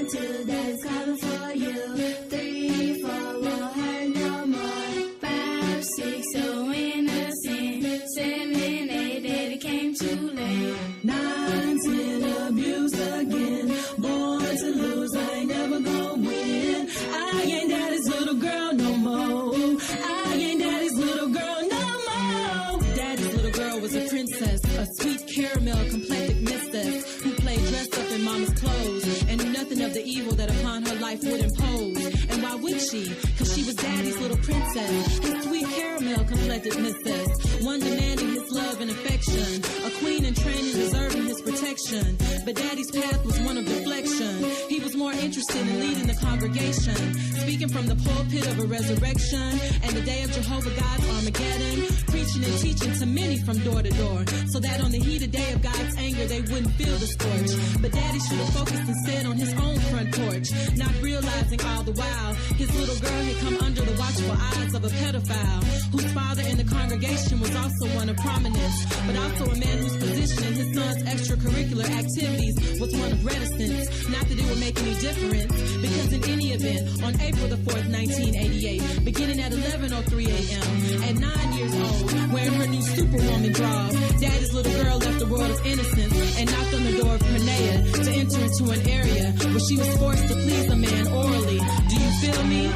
1, 2, that's coming for you. 3, 4, won't hurt no more. 5, 6, so innocent. 7, 8, that it came too late. 9, 10, abused again. Born to lose, I ain't never gonna win. I ain't daddy's little girl no more. I ain't daddy's little girl no more. Daddy's little girl was a princess, a sweet caramel complected mistress who played dressed up in mama's clothes and knew nothing of the evil that upon her life would impose. And why would she? Cause she was daddy's little princess, his sweet caramel complected mistress, one demanding his love and affection, a queen in training deserving his protection. But daddy's path was one of deflection. He was more interested in leading the congregation, speaking from the pulpit of a resurrection and the day of Jehovah God's Armageddon, preaching and teaching to many from door to door, so that on the heated day of God's anger they wouldn't feel the scorch. But daddy should have focused instead on his own front porch, not realizing all the while his little girl had come under the watchful eyes of a pedophile, whose father in the congregation was also one of prominence, but also a man whose position in his son's extracurricular activities was one of reticence. Not that it would make any difference, because in any event, on April the 4th, 1988, beginning at 11:03 a.m., at 9 years old, wearing her new Superwoman drawers, daddy's little girl left the world of innocence and knocked on the door of Pernea to enter into an area where she was forced to please a man orally. Do you feel me?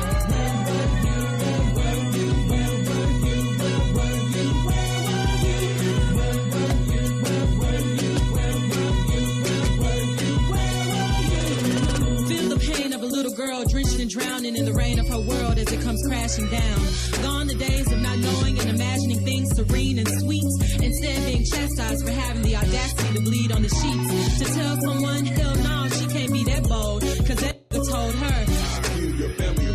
Girl drenched and drowning in the rain of her world as it comes crashing down. Gone the days of not knowing and imagining things serene and sweet, instead being chastised for having the audacity to bleed on the sheets. To tell someone, hell no, she can't be that bold, cause that told her, I'll kill your family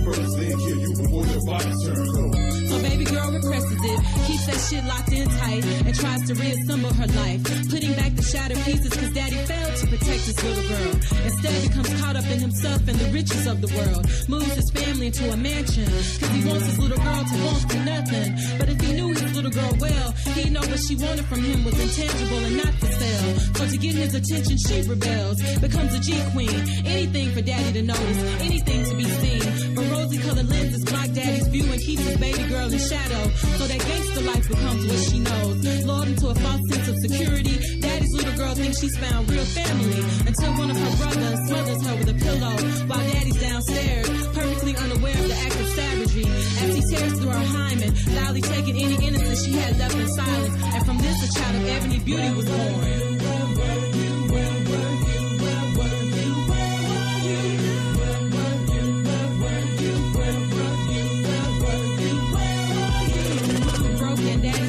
first, then kill you before your body turns cold. So baby girl represses it, keeps that shit locked in tight, and tries to reassemble her life, putting back the shattered pieces cause daddy failed to protect his little girl. Instead becomes caught up in himself and the riches of the world, moves his family into a mansion cause he wants his little girl to want for nothing. But if he knew his little girl well, he'd know what she wanted from him was intangible and not for sale. So to get his attention she rebels, becomes a G-queen, anything for daddy to notice, anything to be seen. But rosy colored lenses block daddy's view and keeps his baby girl in shadow, so that gangster life becomes what she knows. Lulled into a false sense of security, daddy's little girl thinks she's found real family, until one of her brothers smothers her with a pillow while daddy's downstairs, perfectly unaware of the act of savagery, as he tears through her hymen, loudly taking any innocence she had left in silence. And from this a child of ebony beauty was born.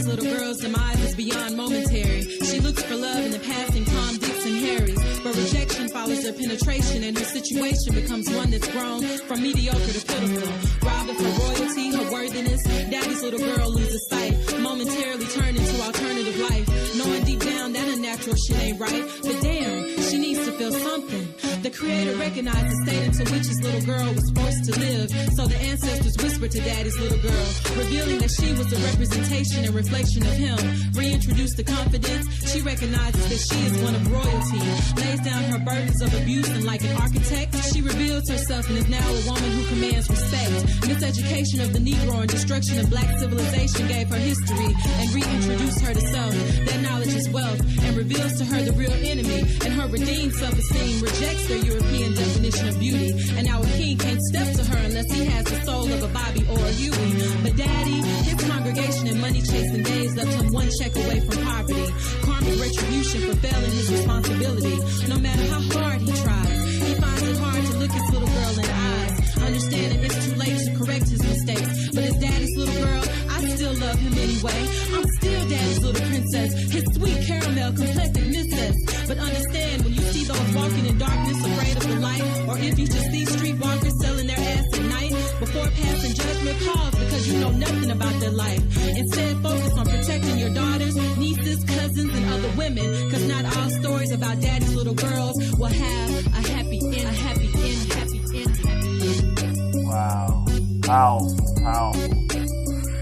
Little girl's demise is beyond momentary. She looks for love in the passing Tom, Dicks, and Harrys, but rejection follows their penetration, and her situation becomes one that's grown from mediocre to pitiful. Robbed of her royalty, her worthiness, daddy's little girl loses sight, momentarily turned into alternative life, knowing deep down that unnatural shit ain't right. But damn, she needs to feel something. The creator recognized the state into which his little girl was forced to live, so the ancestors whispered to daddy's little girl, revealing that she was a representation and reflection of him. Reintroduced to confidence, she recognizes that she is one of royalty, lays down her burdens of abuse, and like an architect, she reveals herself and is now a woman who commands respect. Miseducation of the Negro and destruction of black civilization gave her history and reintroduced her to self. That knowledge is wealth and reveals to her the real enemy, and her redeemed self-esteem rejects their European definition of beauty. And our king can't step to her unless he has the soul of a Bobby or a Huey. But daddy, his congregation and money-chasing days left him one check away from poverty, karmic retribution for failing his responsibility. No matter how hard he tries, he finds it hard to look his little girl in the eyes, understanding it's too late to correct his mistakes. But as daddy's little girl, I still love him anyway. I'm still daddy's little princess, his sweet caramel complected mistress. But understand, when you see those walking in darkness afraid of the light, or if you just see streetwalkers selling their ass at night, before passing judgment, pause, because you know nothing about their life. Instead, focus on protecting your daughters, nieces, cousins, and other women, because not all stories about daddy's little girls will have a happy end, a happy end, happy end, happy end. Wow. Powerful.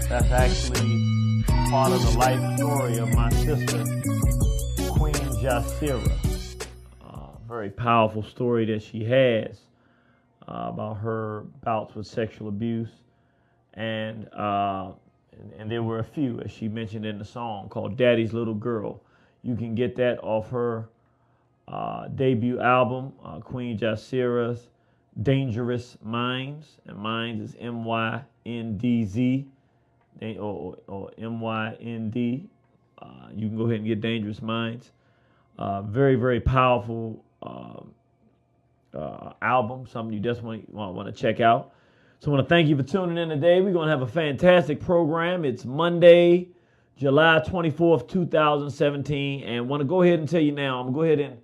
That's actually part of the life story of my sister, Queen Jasira. very powerful story that she has about her bouts with sexual abuse, and there were a few, as she mentioned in the song, called Daddy's Little Girl. You can get that off her debut album, Queen Jasira's Dangerous Minds, and Minds is M-Y-N-D-Z, or M-Y-N-D. You can go ahead and get Dangerous Minds. Very, very powerful album, something you just want to check out. So I want to thank you for tuning in today. We're going to have a fantastic program. It's Monday, July 24th, 2017. And want to go ahead and tell you now, I'm going to go ahead and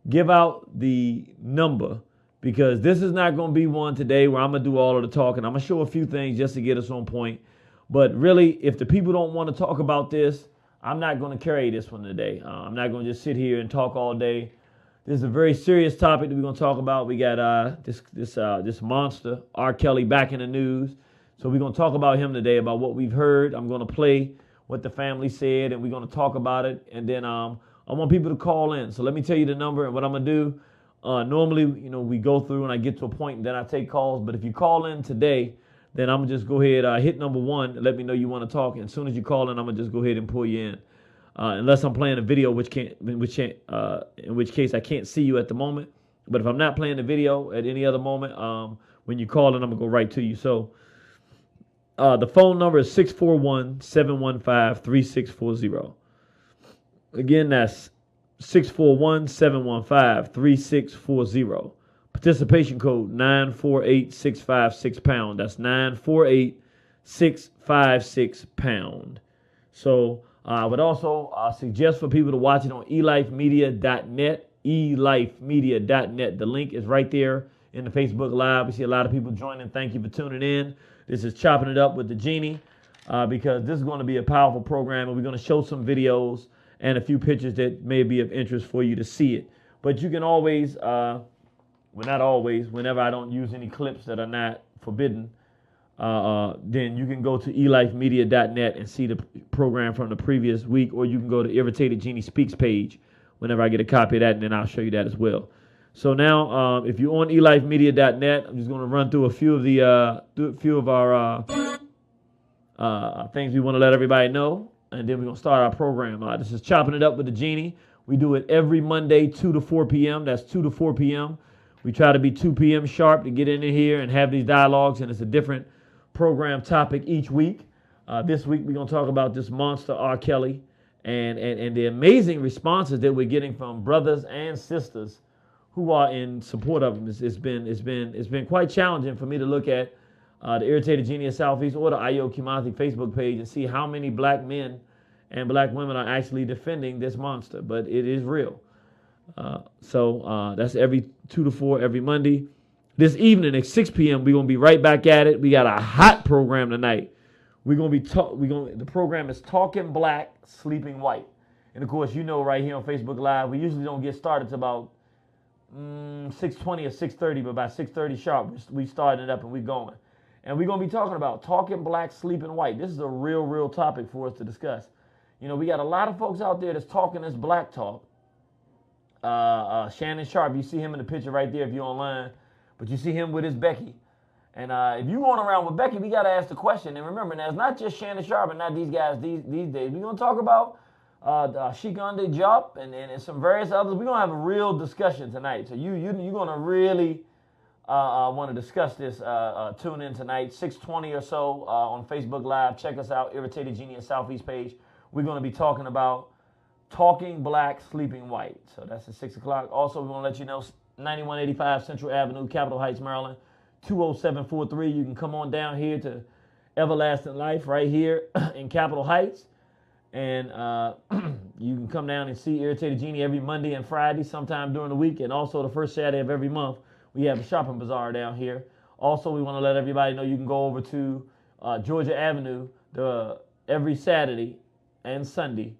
give out the number, because this is not going to be one today where I'm going to do all of the talking. I'm going to show a few things just to get us on point. But really, if the people don't want to talk about this, I'm not going to carry this one today. I'm not going to just sit here and talk all day. This is a very serious topic that we're going to talk about. We got this monster, R. Kelly, back in the news. So we're going to talk about him today, about what we've heard. I'm going to play what the family said, and we're going to talk about it. And then I want people to call in. So let me tell you the number and what I'm going to do. Normally, we go through and I get to a point and then I take calls. But if you call in today, then I'm going to just go ahead, hit number 1, and let me know you want to talk. And as soon as you call in, I'm going to just go ahead and pull you in. Unless I'm playing a video, in which case I can't see you at the moment. But if I'm not playing the video at any other moment, when you call in, I'm going to go right to you. So the phone number is 641-715-3640. Again, that's 641-715-3640. Participation code 948-656#. That's 948-656#. So I would also suggest for people to watch it on elifemedia.net. elifemedia.net. The link is right there in the Facebook Live. We see a lot of people joining. Thank you for tuning in. This is Chopping It Up with the Genie, because this is going to be a powerful program, and we're going to show some videos and a few pictures that may be of interest for you to see it. But you can always, well, not always, whenever I don't use any clips that are not forbidden, then you can go to elifemedia.net and see the program from the previous week, or you can go to Irritated Genie Speaks page whenever I get a copy of that, and then I'll show you that as well. So now, if you're on elifemedia.net, I'm just going to run through a few of our things we want to let everybody know, and then we're going to start our program. This is Chopping It Up with the Genie. We do it every Monday, 2 to 4 p.m. That's 2 to 4 p.m. We try to be 2 p.m. sharp to get in here and have these dialogues, and it's a different program topic each week. This week we're going to talk about this monster R. Kelly and the amazing responses that we're getting from brothers and sisters who are in support of him. It's been quite challenging for me to look at the Irritated Genie of Southeast or the Ayo Kimathi Facebook page and see how many black men and black women are actually defending this monster, but it is real. So that's every 2 to 4 every Monday. This evening at 6 p.m. we're gonna be right back at it. We got a hot program tonight. The program is Talking Black, Sleeping White, and of course, right here on Facebook Live, we usually don't get started till about 6:20 or 6:30, but by 6:30 sharp, we starting it up and we going. And we're gonna be talking about talking black, sleeping white. This is a real topic for us to discuss. We got a lot of folks out there that's talking this black talk. Shannon Sharp, you see him in the picture right there if you're online, but you see him with his Becky. And if you're going around with Becky, we got to ask the question. And remember, now it's not just Shannon Sharp and not these guys these days. We're going to talk about Shikande Jop and some various others. We're going to have a real discussion tonight. So you're going to really want to discuss this. Tune in tonight, 6:20 or so on Facebook Live. Check us out, Irritated Genie and Southeast page. We're going to be talking about Talking Black, Sleeping White. So that's at 6 o'clock. Also, we want to let you know, 9185 Central Avenue, Capitol Heights, Maryland, 20743. You can come on down here to Everlasting Life right here in Capitol Heights. And you can come down and see Irritated Genie every Monday and Friday, sometime during the week. And also the first Saturday of every month, we have a shopping bazaar down here. Also, we want to let everybody know you can go over to Georgia Avenue every Saturday and Sunday,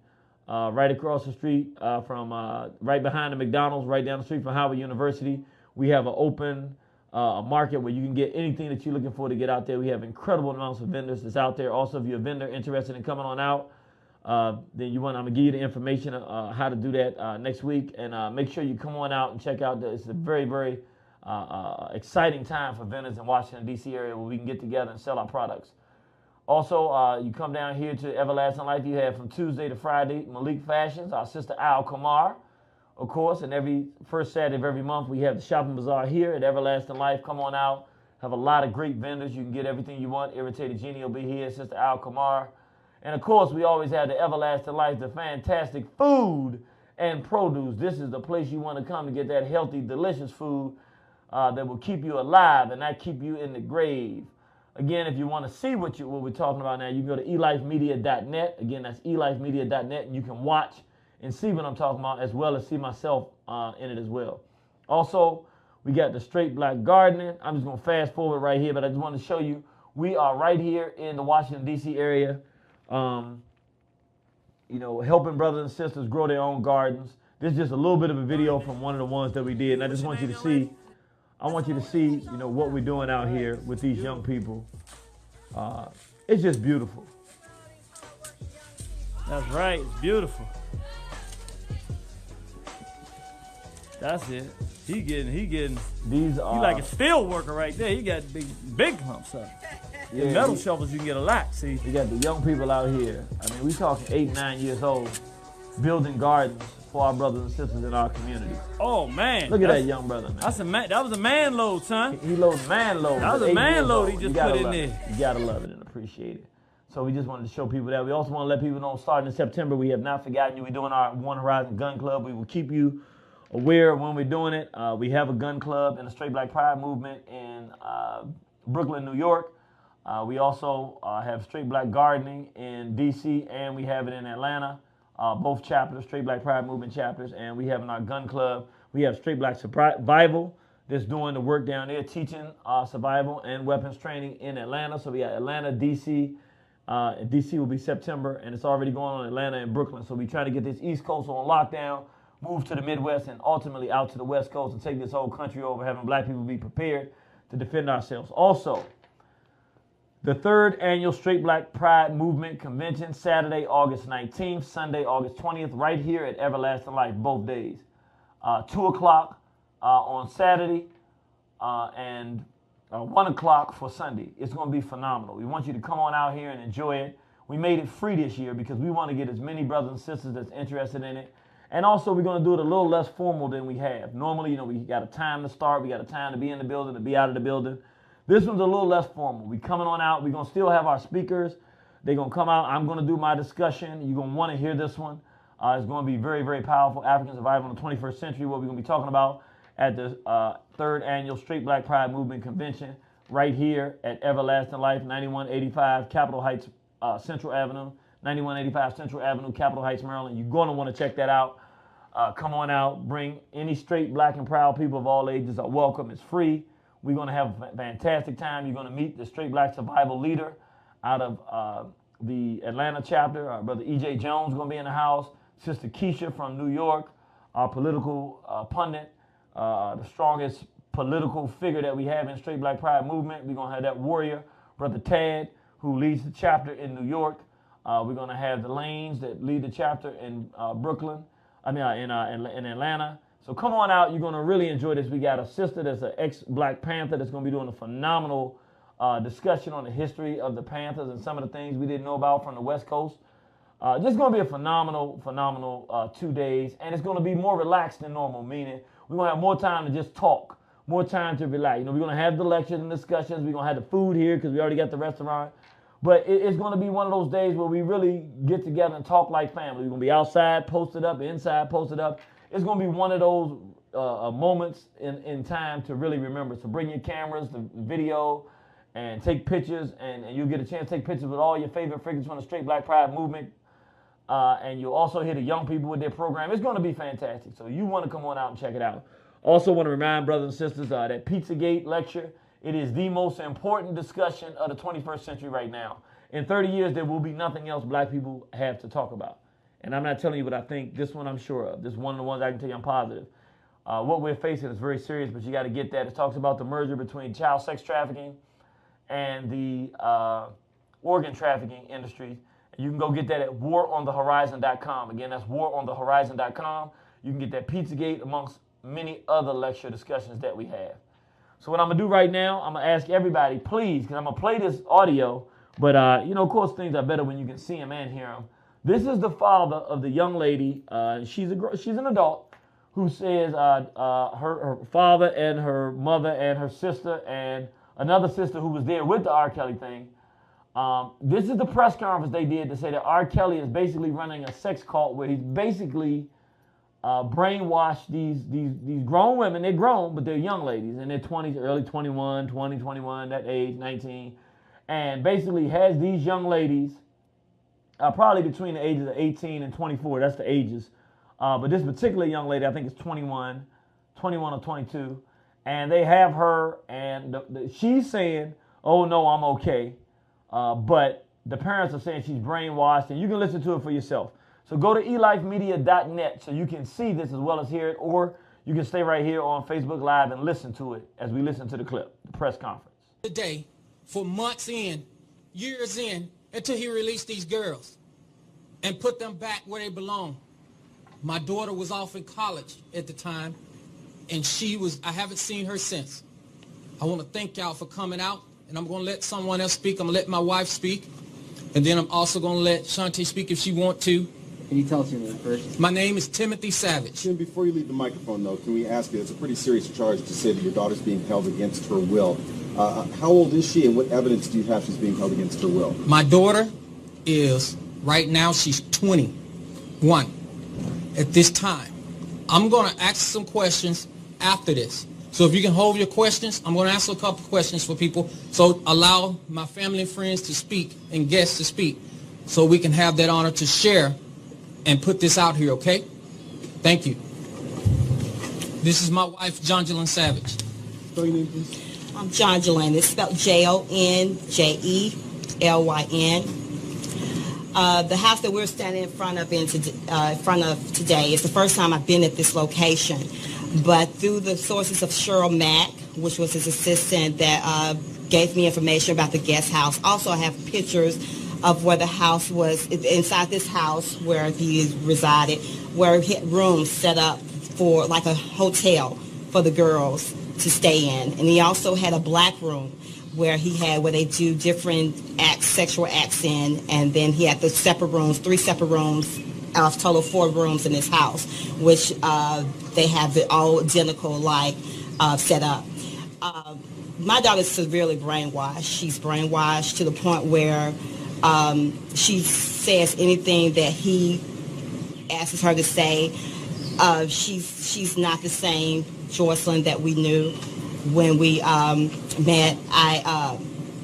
right across the street from right behind the McDonald's, right down the street from Howard University. We have an open market where you can get anything that you're looking for to get out there. We have incredible amounts of vendors that's out there. Also, if you're a vendor interested in coming on out, then I'm gonna give you the information how to do that next week, and make sure you come on out and check out. It's a very, very exciting time for vendors in Washington D.C. area where we can get together and sell our products. Also, you come down here to Everlasting Life. You have from Tuesday to Friday Malik Fashions, our sister Al Kamar, of course, and every first Saturday of every month we have the shopping bazaar here at Everlasting Life. Come on out. Have a lot of great vendors. You can get everything you want. Irritated Genie will be here, sister Al Kamar. And of course, we always have the Everlasting Life, the fantastic food and produce. This is the place you want to come to get that healthy, delicious food that will keep you alive and not keep you in the grave. Again, if you want to see what we're talking about now, you can go to elifemedia.net. Again, that's elifemedia.net, and you can watch and see what I'm talking about, as well as see myself in it as well. Also, we got the Straight Black Gardening. I'm just going to fast forward right here, but I just want to show you we are right here in the Washington, D.C. area, helping brothers and sisters grow their own gardens. This is just a little bit of a video from one of the ones that we did, and I just want you to see. I want you to see, what we're doing out here with these young people. It's just beautiful. That's right. It's beautiful. That's it. He getting. These are. He like a steel worker right there. He got big humps up. Yeah, the metal shovels you can get a lot. See, you got the young people out here. I mean, we talking 8, 9 years old, building gardens for our brothers and sisters in our community. Oh man! Look at that young brother, man. That was a man load, son. He loaded man load. That was a man load he just put in there. You gotta love it and appreciate it. So we just wanted to show people that. We also want to let people know, starting in September, we have not forgotten you. We're doing our One Horizon Gun Club. We will keep you aware of when we're doing it. We have a gun club in the Straight Black Pride movement in Brooklyn, New York. We also have Straight Black Gardening in D.C., and we have it in Atlanta. Both chapters, Straight Black Pride Movement chapters, and we have in our gun club, we have Straight Black Survival that's doing the work down there, teaching survival and weapons training in Atlanta. So we got Atlanta, D.C. D.C. will be September, and it's already going on in Atlanta and Brooklyn. So we try to get this East Coast on lockdown, move to the Midwest, and ultimately out to the West Coast and take this whole country over, having black people be prepared to defend ourselves. Also, the 3rd annual Straight Black Pride Movement Convention, Saturday, August 19th, Sunday, August 20th, right here at Everlasting Life, both days. 2 o'clock on Saturday and 1 o'clock for Sunday. It's going to be phenomenal. We want you to come on out here and enjoy it. We made it free this year because we want to get as many brothers and sisters that's interested in it. And also, we're going to do it a little less formal than we have. Normally, we got a time to start. We got a time to be in the building, to be out of the building. This one's a little less formal. We coming on out. We're going to still have our speakers. They're going to come out. I'm going to do my discussion. You're going to want to hear this one. It's going to be very, very powerful. African survival in the 21st century, what we're going to be talking about at the 3rd annual Straight Black Pride Movement Convention right here at Everlasting Life, 9185 Capitol Heights Central Avenue, 9185 Central Avenue, Capitol Heights, Maryland. You're going to want to check that out. Come on out. Bring any straight, black, and proud people of all ages are welcome. It's free. We're going to have a fantastic time. You're going to meet the Straight Black Survival leader out of the Atlanta chapter. Our brother E.J. Jones is going to be in the house. Sister Keisha from New York, our political pundit, the strongest political figure that we have in Straight Black Pride Movement. We're going to have that warrior, Brother Tad, who leads the chapter in New York. We're going to have the Lanes that lead the chapter in Brooklyn. In Atlanta. So come on out. You're going to really enjoy this. We got a sister that's an ex-Black Panther that's going to be doing a phenomenal discussion on the history of the Panthers and some of the things we didn't know about from the West Coast. Just going to be a phenomenal 2 days. And it's going to be more relaxed than normal, meaning we're going to have more time to just talk, more time to relax. We're going to have the lectures and discussions. We're going to have the food here because we already got the restaurant. But it's going to be one of those days where we really get together and talk like family. We're going to be outside, posted up, inside, posted up. It's going to be one of those moments in time to really remember. So bring your cameras, the video, and take pictures. And you'll get a chance to take pictures with all your favorite figures from the Straight Black Pride Movement. And you'll also hear the young people with their program. It's going to be fantastic. So you want to come on out and check it out. Also want to remind brothers and sisters that Pizzagate lecture, it is the most important discussion of the 21st century right now. In 30 years, there will be nothing else black people have to talk about. And I'm not telling you what I think. This one I'm sure of. This is one of the ones I can tell you I'm positive. What we're facing is very serious, but you got to get that. It talks about the merger between child sex trafficking and the organ trafficking industry. You can go get that at waronthehorizon.com. Again, that's waronthehorizon.com. You can get that Pizzagate amongst many other lecture discussions that we have. So what I'm going to do right now, I'm going to ask everybody, please, because I'm going to play this audio, but, of course, things are better when you can see them and hear them. This is the father of the young lady. She's an adult who says her father and her mother and her sister and another sister who was there with the R. Kelly thing. This is the press conference they did to say that R. Kelly is basically running a sex cult where he's basically brainwashed these grown women. They're grown, but they're young ladies in their 20s, early 21, 20, 21, that age, 19, and basically has these young ladies probably between the ages of 18 and 24. That's the ages. But this particular young lady, I think it's 21 or 22, and they have her, and she's saying, oh, no, I'm okay. But the parents are saying she's brainwashed, and you can listen to it for yourself. So go to elifemedia.net so you can see this as well as hear it, or you can stay right here on Facebook Live and listen to it as we listen to the clip, the press conference. Today, for months in, years in, until he released these girls and put them back where they belong. My daughter was off in college at the time, and I haven't seen her since. I want to thank y'all for coming out, and I'm going to let someone else speak. I'm going to let my wife speak, and then I'm also going to let Shantae speak if she wants to. Can you tell us your name first? My name is Timothy Savage. Tim, before you leave the microphone, though, can we ask you, it's a pretty serious charge to say that your daughter's being held against her will. How old is she, and what evidence do you have she's being held against her will? My daughter is, right now, she's 21 at this time. I'm going to ask some questions after this. So if you can hold your questions, I'm going to ask a couple questions for people. So allow my family and friends to speak and guests to speak so we can have that honor to share and put this out here, okay? Thank you. This is my wife, Jonjelyn Savage. Spell your name, please. I'm Jonjelyn. It's spelled Jonjelyn. The house that we're standing in front of today is the first time I've been at this location. But through the sources of Cheryl Mack, which was his assistant that gave me information about the guest house. Also, I have pictures of where the house was, inside this house where he resided, where he had rooms set up for like a hotel for the girls to stay in. And he also had a black room where they do different acts, sexual acts in, and then he had the separate rooms, 3 separate rooms, total 4 rooms in his house, which they have it all identical like set up. My daughter's severely brainwashed. She's brainwashed to the point where she says anything that he asks her to say. She's not the same Jocelyn that we knew when we met.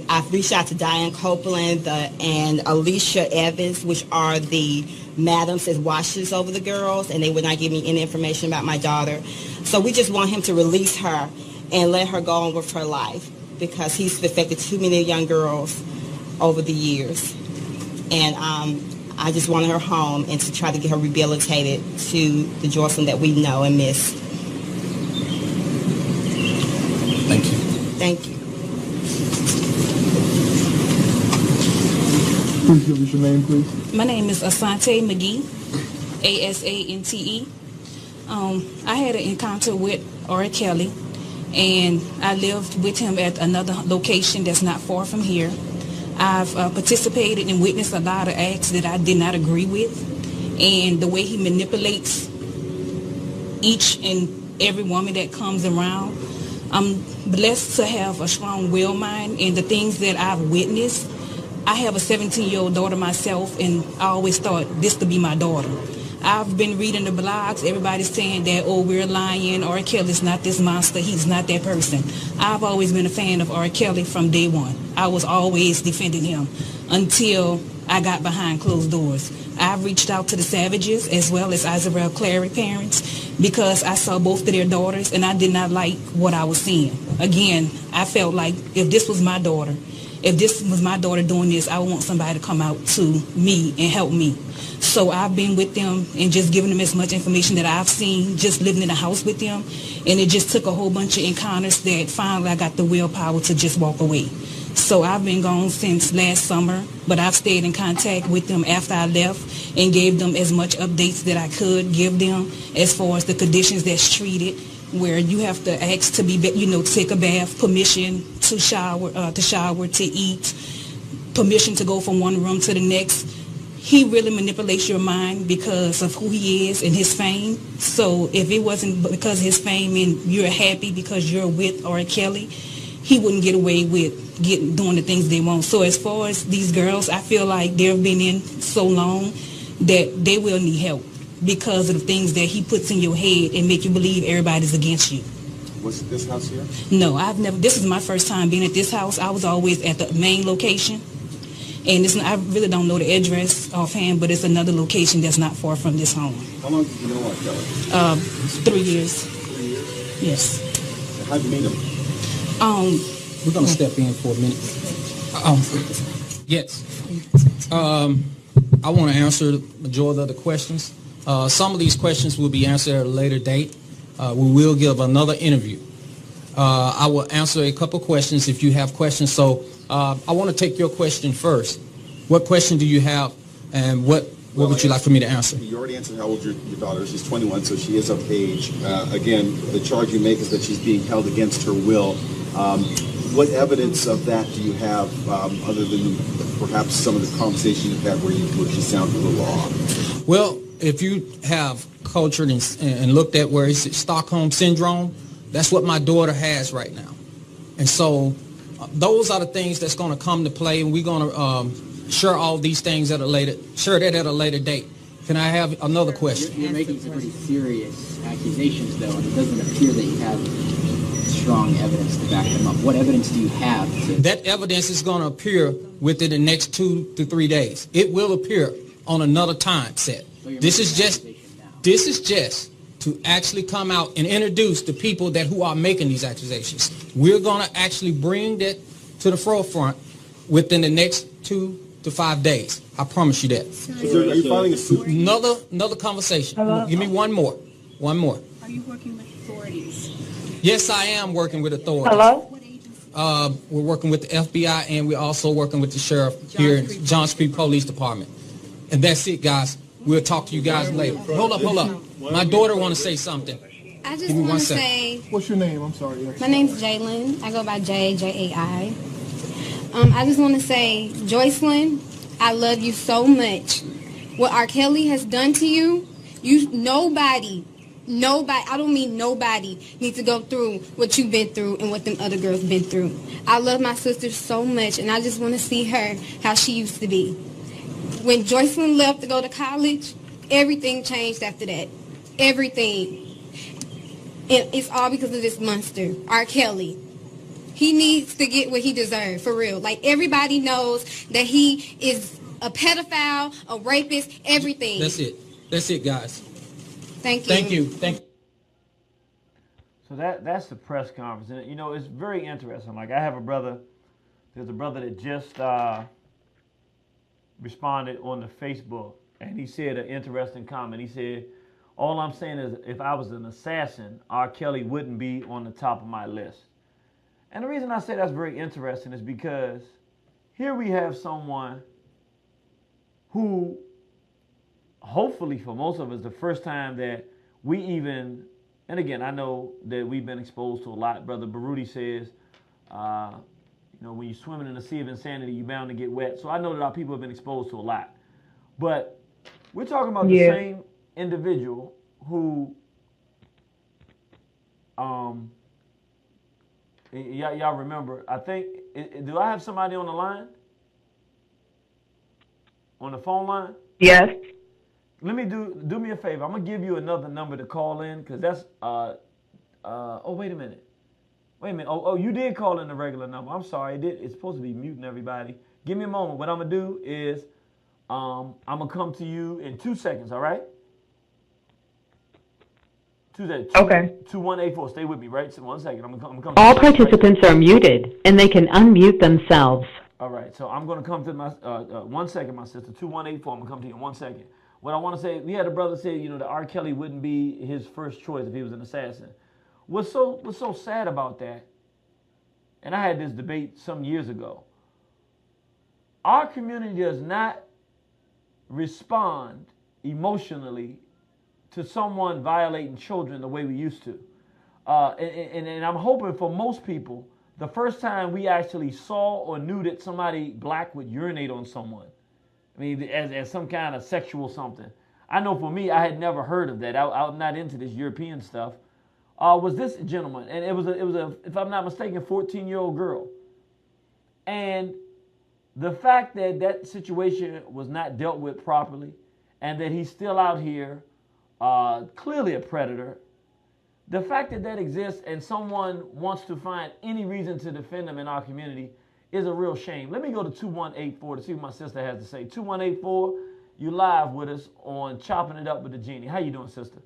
I've reached out to Diane Copeland and Alicia Evans, which are the madams that watches over the girls, and they would not give me any information about my daughter. So we just want him to release her and let her go on with her life, because he's affected too many young girls over the years. And I just wanted her home and to try to get her rehabilitated to the Jocelyn that we know and miss. Thank you. Thank you. Please give us your name, please. My name is Asante McGee, Asante. I had an encounter with R. Kelly, and I lived with him at another location that's not far from here. I've participated and witnessed a lot of acts that I did not agree with, and the way he manipulates each and every woman that comes around. I'm blessed to have a strong will mind, and the things that I've witnessed. I have a 17-year-old daughter myself, and I always thought this to be my daughter. I've been reading the blogs. Everybody's saying that, oh, we're lying. R. Kelly's not this monster. He's not that person. I've always been a fan of R. Kelly from day one. I was always defending him until I got behind closed doors. I've reached out to the Savages as well as Isabel Clary parents because I saw both of their daughters, and I did not like what I was seeing. Again, I felt like if this was my daughter, doing this, I would want somebody to come out to me and help me. So I've been with them and just giving them as much information that I've seen, just living in the house with them. And it just took a whole bunch of encounters that finally I got the willpower to just walk away. So I've been gone since last summer, but I've stayed in contact with them after I left and gave them as much updates that I could give them as far as the conditions that's treated, where you have to ask to be, take a bath, permission to shower, to eat, permission to go from one room to the next. He really manipulates your mind because of who he is and his fame. So if it wasn't because of his fame and you're happy because you're with R. Kelly, he wouldn't get away with doing the things they want. So as far as these girls, I feel like they've been in so long that they will need help because of the things that he puts in your head and make you believe everybody's against you. Was it this house here? No, I've never. This is my first time being at this house. I was always at the main location. And I really don't know the address offhand, but it's another location that's not far from this home. How long did you know R. Kelly? 3 years. 3 years? Yes. How'd you meet him? We're going to step in for a minute. Yes. I want to answer the majority of the questions. Some of these questions will be answered at a later date. We will give another interview. I will answer a couple questions if you have questions. So I want to take your question first. What question do you have, and what would you like for me to answer? You already answered how old your daughter is. She's 21, so she is of age. Again, the charge you make is that she's being held against her will. What evidence of that do you have, other than perhaps some of the conversation you've had where she sounded a little off? Well, if you have cultured and looked at where it's Stockholm Syndrome, that's what my daughter has right now. And so those are the things that's going to come to play, and we're going to share all these things at a later date. Can I have another question? You're making some pretty serious accusations, though, and it doesn't appear that you have strong evidence to back them up. What evidence do you have? That evidence is going to appear within the next 2 to 3 days. It will appear on another time set. So This is just to actually come out and introduce the people who are making these accusations. We're going to actually bring that to the forefront within the next 2 to 5 days. I promise you that. So are you filing a suit? Another conversation. Hello? Give me one more. Are you working with authorities? Yes, I am working with authorities. Hello? What agency? We're working with the FBI, and we're also working with the sheriff here in John Street Police Department. And that's it, guys. We'll talk to you guys later. Hold up. My daughter want to say something. I just Give me want one to second. say, What's your name? I'm sorry. my name's Jalen. I go by Jai. I just want to say, Joycelyn, I love you so much. What R. Kelly has done to you, nobody, I don't mean nobody, needs to go through what you've been through and what them other girls been through. I love my sister so much, and I just want to see her how she used to be. When Joycelyn left to go to college, everything changed after that. Everything. And it's all because of this monster, R. Kelly. He needs to get what he deserves, for real. Like, everybody knows that he is a pedophile, a rapist, everything. That's it, guys. Thank you. Thank you. So that's the press conference. And, it's very interesting. Like, I have a brother. There's a brother that just responded on the Facebook, and he said an interesting comment. He said, all I'm saying is if I was an assassin, R. Kelly wouldn't be on the top of my list. And the reason I say that's very interesting is because here we have someone who, hopefully for most of us, the first time that we even, and again, I know that we've been exposed to a lot. Brother Baruti says, when you're swimming in the sea of insanity, you're bound to get wet. So I know that our people have been exposed to a lot. But we're talking about the same individual who, y'all remember, I think, do I have somebody on the line? On the phone line? Yes. Let me do me a favor. I'm going to give you another number to call in, because that's, wait a minute. Oh, you did call in the regular number. I'm sorry. It's supposed to be muting everybody. Give me a moment. What I'm going to do is I'm going to come to you in 2 seconds, all right? Okay. 2184. Stay with me, right? So 1 second. I'm gonna come All to you, participants are muted, and they can unmute themselves. All right. So I'm going to come to my 1 second, my sister. 2184. I'm going to come to you in 1 second. What I want to say, we had a brother say, that R. Kelly wouldn't be his first choice if he was an assassin. What's so sad about that, and I had this debate some years ago, our community does not respond emotionally to someone violating children the way we used to. And I'm hoping for most people, the first time we actually saw or knew that somebody black would urinate on someone, I mean, as some kind of sexual something. I know for me, I had never heard of that. I'm not into this European stuff. Was this gentleman, and it was a, if I'm not mistaken, 14-year-old girl. And the fact that that situation was not dealt with properly, and that he's still out here, clearly a predator. The fact that that exists and someone wants to find any reason to defend them in our community is a real shame. Let me go to 2184 to see what my sister has to say. 2184, you live with us on Chopping It Up with the Genie. How you doing, sister?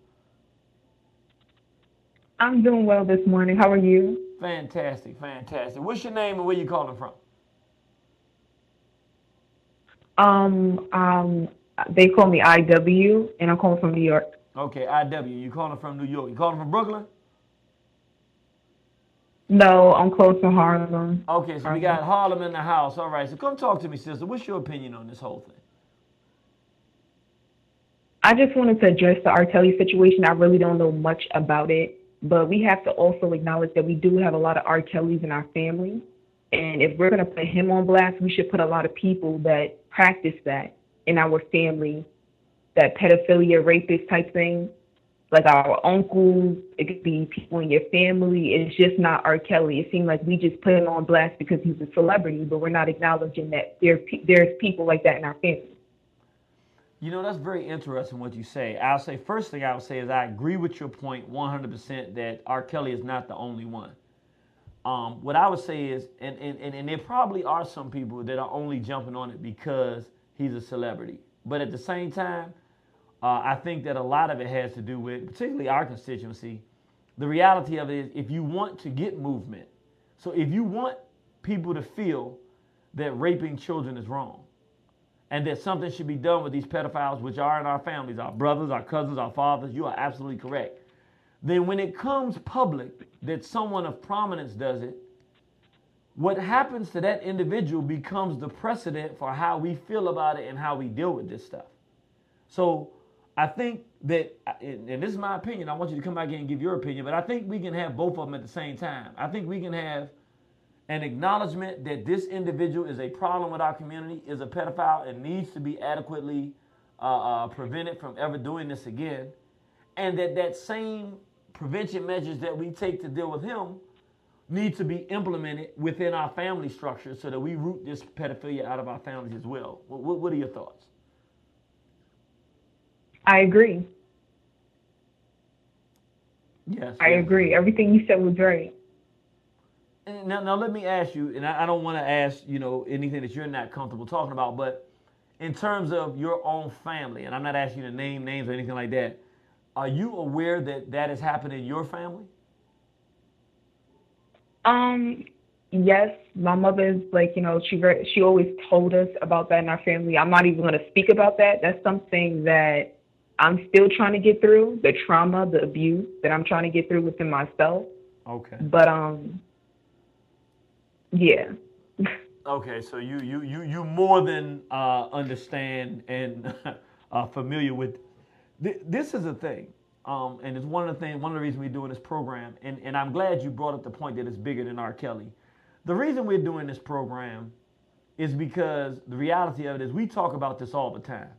I'm doing well this morning. How are you? Fantastic, fantastic. What's your name and where you calling from? They call me IW, and I'm calling from New York. Okay, IW. You calling from New York? You calling from Brooklyn? No, I'm close to Harlem. Okay, so we got Harlem in the house. All right, so come talk to me, sister. What's your opinion on this whole thing? I just wanted to address the R. Kelly situation. I really don't know much about it, but we have to also acknowledge that we do have a lot of R. Kellys in our family. And if we're going to put him on blast, we should put a lot of people that practice that in our family, that pedophilia, rapist type thing, like our uncles. It could be people in your family. It's just not R. Kelly. It seems like we just put him on blast because he's a celebrity, but we're not acknowledging that there's people like that in our family. You know, that's very interesting what you say. I'll say, first thing I would say is I agree with your point 100% that R. Kelly is not the only one. What I would say is, and there probably are some people that are only jumping on it because he's a celebrity. But at the same time, I think that a lot of it has to do with, particularly our constituency, the reality of it is if you want to get movement, so if you want people to feel that raping children is wrong and that something should be done with these pedophiles, which are in our families, our brothers, our cousins, our fathers, you are absolutely correct. Then when it comes public that someone of prominence does it, what happens to that individual becomes the precedent for how we feel about it and how we deal with this stuff. So I think that, and this is my opinion, I want you to come back in and give your opinion, but I think we can have both of them at the same time. I think we can have an acknowledgement that this individual is a problem with our community, is a pedophile, and needs to be adequately prevented from ever doing this again, and that same prevention measures that we take to deal with him need to be implemented within our family structure so that we root this pedophilia out of our families as well. What are your thoughts? I agree. Yes. I agree. Everything you said was right. And now let me ask you, and I don't want to ask, anything that you're not comfortable talking about, but in terms of your own family, and I'm not asking you to name names or anything like that, are you aware that that has happened in your family? Yes, my mother is like, she always told us about that in our family. I'm not even going to speak about that. That's something that I'm still trying to get through, the trauma, the abuse that I'm trying to get through within myself. Okay. But, yeah. Okay, so you more than understand and familiar with. This is a thing, and it's one of the reasons we're doing this program, and I'm glad you brought up the point that it's bigger than R. Kelly. The reason we're doing this program is because the reality of it is we talk about this all the time.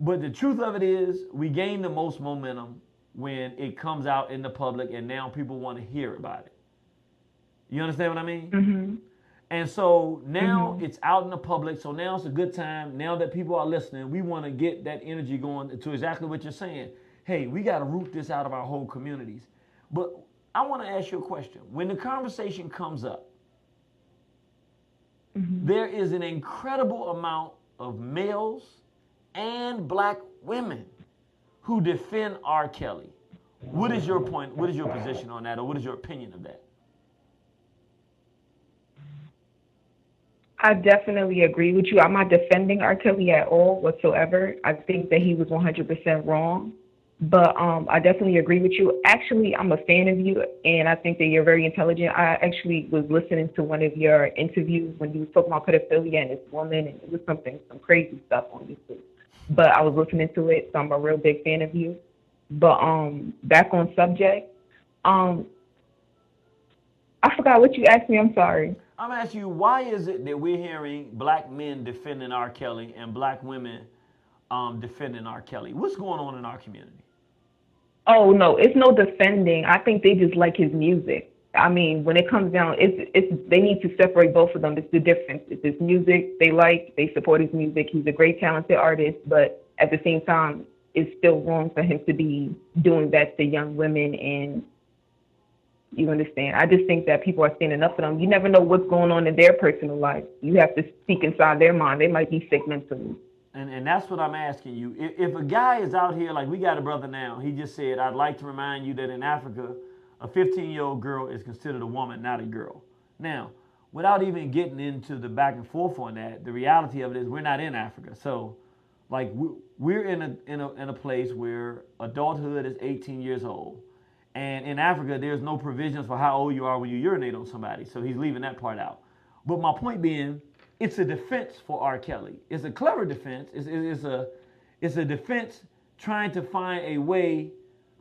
But the truth of it is we gain the most momentum when it comes out in the public and now people want to hear about it. You understand what I mean? Mm-hmm. And so now it's out in the public, so now it's a good time. Now that people are listening, we want to get that energy going to exactly what you're saying. Hey, we got to root this out of our whole communities. But I want to ask you a question. When the conversation comes up, there is an incredible amount of males and black women who defend R. Kelly. What is your point? What is your position on that, or what is your opinion of that? I definitely agree with you. I'm not defending R. Kelly at all whatsoever. I think that he was 100% wrong. But I definitely agree with you. Actually, I'm a fan of you, and I think that you're very intelligent. I actually was listening to one of your interviews when you were talking about pedophilia and this woman, and it was some crazy stuff on YouTube. But I was listening to it, so I'm a real big fan of you. But back on subject, I forgot what you asked me. I'm sorry. I'm asking you, why is it that we're hearing black men defending R. Kelly and black women defending R. Kelly? What's going on in our community? Oh no, it's no defending. I think they just like his music. I mean, when it comes down, it's they need to separate both of them. It's the difference. It's his music they support his music. He's a great talented artist, but at the same time, it's still wrong for him to be doing that to young women. And you understand? I just think that people are standing up for them. You never know what's going on in their personal life. You have to speak inside their mind. They might be sick mentally. And that's what I'm asking you. If a guy is out here, like we got a brother now, he just said, I'd like to remind you that in Africa, a 15-year-old girl is considered a woman, not a girl. Now, without even getting into the back and forth on that, the reality of it is we're not in Africa. So, like, we're in a place where adulthood is 18 years old. And in Africa, there's no provisions for how old you are when you urinate on somebody. So he's leaving that part out. But my point being, it's a defense for R. Kelly. It's a clever defense. It's a defense trying to find a way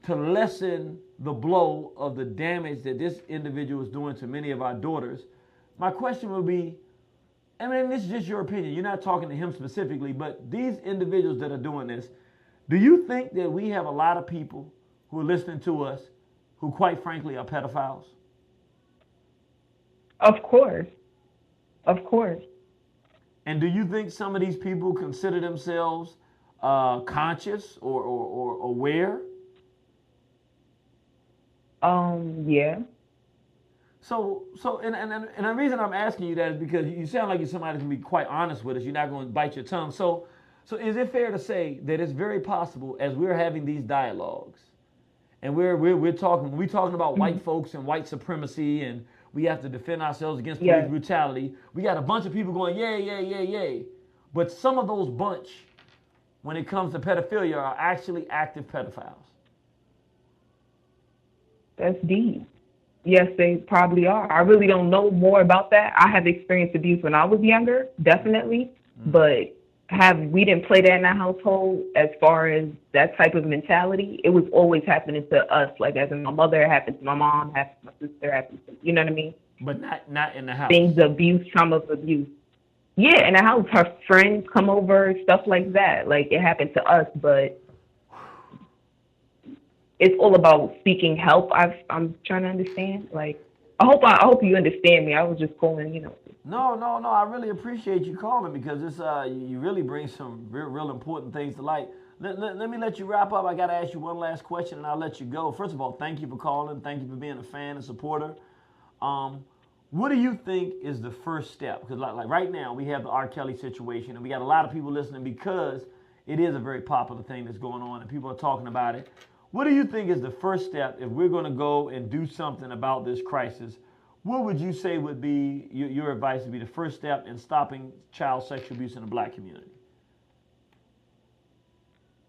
to lessen the blow of the damage that this individual is doing to many of our daughters. My question would be, I mean, this is just your opinion. You're not talking to him specifically, but these individuals that are doing this, do you think that we have a lot of people who are listening to us who, quite frankly, are pedophiles? Of course. Of course. And do you think some of these people consider themselves conscious or aware? Yeah. So, and the reason I'm asking you that is because you sound like you're somebody who can be quite honest with us. You're not going to bite your tongue. So is it fair to say that it's very possible as we're having these dialogues, and we're talking about white folks and white supremacy, and we have to defend ourselves against police brutality. We got a bunch of people going, yay, yay, yay, yay. But some of those bunch, when it comes to pedophilia, are actually active pedophiles. That's deep. Yes, they probably are. I really don't know more about that. I have experienced abuse when I was younger, definitely. But we didn't play that in our household as far as that type of mentality. It was always happening to us, like as in my mother, it happened to my mom, happened to my sister, happened to, you know what I mean? But not in the house. Things, abuse, trauma of abuse. Yeah, in the house, her friends come over, stuff like that. Like it happened to us, but it's all about seeking help. I'm trying to understand. Like, I hope you understand me. I was just calling, you know. No. I really appreciate you calling because it's you really bring some real important things to light. Let me let you wrap up. I got to ask you one last question, and I'll let you go. First of all, thank you for calling. Thank you for being a fan and supporter. What do you think is the first step? Because like right now, we have the R. Kelly situation, and we got a lot of people listening because it is a very popular thing that's going on, and people are talking about it. What do you think is the first step if we're going to go and do something about this crisis? What would you say would be your advice would be the first step in stopping child sexual abuse in the black community?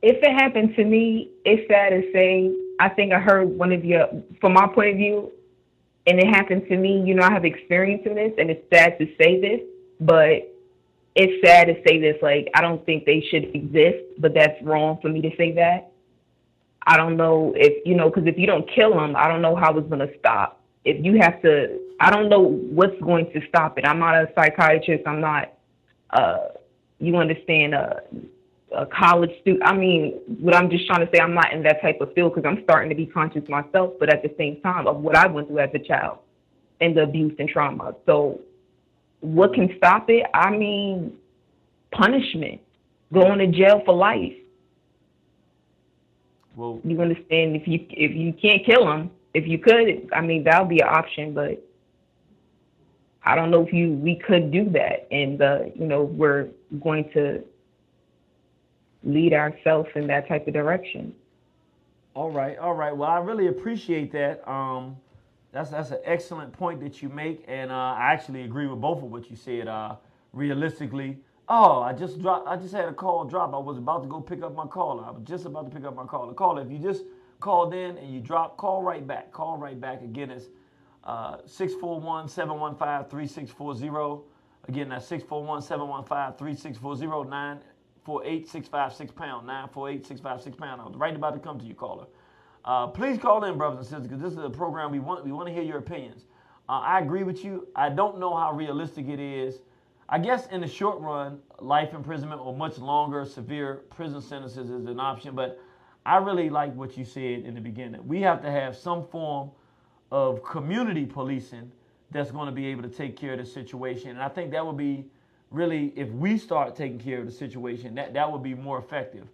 If it happened to me, it's sad to say, I think I heard one of your, from my point of view, and it happened to me, you know, I have experience in this, and it's sad to say this, but it's sad to say this, like, I don't think they should exist, but that's wrong for me to say that. I don't know if, you know, because if you don't kill them, I don't know how it's going to stop. If you have to, I don't know what's going to stop it. I'm not a psychiatrist. I'm not, you understand, a college student. I mean, what I'm just trying to say, I'm not in that type of field because I'm starting to be conscious myself, but at the same time of what I went through as a child and the abuse and trauma. So what can stop it? I mean, punishment, going to jail for life. Well, you understand, if you can't kill them, if you could, I mean, that would be an option, but I don't know if we could do that. And, you know, we're going to lead ourselves in that type of direction. All right. Well, I really appreciate that. That's an excellent point that you make, and I actually agree with both of what you said. Realistically, Oh, I just had a call drop. I was about to go pick up my call. I was just about to pick up my call. The caller, if you just called in and you drop, call right back. Call right back. Again, it's 641-715-3640. Again, that's 641-715-3640, 948-656-pound, 948-656-pound. I was right about to come to you, caller. Please call in, brothers and sisters, because this is a program we want to hear your opinions. I agree with you. I don't know how realistic it is. I guess in the short run, life imprisonment or much longer, severe prison sentences is an option. But I really like what you said in the beginning. We have to have some form of community policing that's going to be able to take care of the situation. And I think that would be really, if we start taking care of the situation, that would be more effective.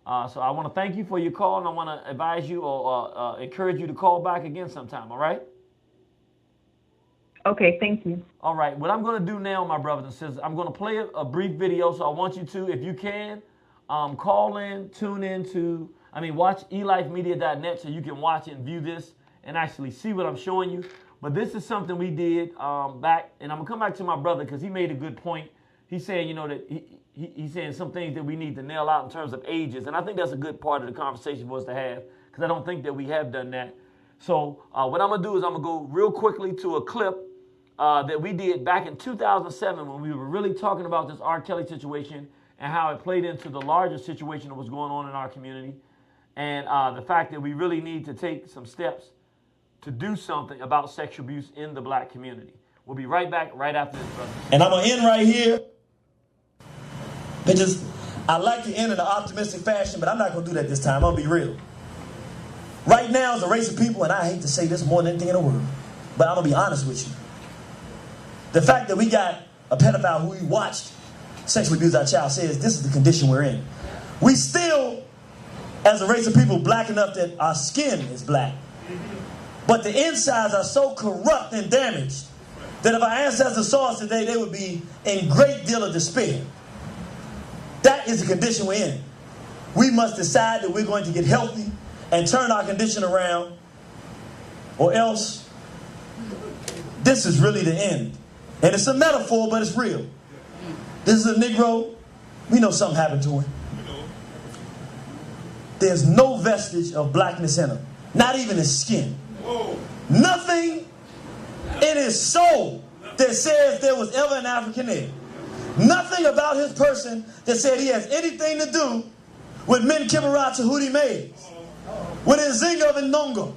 So I want to thank you for your call, and I want to advise you or encourage you to call back again sometime, all right? Okay, thank you. All right, what I'm going to do now, my brothers and sisters, I'm going to play a brief video, so I want you to, if you can, call in, tune in to, watch elifemedia.net so you can watch and view this and actually see what I'm showing you. But this is something we did back, and I'm going to come back to my brother because he made a good point. He's saying, that he's saying some things that we need to nail out in terms of ages, and I think that's a good part of the conversation for us to have because I don't think that we have done that. So what I'm going to do is I'm going to go real quickly to a clip that we did back in 2007 when we were really talking about this R. Kelly situation and how it played into the larger situation that was going on in our community, and the fact that we really need to take some steps to do something about sexual abuse in the black community. We'll be right back right after this, brother. And I'm going to end right here because I like to end in an optimistic fashion, but I'm not going to do that this time. I'm going to be real. Right now is a race of people, and I hate to say this more than anything in the world, but I'm going to be honest with you. The fact that we got a pedophile who we watched sexually abuse our child says this is the condition we're in. We still, as a race of people, black enough that our skin is black. But the insides are so corrupt and damaged that if our ancestors saw us today, they would be in great deal of despair. That is the condition we're in. We must decide that we're going to get healthy and turn our condition around, or else this is really the end. And it's a metaphor, but it's real. This is a Negro. We know something happened to him. There's no vestige of blackness in him. Not even his skin. Nothing in his soul that says there was ever an African there. Nothing about his person that said he has anything to do with Men Kibarata Hootie Mays, with Nzinga of Ndongo,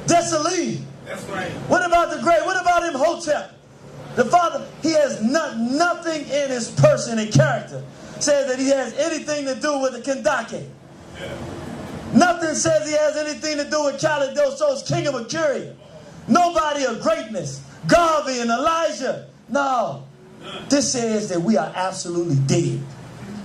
Dessalines. That's right. What about the great? What about Imhotep? The father, he has nothing in his person and character says that he has anything to do with the Kendake. Yeah. Nothing says he has anything to do with Calidoso's King of Mercuria. Nobody of greatness. Garvey and Elijah. No. This says that we are absolutely dead.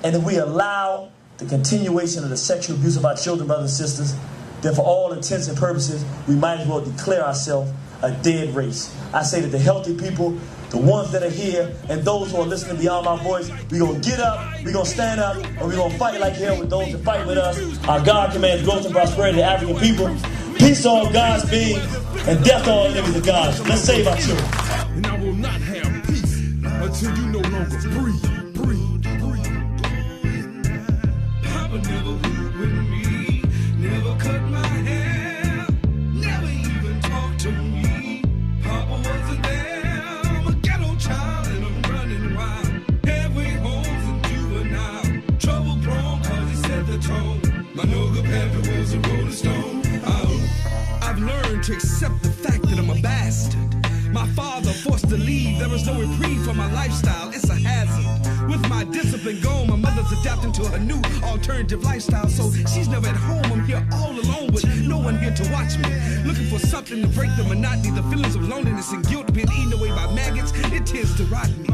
And if we allow the continuation of the sexual abuse of our children, brothers and sisters, then for all intents and purposes, we might as well declare ourselves a dead race. I say that the healthy people, the ones that are here, and those who are listening beyond my voice, we're going to get up, we're going to stand up, and we're going to fight like hell with those that fight with us. Our God commands growth and prosperity to African people. Peace to all God's beings, and death to all enemies of God. Let's save our children. And I will not have peace until you no longer breathe. Papa never lived with me, never cut my hair, never even talked to me. Papa wasn't there. I'm a ghetto child and I'm running wild. Halfway homes and juvenile, trouble prone cause he set the tone. My Noga Pepper was a rolling stone. I've learned to accept the fact that I'm a bastard. My father forced to leave, there was no reprieve for my lifestyle, it's a hazard. With my discipline gone, my mother's adapting to her new alternative lifestyle, so she's never at home, I'm here all alone with no one here to watch me. Looking for something to break the monotony, the feelings of loneliness and guilt being eaten away by maggots, it tends to rot me.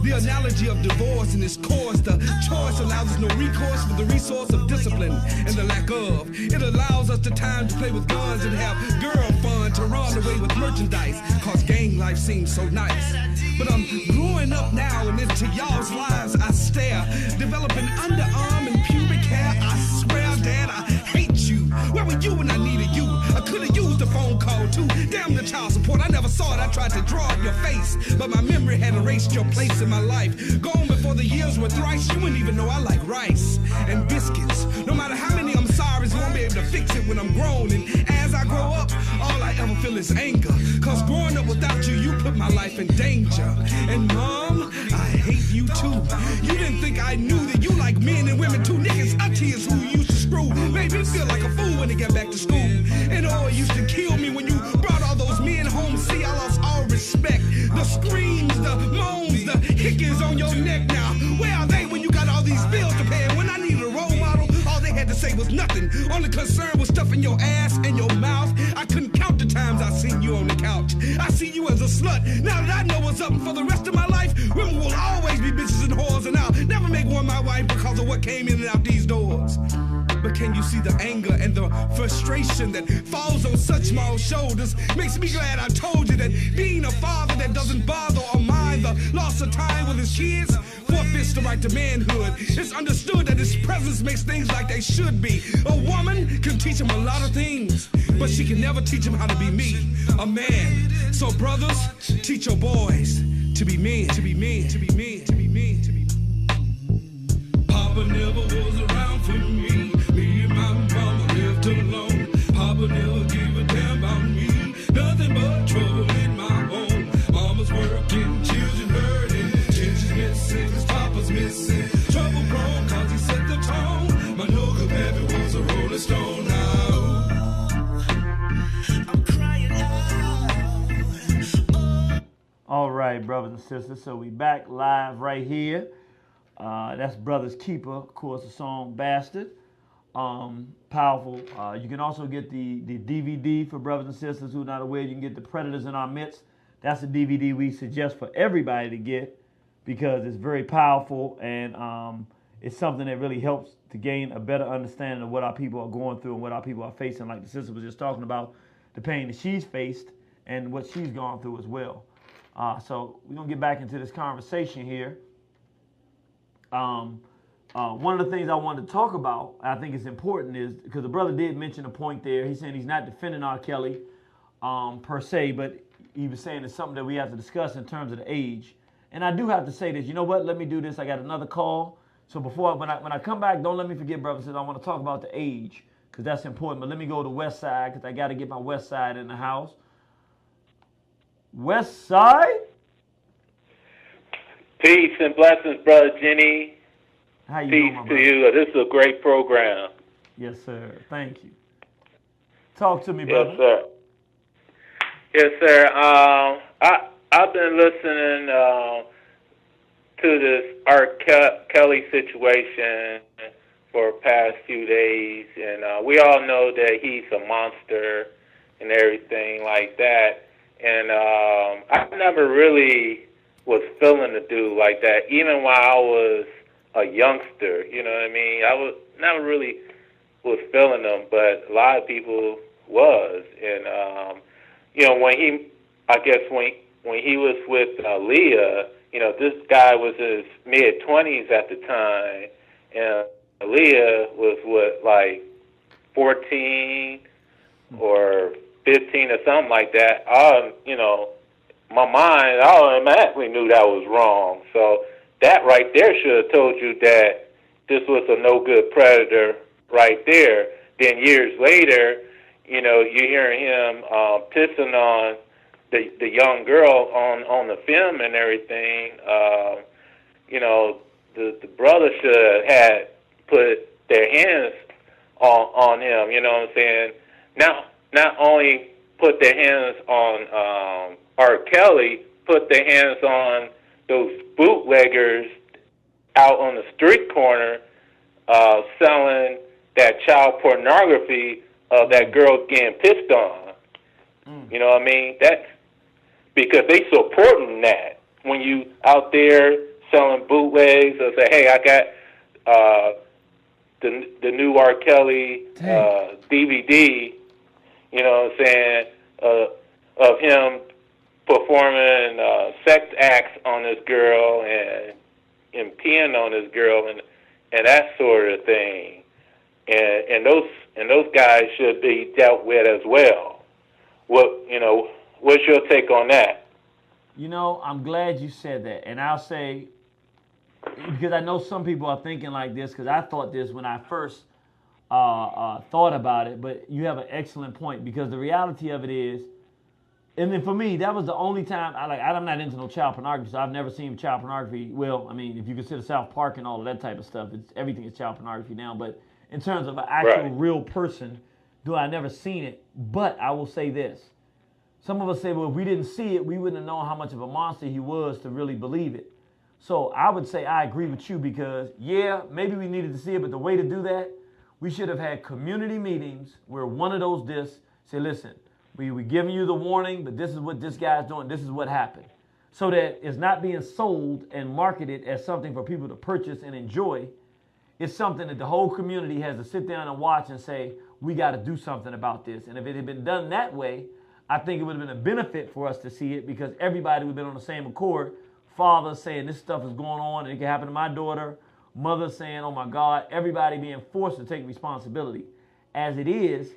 The analogy of divorce and its cause, the choice allows us no recourse for the resource of discipline and the lack of. It allows us the time to play with guns and have girl fun, to run away with merchandise, cause gang life seems so nice. But I'm growing up now and into y'all's lives I stare, developing underarm and pubic hair. I swear, Dad, I hate you. Where were you when I needed you? I could have used a phone call too. Damn the child support. I never saw it. I tried to draw up your face, but my memory had erased your place in my life. Gone before the years were thrice. You wouldn't even know I like rice and biscuits. No matter how many I'm sorry, you won't be able to fix it when I'm grown. And as I grow up, all I ever feel is anger. Cause growing up without you, you put my life in danger. And Mom, I hate you too. You didn't think I knew that you like men and women too. Niggas up to is who you used to screw. Made me feel like a fool when they get back to school. And oh, it used to kill me when you brought all those men home. See, I lost all respect. The screams, the moans, the hickeys on your neck now. Where are they when you got all these bills to pay? And when I needed a role model, all they had to say was nothing. Only concern was stuffing your ass and your mouth. I couldn't count the times I seen you on the couch. I see you as a slut. Now that I know what's up for the rest of my life, women will always be bitches and whores, and I'll never make one my wife because of what came in and out these doors. But can you see the anger and the frustration that falls on such small shoulders? Makes me glad I told you that being a father that doesn't bother or mind the loss of time with his kids forfeits the right to manhood. It's understood that his presence makes things like they should be. A woman can teach him a lot of things, but she can never teach him how to be me, a man. So brothers, teach your boys to be men, to be men, to be men, to be men, to be men. Papa never was around for me. Me and my mama lived alone. Papa never gave a damn about me. Nothing but trouble in my home. Mama's working, children hurting. Attention's missing, cause Papa's missing. Trouble prone, cause he set the tone. My local baby was a rolling stone now. I'm crying out. All right, brothers and sisters. So we back live right here. That's Brothers Keeper, of course, the song Bastard. Powerful. You can also get the DVD for brothers and sisters who are not aware. You can get The Predators in Our Midst. That's a DVD we suggest for everybody to get because it's very powerful and it's something that really helps to gain a better understanding of what our people are going through and what our people are facing. Like the sister was just talking about, the pain that she's faced and what she's gone through as well. So we're going to get back into this conversation here. One of the things I wanted to talk about, I think it's important, is because the brother did mention a point there. He's saying he's not defending R. Kelly per se, but he was saying it's something that we have to discuss in terms of the age. And I do have to say this. You know what? Let me do this. I got another call. So when I come back, don't let me forget, brother, since I want to talk about the age because that's important. But let me go to West Side because I got to get my West Side in the house. West Side? Peace and blessings, Brother Genie. How you Peace doing, to you. This is a great program. Yes, sir. Thank you. Talk to me, brother. Yes, sir. Yes, sir. I've been listening to this R. Kelly situation for the past few days, and we all know that he's a monster and everything like that. And I never really was feeling the dude like that, even while I was a youngster. You know what I mean? I was never really was feeling him, but a lot of people was. And you know, when he was with Leah, you know, this guy was his mid-20s at the time, and Leah was like 14 or 15 or something like that. You know, my mind, I automatically knew that was wrong. So that right there should have told you that this was a no-good predator right there. Then years later, you know, you're hearing him pissing on the young girl on the film and everything. You know, the brother should have had put their hands on him. You know what I'm saying? Not only put their hands on R. Kelly, put their hands on those bootleggers out on the street corner selling that child pornography of that girl getting pissed on. You know what I mean? That's because they supporting that. When you out there selling bootlegs or say, hey, I got the new R. Kelly DVD, you know what I'm saying, of him performing sex acts on this girl and peeing on this girl and that sort of thing. And those guys should be dealt with as well. What's your take on that? You know, I'm glad you said that. And I'll say, because I know some people are thinking like this, because I thought this when I first thought about it, but you have an excellent point, because the reality of it is, and then for me, that was the only time I'm not into no child pornography, so I've never seen child pornography. Well, I mean, if you consider South Park and all of that type of stuff, everything is child pornography now. But in terms of an actual real person, I never seen it. But I will say this. Some of us say, well, if we didn't see it, we wouldn't have known how much of a monster he was to really believe it. So I would say I agree with you, because, yeah, maybe we needed to see it, but the way to do that, we should have had community meetings where one of those discs say, listen, we're giving you the warning, but this is what this guy's doing. This is what happened. So that it's not being sold and marketed as something for people to purchase and enjoy. It's something that the whole community has to sit down and watch and say, we got to do something about this. And if it had been done that way, I think it would have been a benefit for us to see it, because everybody would have been on the same accord. Father saying this stuff is going on and it can happen to my daughter. Mother saying, oh my God, everybody being forced to take responsibility. As it is,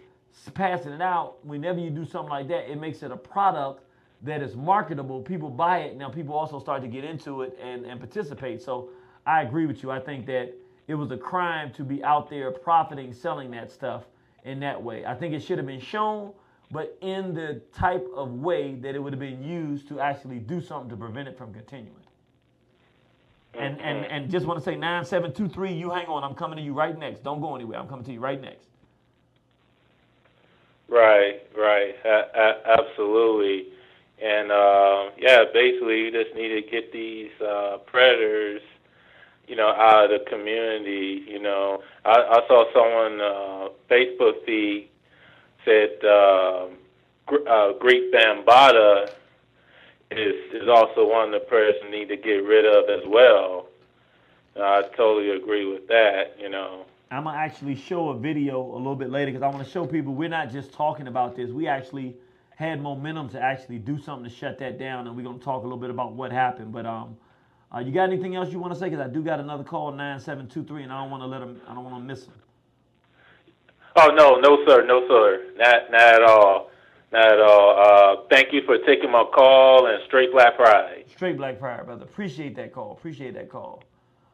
passing it out, whenever you do something like that, it makes it a product that is marketable. People buy it. Now people also start to get into it and participate. So I agree with you. I think that it was a crime to be out there profiting, selling that stuff in that way. I think it should have been shown, but in the type of way that it would have been used to actually do something to prevent it from continuing. And just want to say, 9723, you hang on. I'm coming to you right next. Don't go anywhere. I'm coming to you right next. Right. Absolutely. And, basically you just need to get these predators, out of the community. I saw someone Facebook feed said Greek Bambata is also one of the predators we need to get rid of as well. I totally agree with that, I'm going to actually show a video a little bit later, because I want to show people we're not just talking about this. We actually had momentum to actually do something to shut that down, and we're going to talk a little bit about what happened. But you got anything else you want to say? Because I do got another call, 9723, and I don't want to miss him. Oh, no, sir. Not at all. Thank you for taking my call, and straight Black Friday. Straight Black Friday, brother. Appreciate that call.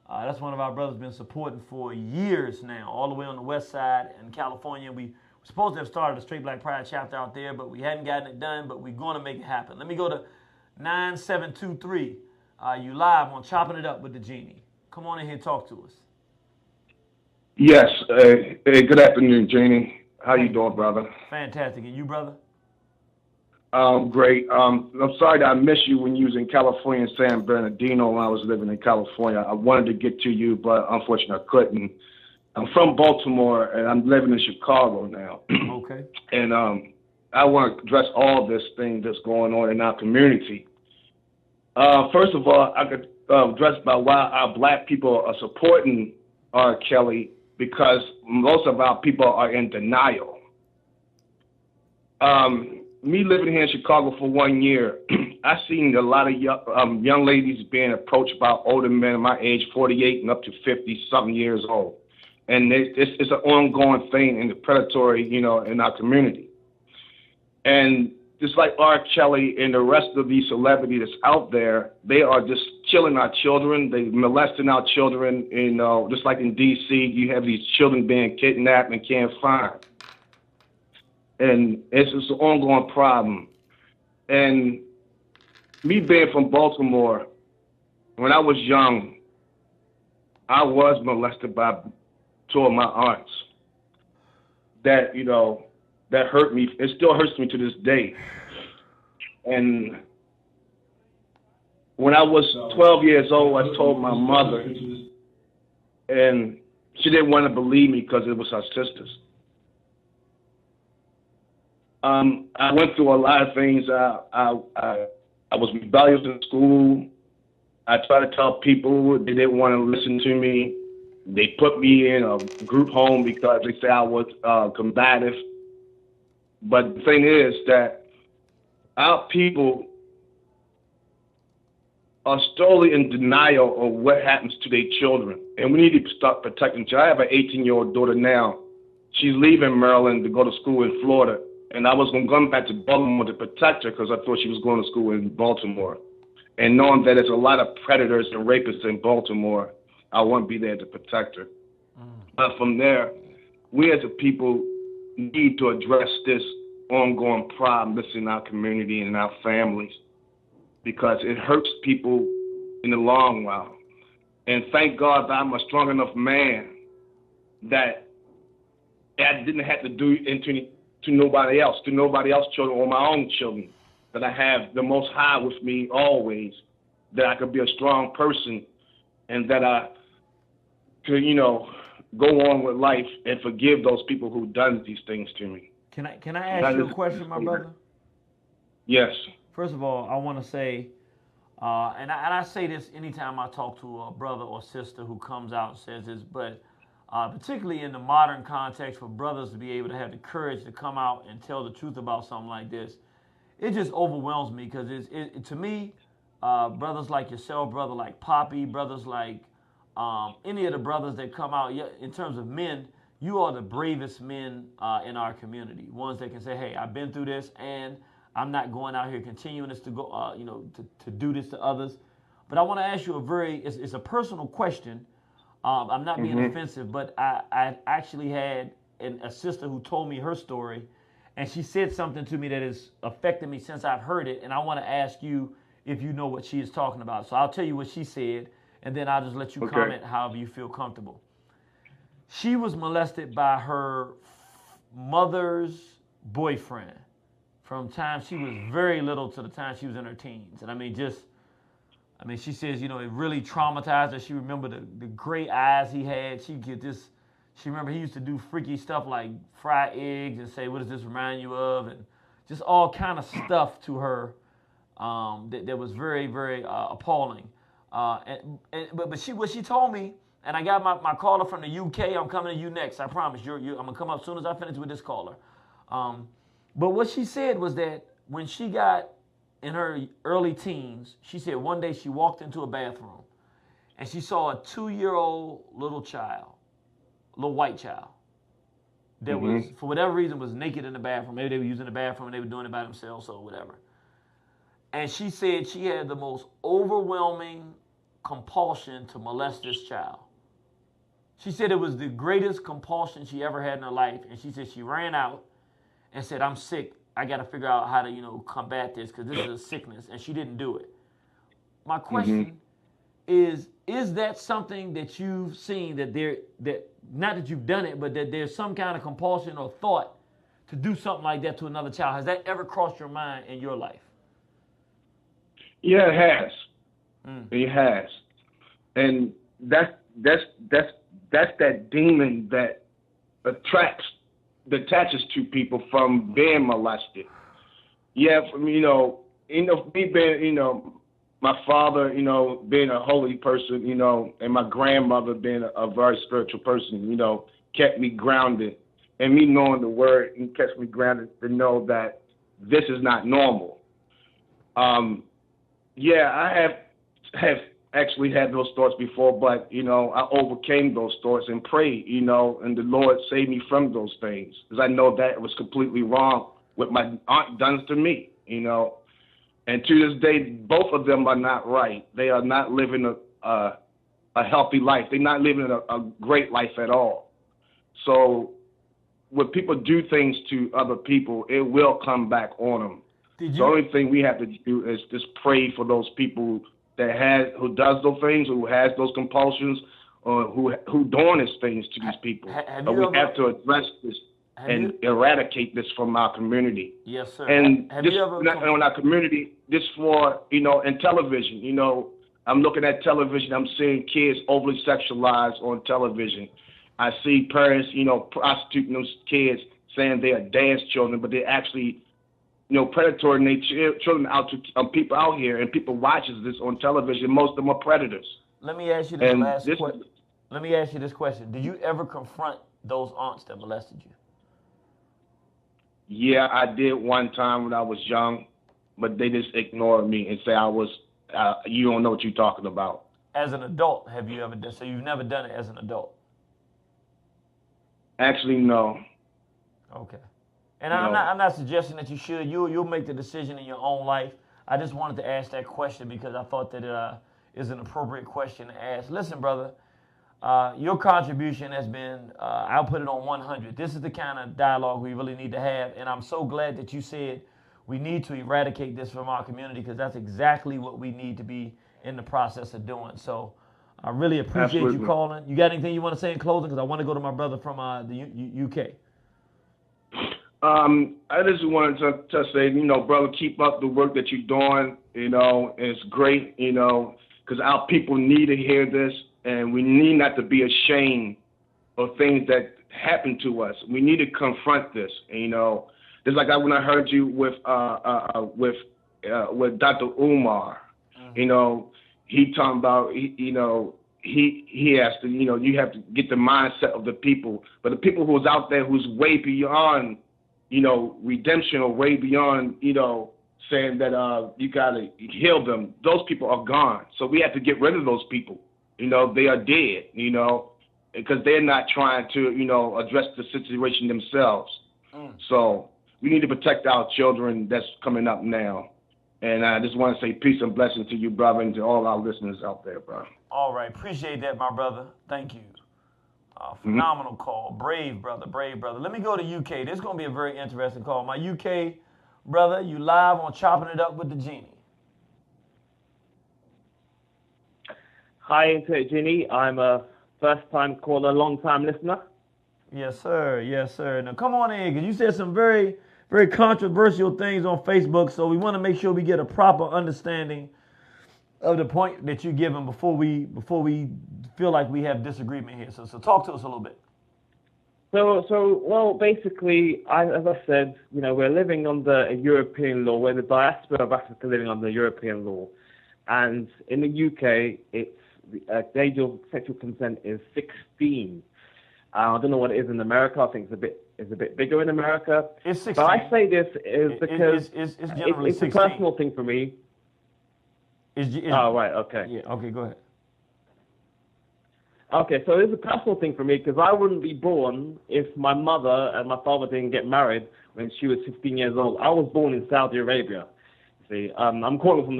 That's one of our brothers been supporting for years now, all the way on the west side in California. We were supposed to have started a Straight Black Pride chapter out there, but we hadn't gotten it done, but we're going to make it happen. Let me go to 9723. You live on Chopping It Up with the Genie. Come on in here and talk to us. Yes. Hey, good afternoon, Genie. How you doing, brother? Fantastic. And you, brother? Great. I'm sorry that I missed you when you was in California, San Bernardino, when I was living in California. I wanted to get to you, but unfortunately I couldn't. I'm from Baltimore, and I'm living in Chicago now. Okay. And I want to address all this thing that's going on in our community. First of all, I could address about why our black people are supporting R. Kelly, because most of our people are in denial. Me living here in Chicago for 1 year, I've seen a lot of young ladies being approached by older men my age, 48 and up to 50-something years old. And it's an ongoing thing in the predatory, in our community. And just like R. Kelly and the rest of these celebrities that's out there, they are just killing our children. They molesting our children. Just like in D.C., you have these children being kidnapped and can't find. And it's just an ongoing problem. And me being from Baltimore, when I was young, I was molested by two of my aunts. That, that hurt me. It still hurts me to this day. And when I was 12 years old, I told my mother, and she didn't want to believe me because it was her sisters. I went through a lot of things. I was rebellious in school. I tried to tell people, they didn't want to listen to me. They put me in a group home because they said I was combative. But the thing is that our people are totally in denial of what happens to their children. And we need to start protecting children. I have an 18-year-old daughter now. She's leaving Maryland to go to school in Florida. And I was going to come back to Baltimore to protect her because I thought she was going to school in Baltimore. And knowing that there's a lot of predators and rapists in Baltimore, I wouldn't be there to protect her. But from there, we as a people need to address this ongoing problem that's in our community and in our families, because it hurts people in the long run. And thank God that I'm a strong enough man that I didn't have to do it to nobody else's children or my own children, that I have the Most High with me always, that I could be a strong person and that I could, go on with life and forgive those people who done these things to me. Can I ask you a question, my brother? Yes. First of all, I want to say, and I say this anytime I talk to a brother or sister who comes out and says this, but particularly in the modern context, for brothers to be able to have the courage to come out and tell the truth about something like this, it just overwhelms me, because to me, brothers like yourself, brother like Poppy, brothers like any of the brothers that come out, in terms of men, you are the bravest men in our community. Ones that can say, "Hey, I've been through this, and I'm not going out here continuing this to go, to do this to others." But I want to ask you it's a personal question. I'm not being offensive, but I actually had a sister who told me her story, and she said something to me that has affected me since I've heard it, and I want to ask you if you know what she is talking about. So I'll tell you what she said, and then I'll just let you comment however you feel comfortable. She was molested by her mother's boyfriend from time she was very little to the time she was in her teens. And she says, it really traumatized her. She remembered the gray eyes he had. She remember he used to do freaky stuff like fry eggs and say, "What does this remind you of?" And just all kind of stuff to her that was very, very appalling. But what she told me, and I got my caller from the UK. I'm coming to you next. I promise. I'm gonna come up as soon as I finish with this caller. But what she said was that when she got in her early teens, she said one day she walked into a bathroom and she saw a 2-year-old little white child that was, for whatever reason, was naked in the bathroom. Maybe they were using the bathroom and they were doing it by themselves or whatever. And she said she had the most overwhelming compulsion to molest this child. She said it was the greatest compulsion she ever had in her life. And she said she ran out and said, "I'm sick. I got to figure out how to, combat this, because this is a sickness." And she didn't do it. My question is that something that you've seen, that not that you've done it, but that there's some kind of compulsion or thought to do something like that to another child? Has that ever crossed your mind in your life? Yeah, it has. It has. And that's that demon that attaches to people from being molested. Yeah, me being, my father, being a holy person, and my grandmother being a very spiritual person, kept me grounded. And me knowing the word, and kept me grounded to know that this is not normal. I have actually had those thoughts before, but, I overcame those thoughts and prayed, and the Lord saved me from those things, because I know that it was completely wrong what my aunt done to me, And to this day, both of them are not right. They are not living a healthy life. They're not living a great life at all. So when people do things to other people, it will come back on them. The only thing we have to do is just pray for those people who does those things, who has those compulsions, or who doing these things to these people. But we have to address this and eradicate this from our community. Yes, sir. And on our community, this for, in television, I'm looking at television, I'm seeing kids overly sexualized on television. I see parents, prostituting those kids, saying they are dance children, but they're actually, predatory their children out to people out here, and people watches this on television. Most of them are predators. Let me ask you Let me ask you this question. Did you ever confront those aunts that molested you? Yeah, I did one time when I was young, but they just ignored me and say you don't know what you're talking about. As an adult, have you ever done? So you've never done it as an adult? Actually, no. Okay. And I'm not suggesting that you should. You'll make the decision in your own life. I just wanted to ask that question because I thought that it is an appropriate question to ask. Listen, brother, your contribution has been, I'll put it on 100. This is the kind of dialogue we really need to have, and I'm so glad that you said we need to eradicate this from our community because that's exactly what we need to be in the process of doing. So I really appreciate you calling. You got anything you want to say in closing? Because I want to go to my brother from the UK. I just wanted to say, brother, keep up the work that you're doing. It's great, because our people need to hear this, and we need not to be ashamed of things that happen to us. We need to confront this. Just like when I heard you with Dr. Umar, he talking about, he has to, you have to get the mindset of the people, but the people who's out there who's way beyond redemption or way beyond, saying that you got to heal them. Those people are gone. So we have to get rid of those people. They are dead, because they're not trying to, address the situation themselves. So we need to protect our children that's coming up now. And I just want to say peace and blessings to you, brother, and to all our listeners out there, bro. All right. Appreciate that, my brother. Thank you. Phenomenal call. Brave brother. Let me go to UK. This is going to be a very interesting call. My UK brother, you live on Chopping It Up with the Genie. Hi, Irritated Genie. I'm a first-time caller, long-time listener. Yes, sir. Yes, sir. Now, come on in, because you said some very, very controversial things on Facebook, so we want to make sure we get a proper understanding of the point that you're giving before we feel like we have disagreement here. So talk to us a little bit. Well, basically, as I said, we're living under a European law. We're the diaspora of Africa living under European law. And in the UK, the age of sexual consent is 16. I don't know what it is in America. I think it's a bit bigger in America. It's 16. But I say this is because it's generally it's 16. a personal thing for me. Oh, right, okay. Yeah, okay, go ahead. Okay, so it's a personal thing for me because I wouldn't be born if my mother and my father didn't get married when she was 15 years old. I was born in Saudi Arabia. See, I'm calling from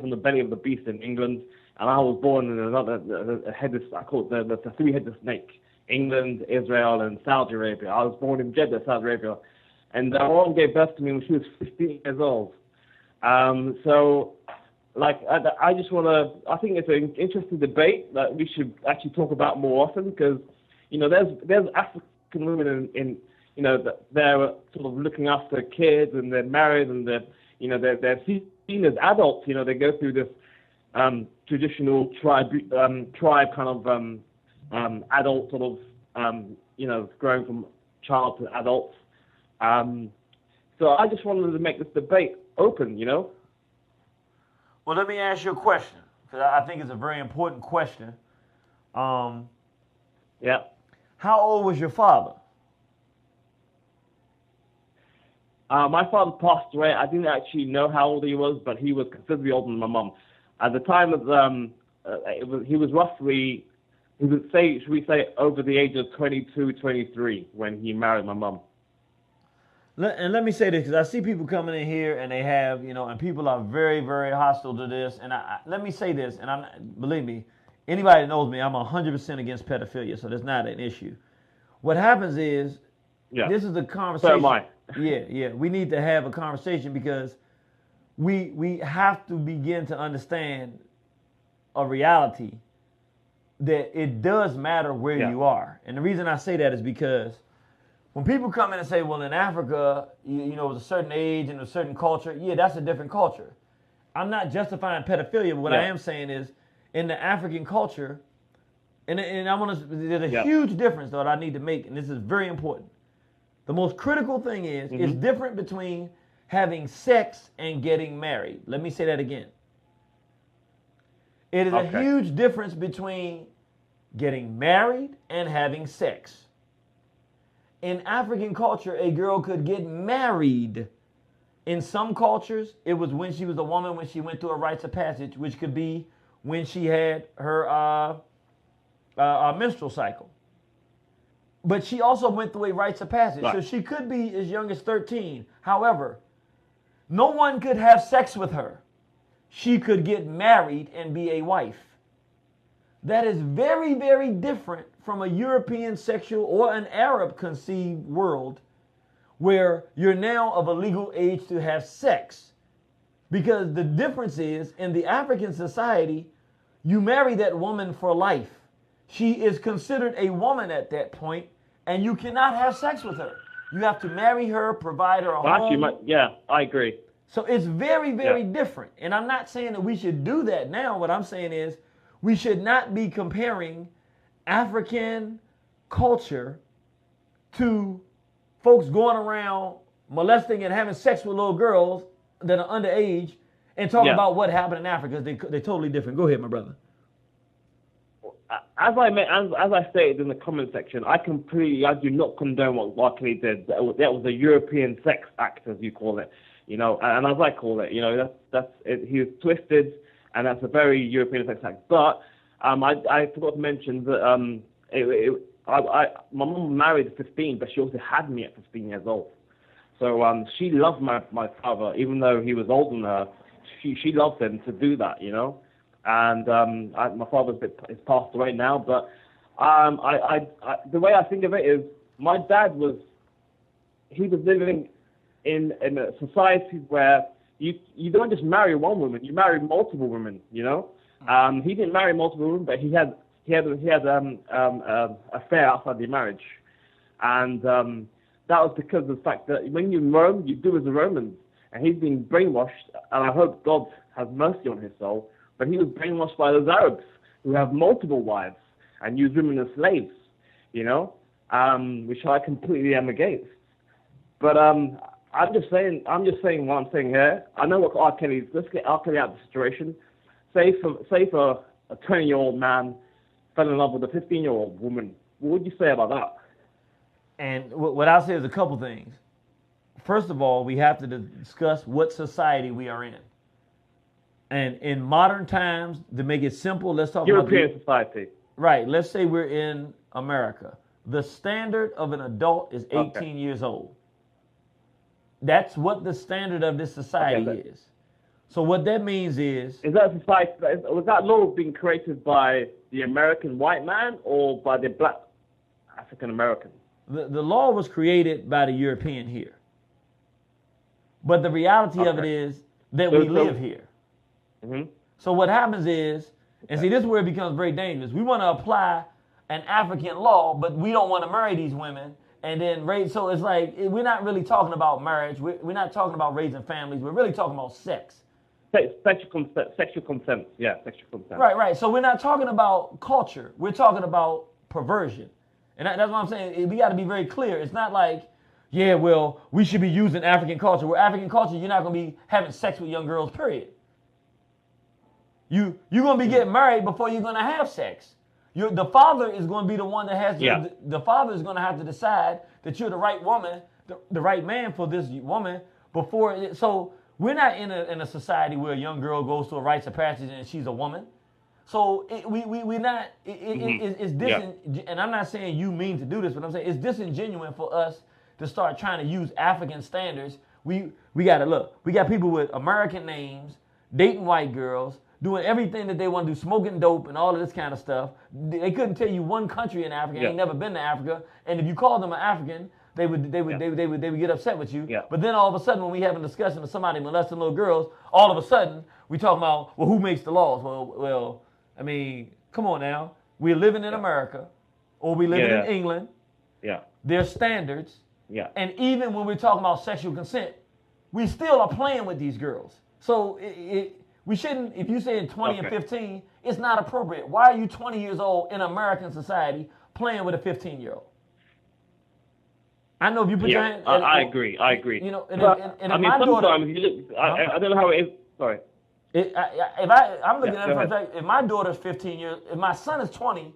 the belly of the beast in England, and I was born in a headless. I call it the three-headed snake: England, Israel, and Saudi Arabia. I was born in Jeddah, Saudi Arabia, and my mom gave birth to me when she was 15 years old. So. I just want to. I think it's an interesting debate that we should actually talk about more often because, there's African women in they're sort of looking after kids and they're married and they're seen as adults. They go through this traditional tribe kind of adult sort of growing from child to adults. So I just wanted to make this debate open. Well, let me ask you a question, because I think it's a very important question. Yeah. How old was your father? My father passed away. I didn't actually know how old he was, but he was considerably older than my mom. At the time of he was roughly, should we say, over the age of 22, 23 when he married my mom. And let me say this, because I see people coming in here and they have, and people are very, very hostile to this. And let me say this, and believe me, anybody that knows me, I'm 100% against pedophilia, so that's not an issue. What happens is, this is a conversation. So am I. Yeah. We need to have a conversation because we have to begin to understand a reality that it does matter where you are. And the reason I say that is because when people come in and say, well, in Africa, it was a certain age and a certain culture, that's a different culture. I'm not justifying pedophilia, but what I am saying is in the African culture, and there's a huge difference that I need to make, and this is very important. The most critical thing is it's different between having sex and getting married. Let me say that again. It is a huge difference between getting married and having sex. In African culture, a girl could get married. In some cultures, it was when she was a woman, when she went through a rites of passage, which could be when she had her menstrual cycle. But she also went through a rites of passage. Right. So she could be as young as 13. However, no one could have sex with her. She could get married and be a wife. That is very, very different from a European sexual or an Arab conceived world where you're now of a legal age to have sex. Because the difference is, in the African society, you marry that woman for life. She is considered a woman at that point, and you cannot have sex with her. You have to marry her, provide her a home. Actually, I agree. So it's very, very different. And I'm not saying that we should do that now. What I'm saying is we should not be comparing African culture to folks going around molesting and having sex with little girls that are underage and talking about what happened in Africa. They're totally different. Go ahead, my brother. As I stated in the comment section, I do not condone what Barkley did. That was a European sex act, as you call it, and as I call it, that's it. He was twisted, and that's a very European sex act. But I forgot to mention that my mum married at 15, but she also had me at 15 years old. So she loved my father, even though he was older than her. She loved him to do that, And my father is passed away now, but the way I think of it is, my dad was living in a society where you don't just marry one woman, you marry multiple women. He didn't marry multiple women, but he had affair outside the marriage, and that was because of the fact that when you roam, you do as the Romans, and he's been brainwashed, and I hope God has mercy on his soul. But he was brainwashed by those Arabs who have multiple wives and use women as slaves, which I completely am against. But I'm just saying what I'm saying here. I know what R. Kelly is. Let's get R. Kelly out of the situation. Say for a 20-year-old man fell in love with a 15-year-old woman. What would you say about that? And what I'll say is a couple things. First of all, we have to discuss what society we are in. And in modern times, to make it simple, let's talk about European society. Right. Let's say we're in America. The standard of an adult is 18 years old. That's what the standard of this society is. So what that means is that society? Was that law being created by the American white man or by the black African American? The law was created by the European here. But the reality of it is that we live here. Mm-hmm. So what happens is, and see, this is where it becomes very dangerous. We want to apply an African law, but we don't want to marry these women and then raise. So it's like we're not really talking about marriage. We're not talking about raising families. We're really talking about sex. Sexual consent. Yeah, sexual consent. Right. So we're not talking about culture. We're talking about perversion. And that's what I'm saying. We got to be very clear. It's not like, yeah, well, we should be using African culture. Where African culture, you're not going to be having sex with young girls, period. You're going to be getting married before you're going to have sex. The father is going to be the one that has to, the father is going to have to decide that you're the right woman, the right man for this woman before. So we're not in a society where a young girl goes to a rites of passage and she's a woman. So we're not, and I'm not saying you mean to do this, but I'm saying it's disingenuous for us to start trying to use African standards. We got to look. We got people with American names, dating white girls, doing everything that they want to do, smoking dope and all of this kind of stuff. They couldn't tell you one country in Africa. Ain't never been to Africa. And if you called them an African, they would get upset with you. Yeah. But then all of a sudden, when we have a discussion with somebody molesting little girls, all of a sudden we talk about, well, who makes the laws? Well, I mean, come on now. We're living in America, or we living in England. Yeah. There's standards. Yeah. And even when we're talking about sexual consent, we still are playing with these girls. So we shouldn't, if you're saying 20 and 15, it's not appropriate. Why are you 20 years old in American society playing with a 15-year-old? I know if you put your hand... I agree. You know, and I mean, my sometimes daughter... you look, I don't know how it is. Sorry. I'm looking at it from the fact, if my daughter's 15 years, if my son is 20,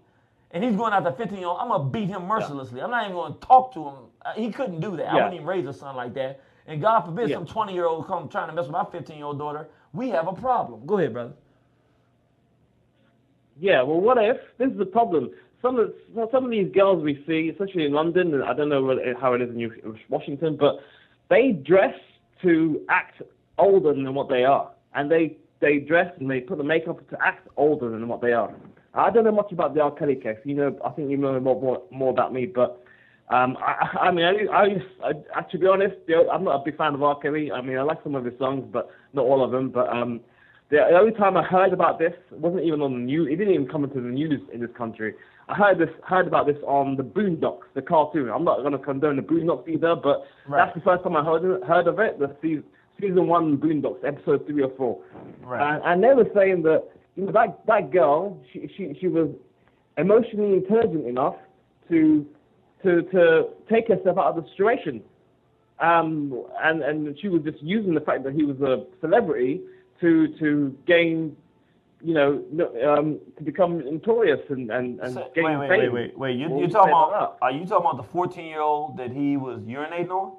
and he's going after 15-year-old, I'm going to beat him mercilessly. I'm not even going to talk to him. He couldn't do that. I wouldn't even raise a son like that. And God forbid some 20-year-old come trying to mess with my 15-year-old daughter. We have a problem. Go ahead, brother. Yeah, well, what if? This is the problem. some of these girls we see, especially in London, and I don't know how it is in Washington, but they dress to act older than what they are, and they dress and they put the makeup to act older than what they are. I don't know much about the R. Kelly case. I think you know more about me, but I mean, to be honest, I'm not a big fan of R. Kelly. I mean, I like some of his songs, but not all of them. But the only time I heard about this wasn't even on the news. It didn't even come into the news in this country. I heard about this on the Boondocks, the cartoon. I'm not going to condone the Boondocks either, but that's the first time I heard of it. The season 1 Boondocks, episode 3 or 4. Right. And they were saying that that girl, she was emotionally intelligent enough to take herself out of the situation, and she was just using the fact that he was a celebrity to gain, to become notorious and gain fame. Wait. You talking about? Are you talking about the 14-year-old that he was urinating on?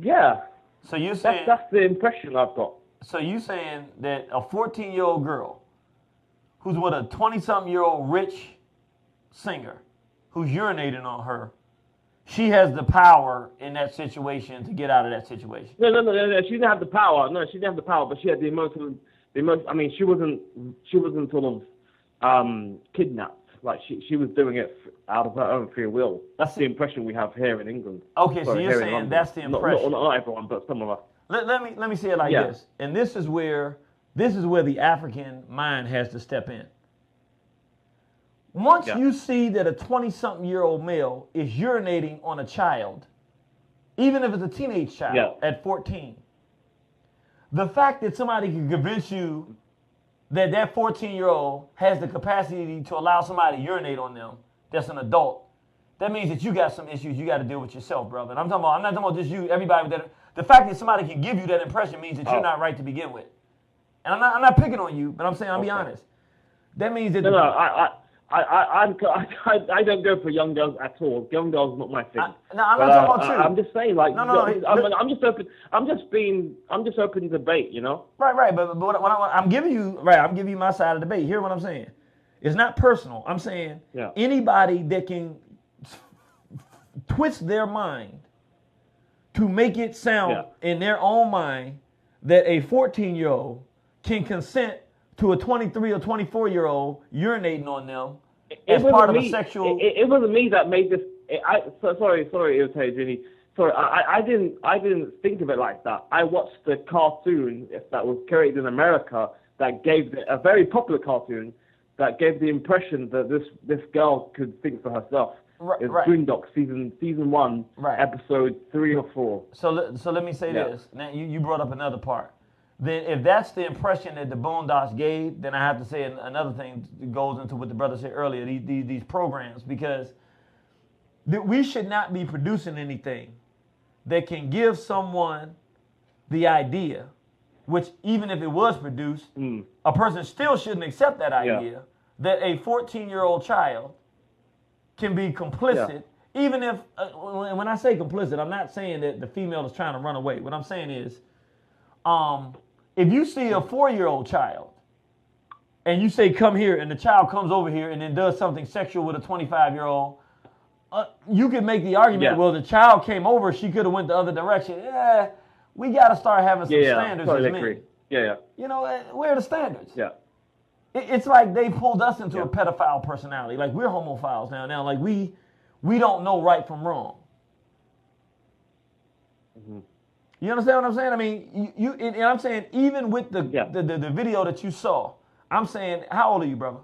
Yeah. So you're saying that's the impression I've got. So you saying that a 14-year-old girl who's with a 20-something-year-old rich singer who's urinating on her, she has the power in that situation to get out of that situation? No. She didn't have the power. No, she didn't have the power, but she had the emotional. I mean, she wasn't sort of kidnapped. Like she was doing it out of her own free will. That's the impression we have here in England. Okay, so you're saying that's the impression. Not everyone, but some of us. Let me say it like this. And this is where the African mind has to step in. Once you see that a 20-something-year-old male is urinating on a child, even if it's a teenage child at 14, the fact that somebody can convince you that 14-year-old has the capacity to allow somebody to urinate on them, that's an adult, that means that you got some issues you got to deal with yourself, brother. And I'm not talking about just you, everybody. The fact that somebody can give you that impression means that you're not right to begin with. And I'm not picking on you, but I'm saying, I'll be honest. That means that... I don't go for young girls at all. Young girls not my thing. I'm not talking about you. I'm just saying, like, I'm just open to debate, Right. But I'm giving you my side of the debate. Hear what I'm saying? It's not personal. I'm saying anybody that can twist their mind to make it sound in their own mind that a 14-year-old can consent to a 23 or 24-year-old urinating on them as part of a sexual... It wasn't me that made this... Sorry, Irritated Genie. Sorry, I didn't think of it like that. I watched the cartoon that was created in America that gave a very popular cartoon that gave the impression that this girl could think for herself. It's Boondocks, season 1, episode 3 or 4. So let me say this. Now you brought up another part. Then if that's the impression that the Boondocks gave, then I have to say another thing that goes into what the brother said earlier, these programs, because we should not be producing anything that can give someone the idea, which even if it was produced, a person still shouldn't accept that idea, that a 14-year-old child can be complicit, even if, when I say complicit, I'm not saying that the female is trying to run away. What I'm saying is, if you see a 4-year-old child and you say, come here, and the child comes over here and then does something sexual with a 25-year-old, you can make the argument, well, the child came over, she could have went the other direction. Yeah, we got to start having some standards as men. You know, where are the standards? It's like they pulled us into a pedophile personality. Like, we're homophiles now. Like, we don't know right from wrong. You understand what I'm saying? I mean, and I'm saying, even with the video that you saw, I'm saying, how old are you, brother?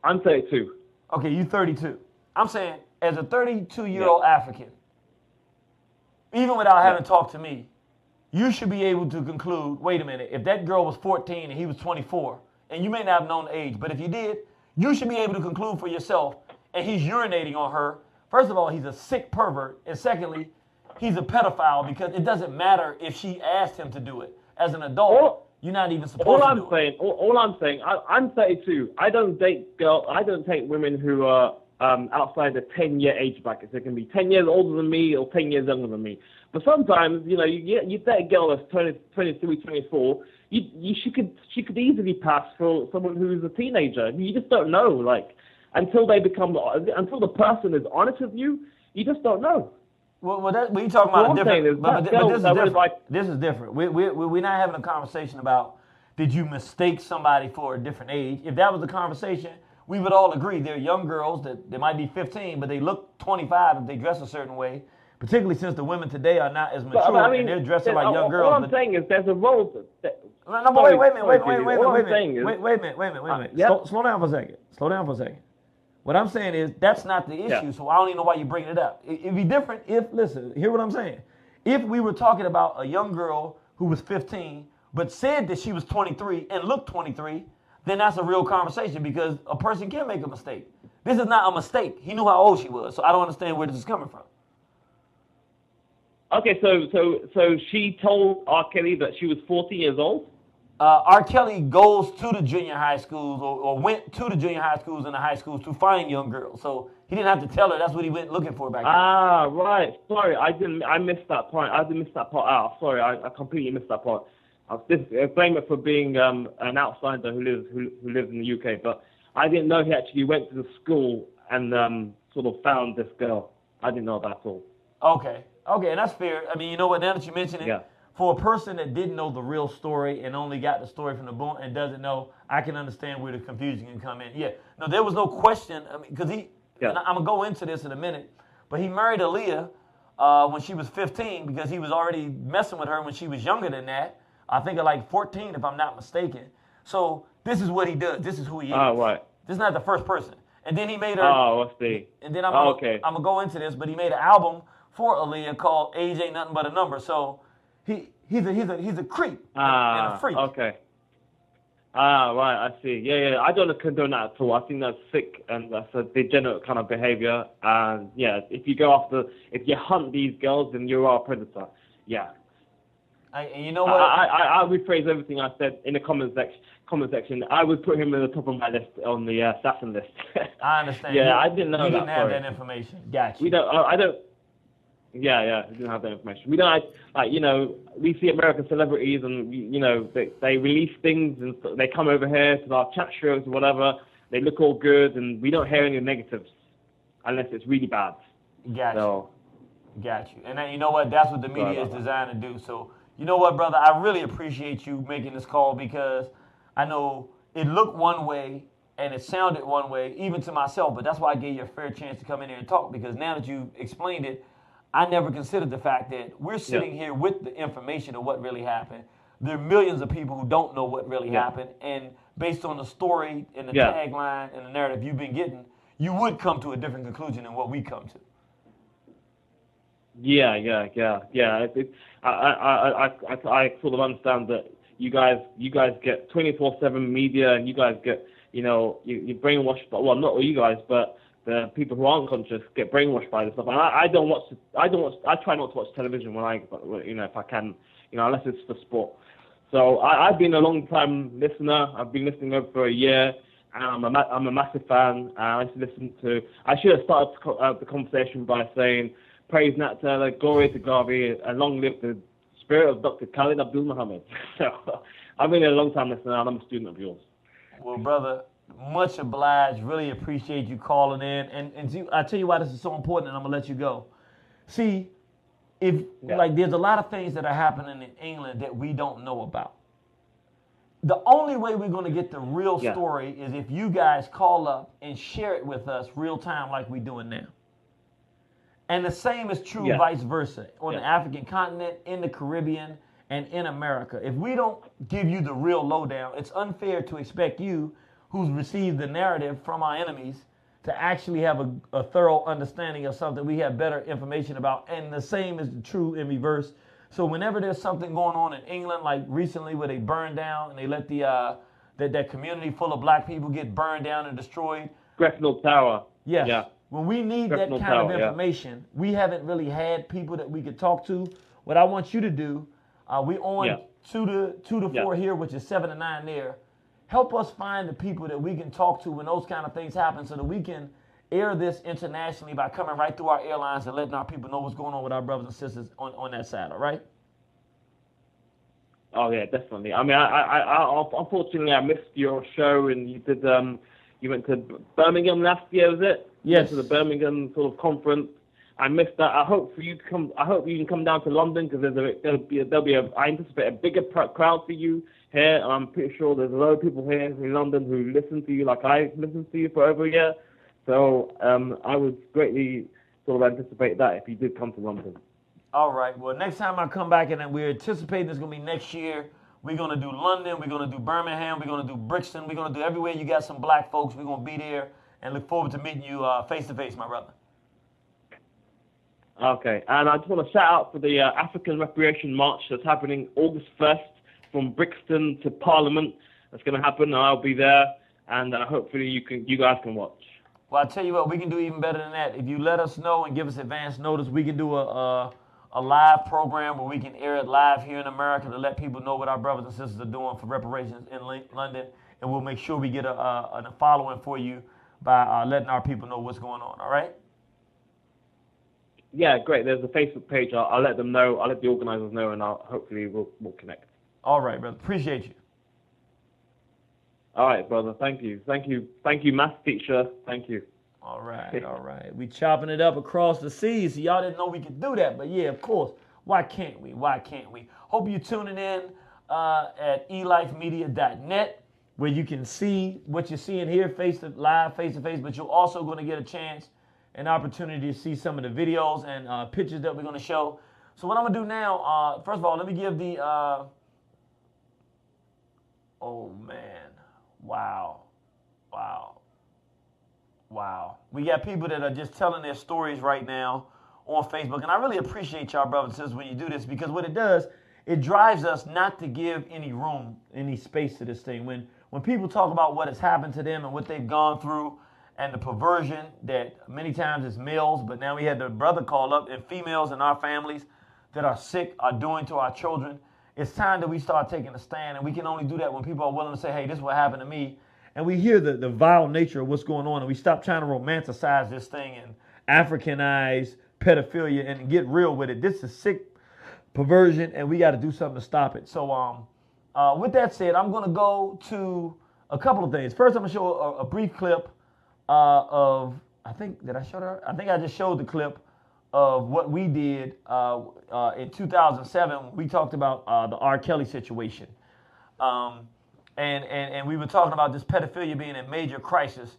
I'm 32. Okay, you 32. I'm saying, as a 32-year-old African, even without having talked to me, you should be able to conclude, wait a minute, if that girl was 14 and he was 24, and you may not have known the age, but if you did, you should be able to conclude for yourself, and he's urinating on her. First of all, he's a sick pervert, and secondly, he's a pedophile, because it doesn't matter if she asked him to do it. As an adult, you're not even supposed to do it. All I'm saying, I'm 32. I don't date women who are outside the 10-year age bracket. They can be 10 years older than me or 10 years younger than me. But sometimes, you know, you date a girl that's 23, 24, she could easily pass for someone who is a teenager. You just don't know, like, until the person is honest with you, you just don't know. Well, when you talking about a different, but this is different. Like, this is different. We're not having a conversation about did you mistake somebody for a different age. If that was the conversation, we would all agree there are young girls that they might be 15, but they look 25 if they dress a certain way. Particularly since the women today are not as mature and they're dressing like young girls. All I'm saying is there's a role. Wait a minute. Slow down for a second. What I'm saying is that's not the issue, so I don't even know why you're bringing it up. It'd be different if, listen, hear what I'm saying. If we were talking about a young girl who was 15 but said that she was 23 and looked 23, then that's a real conversation because a person can make a mistake. This is not a mistake. He knew how old she was, so I don't understand where this is coming from. Okay, so she told R. Kelly that she was 40 years old? R. Kelly goes to the junior high schools or went to the junior high schools and the high schools to find young girls. So he didn't have to tell her. That's what he went looking for back then. Ah, right. Sorry, I missed that point. I didn't miss that part out. Sorry, I completely missed that part. I was blame it for being an outsider who lives in the UK, but I didn't know he actually went to the school and sort of found this girl. I didn't know that at all. Okay, and that's fair. I mean, you know what, now that you mention it, for a person that didn't know the real story and only got the story from the book and doesn't know, I can understand where the confusion can come in. Yeah, no, there was no question. I mean, because and I'm going to go into this in a minute, but he married Aaliyah when she was 15 because he was already messing with her when she was younger than that. I think at like 14, if I'm not mistaken. So this is what he does. This is who he is. Oh, right. This is not the first person. And then he made her. Oh, I see. And then I'm going to go into this, but he made an album for Aaliyah called Age Ain't Nothing But a Number. So he's a creep and a freak. Okay. Right, I see. Yeah. I don't condone that at all. I think that's sick and that's a degenerate kind of behavior. And yeah, if you hunt these girls, then you are a predator. Yeah. And you know what? I rephrase everything I said in the comment section. I would put him in the top of my list on the assassin list. I understand. Yeah, I didn't know that. You didn't have that information. Gotcha. We don't. I don't. Yeah, we didn't have that information. We don't, we see American celebrities and, they release things and they come over here to our chat shows or whatever. They look all good and we don't hear any negatives unless it's really bad. Got you. And you know what? That's what the media is designed to do. So, you know what, brother? I really appreciate you making this call because I know it looked one way and it sounded one way, even to myself, but that's why I gave you a fair chance to come in here and talk because now that you explained it, I never considered the fact that we're sitting here with the information of what really happened. There are millions of people who don't know what really happened, and based on the story and the tagline and the narrative you've been getting, you would come to a different conclusion than what we come to. Yeah. I sort of understand that you guys get 24/7 media, and you guys get you brainwashed. But well, not all you guys, but the people who aren't conscious get brainwashed by this stuff. And I try not to watch television if I can, unless it's for sport. So I've been a long time listener. I've been listening over for a year, and I'm a massive fan. I used to listen to. I should have started the conversation by saying, "Praise Nat Turner, glory to Garvey, and long live the spirit of Dr. Khalid Abdul Muhammad." So I've been a long time listener, and I'm a student of yours. Well, brother, much obliged. Really appreciate you calling in. And see, I tell you why this is so important, and I'm gonna let you go. See, there's a lot of things that are happening in England that we don't know about. The only way we're gonna get the real story is if you guys call up and share it with us real time like we're doing now. And the same is true vice versa on the African continent, in the Caribbean, and in America. If we don't give you the real lowdown, it's unfair to expect you, who's received the narrative from our enemies, to actually have a thorough understanding of something we have better information about. And the same is true in reverse. So whenever there's something going on in England, like recently where they burned down and they let that community full of black people get burned down and destroyed. Grenfell Tower. Yes. Yeah. When we need that kind of information, we haven't really had people that we could talk to. What I want you to do, we on 2 to 4 here, which is 7 to 9 there. Help us find the people that we can talk to when those kind of things happen so that we can air this internationally by coming right through our airlines and letting our people know what's going on with our brothers and sisters on that side, all right? Oh yeah, definitely. I mean, I unfortunately I missed your show, and you did you went to Birmingham last year, was it? Yes. You went to the Birmingham sort of conference. I missed that. I hope you can come down to London, because I anticipate a bigger crowd for you here. I'm pretty sure there's a lot of people here in London who listen to you like I listened to you for over a year. So I would greatly sort of anticipate that if you did come to London. All right. Well, next time I come back, and we're anticipating it's going to be next year, we're going to do London, we're going to do Birmingham, we're going to do Brixton, we're going to do everywhere you got some black folks. We're going to be there and look forward to meeting you face to face, my brother. Okay. And I just want to shout out for the African Reparation March that's happening August 1st from Brixton to Parliament. That's going to happen. I'll be there, and hopefully you guys can watch. Well, I tell you what, we can do even better than that. If you let us know and give us advance notice, we can do a live program where we can air it live here in America to let people know what our brothers and sisters are doing for reparations in London, and we'll make sure we get a following for you by letting our people know what's going on, all right? Yeah, great. There's a Facebook page. I'll let them know. I'll let the organizers know, and hopefully we'll connect. All right, brother. Appreciate you. All right, brother. Thank you, math teacher. Thank you. All right. We chopping it up across the seas. So y'all didn't know we could do that, but yeah, of course. Why can't we? Hope you're tuning in at elifemedia.net, where you can see what you're seeing here face to face, but you're also going to get a chance, an opportunity to see some of the videos and pictures that we're going to show. So what I'm going to do now, first of all, let me give the, oh man, wow. We got people that are just telling their stories right now on Facebook, and I really appreciate y'all, brothers and sisters, when you do this, because what it does, it drives us not to give any room, any space to this thing. When people talk about what has happened to them and what they've gone through, and the perversion that many times is males, but now we had the brother call up, and females in our families that are sick are doing to our children, it's time that we start taking a stand, and we can only do that when people are willing to say, hey, this is what happened to me. And we hear the vile nature of what's going on, and we stop trying to romanticize this thing and Africanize pedophilia and get real with it. This is sick perversion, and we got to do something to stop it. So with that said, I'm going to go to a couple of things. First, I'm going to show a brief clip of, I think I just showed the clip of what we did in 2007. We talked about the R. Kelly situation. And we were talking about this pedophilia being a major crisis.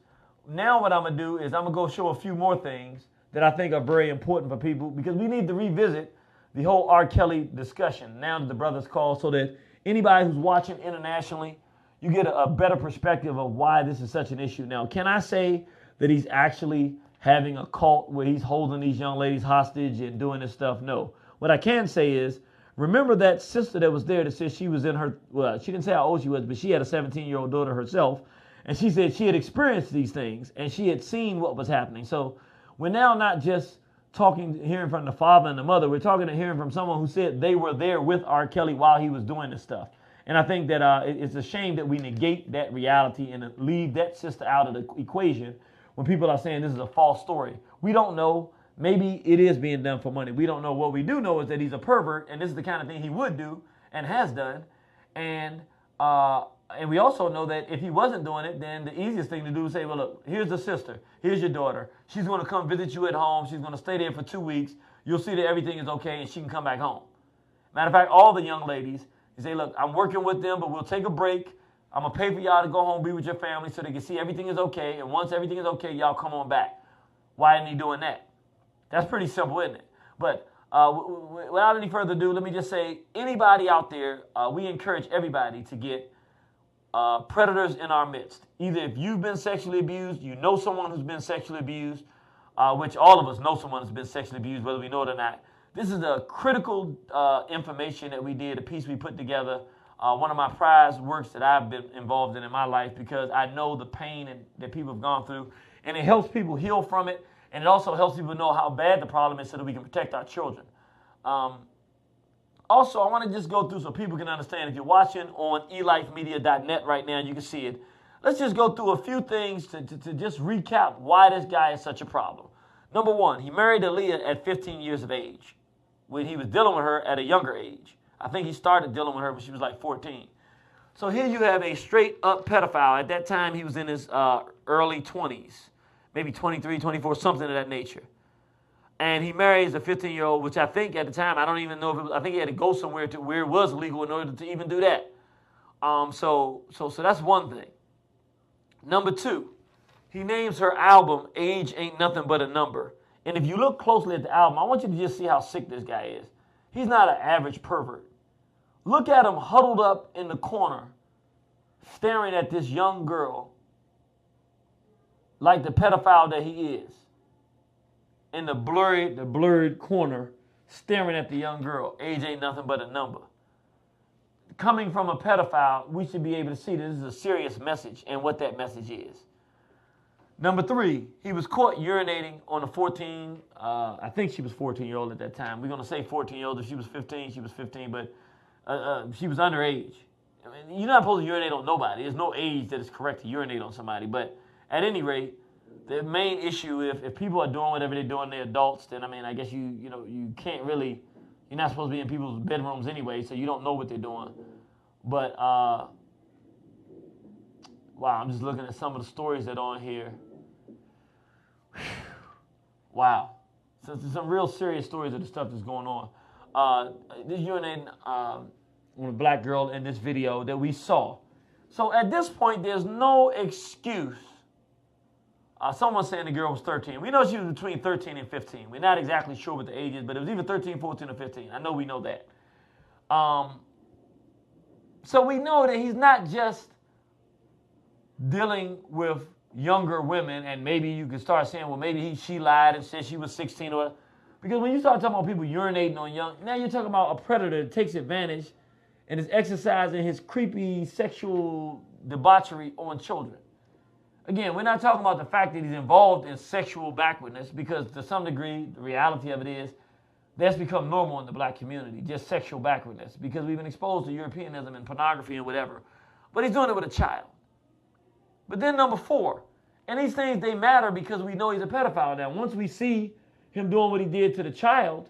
Now what I'm going to do is I'm going to go show a few more things that I think are very important for people, because we need to revisit the whole R. Kelly discussion now that the brothers called, so that anybody who's watching internationally, you get a better perspective of why this is such an issue. Now, can I say that he's actually having a cult where he's holding these young ladies hostage and doing this stuff? No. What I can say is, remember that sister that was there that said she was in her, well, she didn't say how old she was, but she had a 17-year-old daughter herself. And she said she had experienced these things and she had seen what was happening. So we're now not just hearing from the father and the mother. We're hearing from someone who said they were there with R. Kelly while he was doing this stuff. And I think that it's a shame that we negate that reality and leave that sister out of the equation when people are saying this is a false story. We don't know. Maybe it is being done for money. We don't know. What we do know is that he's a pervert, and this is the kind of thing he would do and has done. And we also know that if he wasn't doing it, then the easiest thing to do is say, well, look, here's the sister. Here's your daughter. She's going to come visit you at home. She's going to stay there for 2 weeks. You'll see that everything is okay, and she can come back home. Matter of fact, all the young ladies, you say, look, I'm working with them, but we'll take a break. I'm going to pay for y'all to go home, be with your family so they can see everything is okay. And once everything is okay, y'all come on back. Why isn't he doing that? That's pretty simple, isn't it? But without any further ado, let me just say, anybody out there, we encourage everybody to get predators in our midst. Either if you've been sexually abused, you know someone who's been sexually abused, which all of us know someone who's been sexually abused, whether we know it or not. This is the critical information that we did, a piece we put together, one of my prized works that I've been involved in my life, because I know the pain that people have gone through, and it helps people heal from it. And it also helps people know how bad the problem is so that we can protect our children. Also, I want to just go through so people can understand. If you're watching on elifemedia.net right now, you can see it. let's just go through a few things to just recap why this guy is such a problem. Number one, he married Aaliyah at 15 years of age when he was dealing with her at a younger age. I think he started dealing with her when she was like 14. So here you have a straight up pedophile. At that time, he was in his early 20s, maybe 23, 24, something of that nature. And he marries a 15-year-old, which I think at the time, I don't even know if it was, I think he had to go somewhere to where it was legal in order to even do that. So that's one thing. Number two, he names her album Age Ain't Nothing But a Number. And if you look closely at the album, I want you to just see how sick this guy is. He's not an average pervert. Look at him huddled up in the corner, staring at this young girl like the pedophile that he is. In the blurred corner, staring at the young girl. Age ain't nothing but a number. Coming from a pedophile, we should be able to see this is a serious message and what that message is. Number three, he was caught urinating on a 14, I think she was 14-year-old at that time. We're going to say 14-year-old. If she was 15, she was 15, but she was underage. I mean, you're not supposed to urinate on nobody. There's no age that is correct to urinate on somebody. But at any rate, the main issue, if people are doing whatever they're doing, they're adults, then, I mean, I guess you can't really, you're not supposed to be in people's bedrooms anyway, so you don't know what they're doing. But, wow, I'm just looking at some of the stories that are on here. Wow. So there's some real serious stories of the stuff that's going on. This urinating on a black girl in this video that we saw. So at this point, there's no excuse. Someone's saying the girl was 13. We know she was between 13 and 15. We're not exactly sure what the age is, but it was either 13, 14, or 15. I know we know that. So we know that he's not just dealing with younger women, and maybe you could start saying, well, maybe she lied and said she was 16 or because when you start talking about people urinating on young, now you're talking about a predator that takes advantage and is exercising his creepy sexual debauchery on children. Again, we're not talking about the fact that he's involved in sexual backwardness because to some degree, the reality of it is that's become normal in the black community, just sexual backwardness because we've been exposed to Europeanism and pornography and whatever. But he's doing it with a child. But then number four, and these things, they matter because we know he's a pedophile now. Once we see him doing what he did to the child,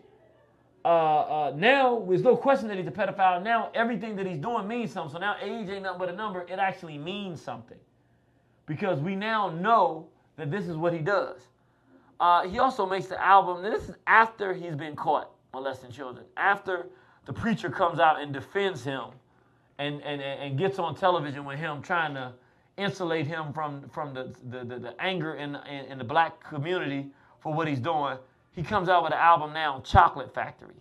now there's no question that he's a pedophile. Now everything that he's doing means something. So now age ain't nothing but a number. It actually means something because we now know that this is what he does. He also makes the album, and this is after he's been caught molesting children, after the preacher comes out and defends him and gets on television with him trying to insulate him from the anger in the black community for what he's doing. He comes out with an album now, Chocolate Factory.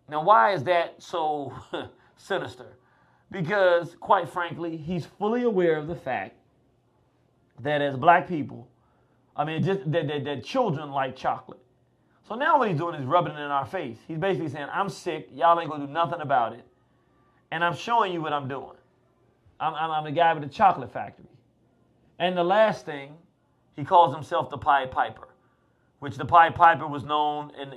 Now, why is that so sinister? Because, quite frankly, he's fully aware of the fact that as black people, I mean, just that children like chocolate. So now what he's doing is rubbing it in our face. He's basically saying, I'm sick, y'all ain't gonna do nothing about it, and I'm showing you what I'm doing. I'm the guy with the chocolate factory. And the last thing, he calls himself the Pied Piper, which the Pied Piper was known in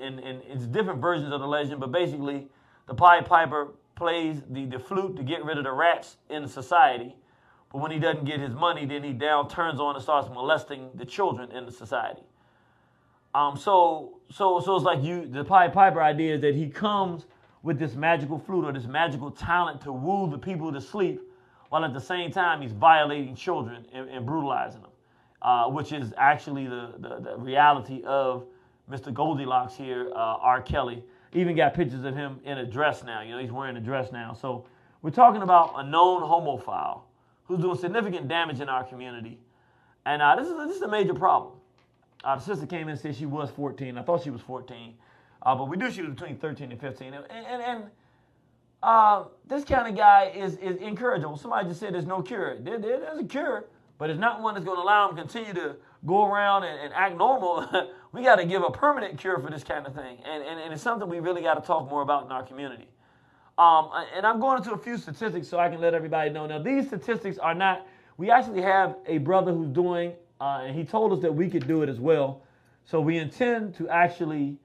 it's different versions of the legend, but basically the Pied Piper plays the flute to get rid of the rats in society. But when he doesn't get his money, then he turns on and starts molesting the children in the society. So it's like the Pied Piper idea is that he comes with this magical flute or this magical talent to woo the people to sleep, while at the same time he's violating children and brutalizing them, which is actually the reality of Mr. Goldilocks here, R. Kelly. Even got pictures of him in a dress now. He's wearing a dress now. So we're talking about a known homophile who's doing significant damage in our community. And this is a major problem. The sister came in and said she was 14. I thought she was 14. But we knew she was between 13 and 15. And this kind of guy is incorrigible. Somebody just said there's no cure. There's a cure, but it's not one that's going to allow him to continue to go around and act normal. We got to give a permanent cure for this kind of thing. And it's something we really got to talk more about in our community. And I'm going into a few statistics so I can let everybody know. Now, these statistics are not, we actually have a brother who's doing, and he told us that we could do it as well. So we intend to actually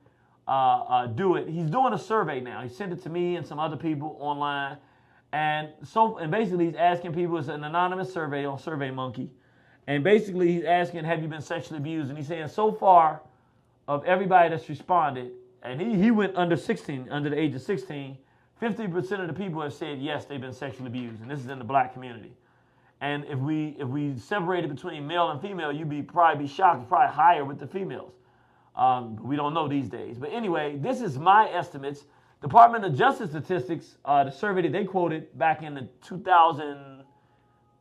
do it. He's doing a survey now. He sent it to me and some other people online. And basically he's asking people, it's an anonymous survey on SurveyMonkey. And basically he's asking, have you been sexually abused? And he's saying so far of everybody that's responded, and he went under the age of 16, 50% of the people have said yes, they've been sexually abused. And this is in the black community. And if we separated between male and female, you'd probably be shocked. It's probably higher with the females. We don't know these days. But anyway, this is my estimates. Department of Justice statistics, the survey that they quoted back in the 2000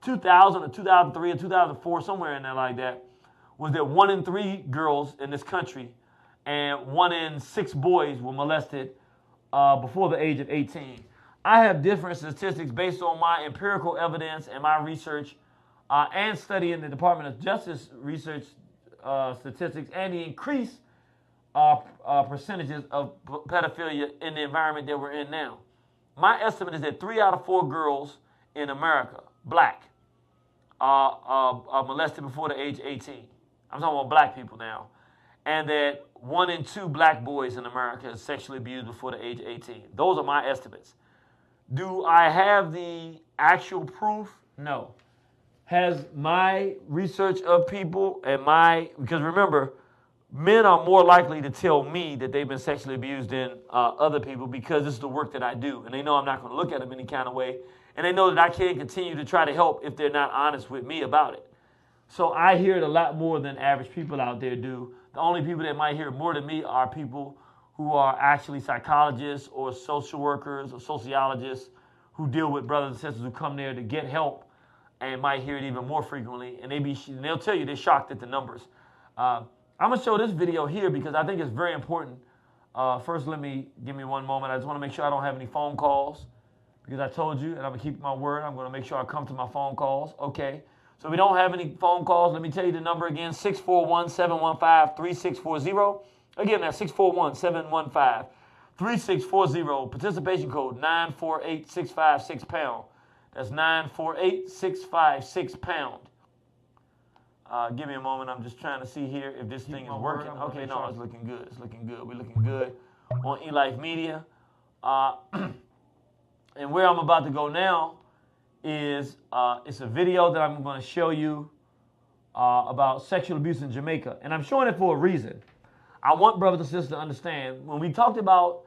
or 2003 or 2004, somewhere in there like that, was that 1 in 3 girls in this country and 1 in 6 boys were molested before the age of 18. I have different statistics based on my empirical evidence and my research and studying the Department of Justice research statistics and the increased percentages of pedophilia in the environment that we're in now. My estimate is that 3 out of 4 girls in America, black, are molested before the age of 18. I'm talking about black people now. And that 1 in 2 black boys in America is sexually abused before the age of 18. Those are my estimates. Do I have the actual proof? No. Has my research of people and because remember, men are more likely to tell me that they've been sexually abused than other people because this is the work that I do. And they know I'm not going to look at them any kind of way. And they know that I can't continue to try to help if they're not honest with me about it. So I hear it a lot more than average people out there do. The only people that might hear it more than me are people who are actually psychologists or social workers or sociologists who deal with brothers and sisters who come there to get help and might hear it even more frequently. And they'll tell you they're shocked at the numbers. I'm going to show this video here because I think it's very important. First, give me one moment. I just want to make sure I don't have any phone calls because I told you, and I'm going to keep my word. I'm going to make sure I come to my phone calls. Okay. So we don't have any phone calls. Let me tell you the number again, 641-715-3640. Again, that's 641-715-3640. Participation code 948-656#. That's 948-656#. Give me a moment. I'm just trying to see here if this thing is working. Okay, no, it's looking good. It's looking good. We're looking good on eLife Media. And where I'm about to go now is it's a video that I'm going to show you about sexual abuse in Jamaica. And I'm showing it for a reason. I want brothers and sisters to understand, when we talked about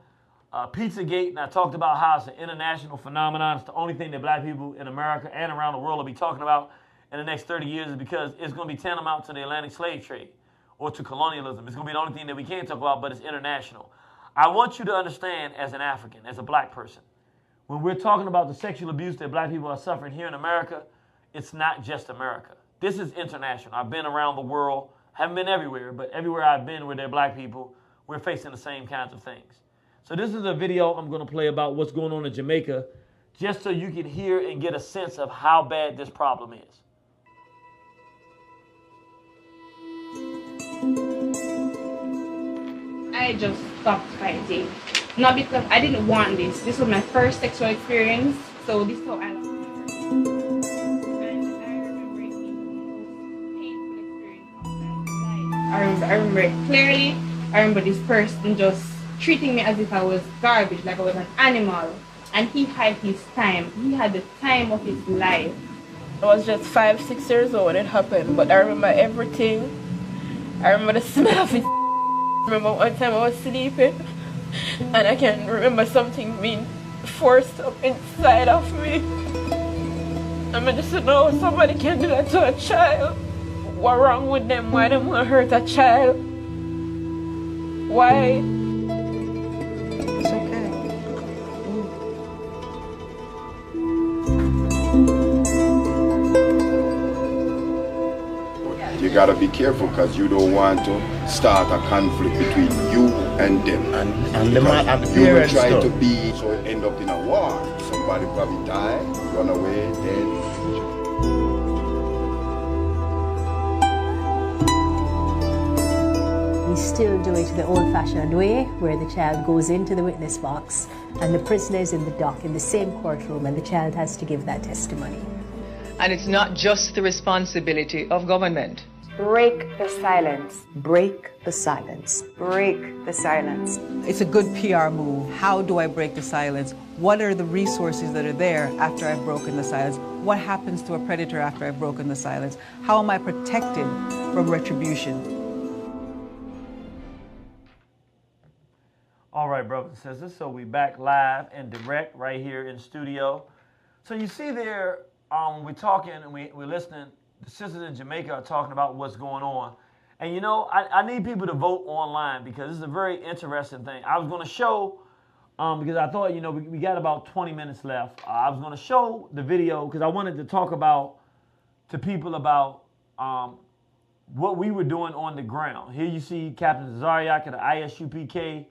Pizzagate, and I talked about how it's an international phenomenon, it's the only thing that black people in America and around the world will be talking about in the next 30 years is because it's going to be tantamount to the Atlantic slave trade or to colonialism. It's going to be the only thing that we can't talk about, but it's international. I want you to understand as an African, as a black person, when we're talking about the sexual abuse that black people are suffering here in America, it's not just America. This is international. I've been around the world, haven't been everywhere, but everywhere I've been where there are black people, we're facing the same kinds of things. So this is a video I'm going to play about what's going on in Jamaica, just so you can hear and get a sense of how bad this problem is. I just stopped fighting. Not because I didn't want this. This was my first sexual experience, so this is how I lost my first. And I remember it being the most painful experience of my life. I remember it clearly. I remember this person just treating me as if I was garbage, like I was an animal. And he had his time. He had the time of his life. I was just 5, 6 years old when it happened, but I remember everything. I remember the smell of it. I remember one time I was sleeping and I can remember something being forced up inside of me. And I just know somebody can do that to a child. What's wrong with them? Why they want to hurt a child? Why? It's okay. You gotta be careful because you don't want to start a conflict between you and them. And the you will try to be, so end up in a war. Somebody probably die, run away, dead. We still do it the old-fashioned way, where the child goes into the witness box and the prisoner is in the dock in the same courtroom and the child has to give that testimony. And it's not just the responsibility of government. Break the silence. Break the silence. Break the silence. It's a good PR move. How do I break the silence? What are the resources that are there after I've broken the silence? What happens to a predator after I've broken the silence? How am I protected from retribution? All right, brothers and sisters, so we back live and direct right here in studio. So you see there, we're talking and we're listening, the sisters in Jamaica are talking about what's going on. And you know, I need people to vote online because this is a very interesting thing. I was going to show, because I thought, you know, we got about 20 minutes left. I was going to show the video because I wanted to talk to people about what we were doing on the ground. Here you see Captain Zariak of the ISUPK,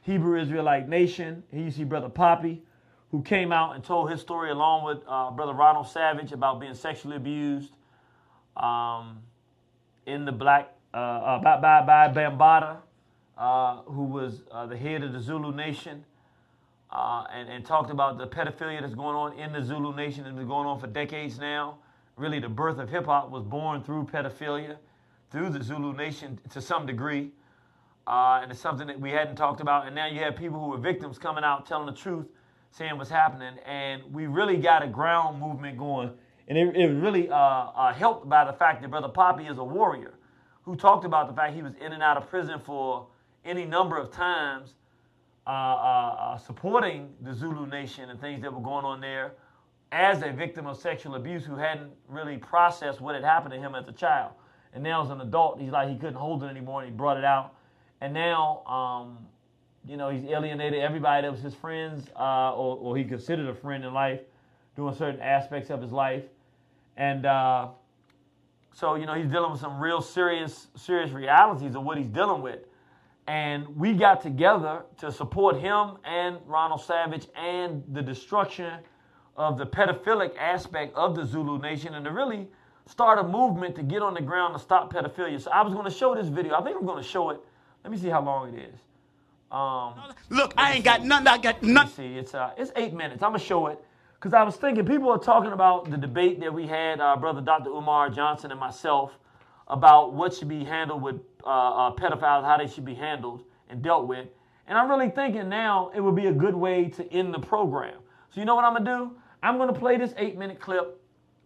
Hebrew Israelite Nation. Here you see Brother Poppy, who came out and told his story along with Brother Ronald Savage about being sexually abused in the black, by Bambata, who was the head of the Zulu Nation, and talked about the pedophilia that's going on in the Zulu Nation and been going on for decades now. Really, the birth of hip-hop was born through pedophilia, through the Zulu Nation to some degree. And it's something that we hadn't talked about. And now you have people who were victims coming out, telling the truth, saying what's happening. And we really got a ground movement going. And it was really helped by the fact that Brother Poppy is a warrior who talked about the fact he was in and out of prison for any number of times, supporting the Zulu Nation and things that were going on there as a victim of sexual abuse who hadn't really processed what had happened to him as a child. And now as an adult, he's like he couldn't hold it anymore, and he brought it out. And now, you know, he's alienated everybody that was his friends or he considered a friend in life, doing certain aspects of his life. And so, you know, he's dealing with some real serious realities of what he's dealing with. And we got together to support him and Ronald Savage and the destruction of the pedophilic aspect of the Zulu Nation and to really start a movement to get on the ground to stop pedophilia. So I was going to show this video. I think I'm going to show it. Let me see how long it is. Look, I ain't got nothing. I got nothing. Let me see. It's 8 minutes. I'm going to show it. Because I was thinking, people are talking about the debate that we had, Brother Dr. Umar Johnson and myself, about what should be handled with pedophiles, how they should be handled and dealt with. And I'm really thinking now it would be a good way to end the program. So you know what I'm going to do? I'm going to play this 8-minute clip,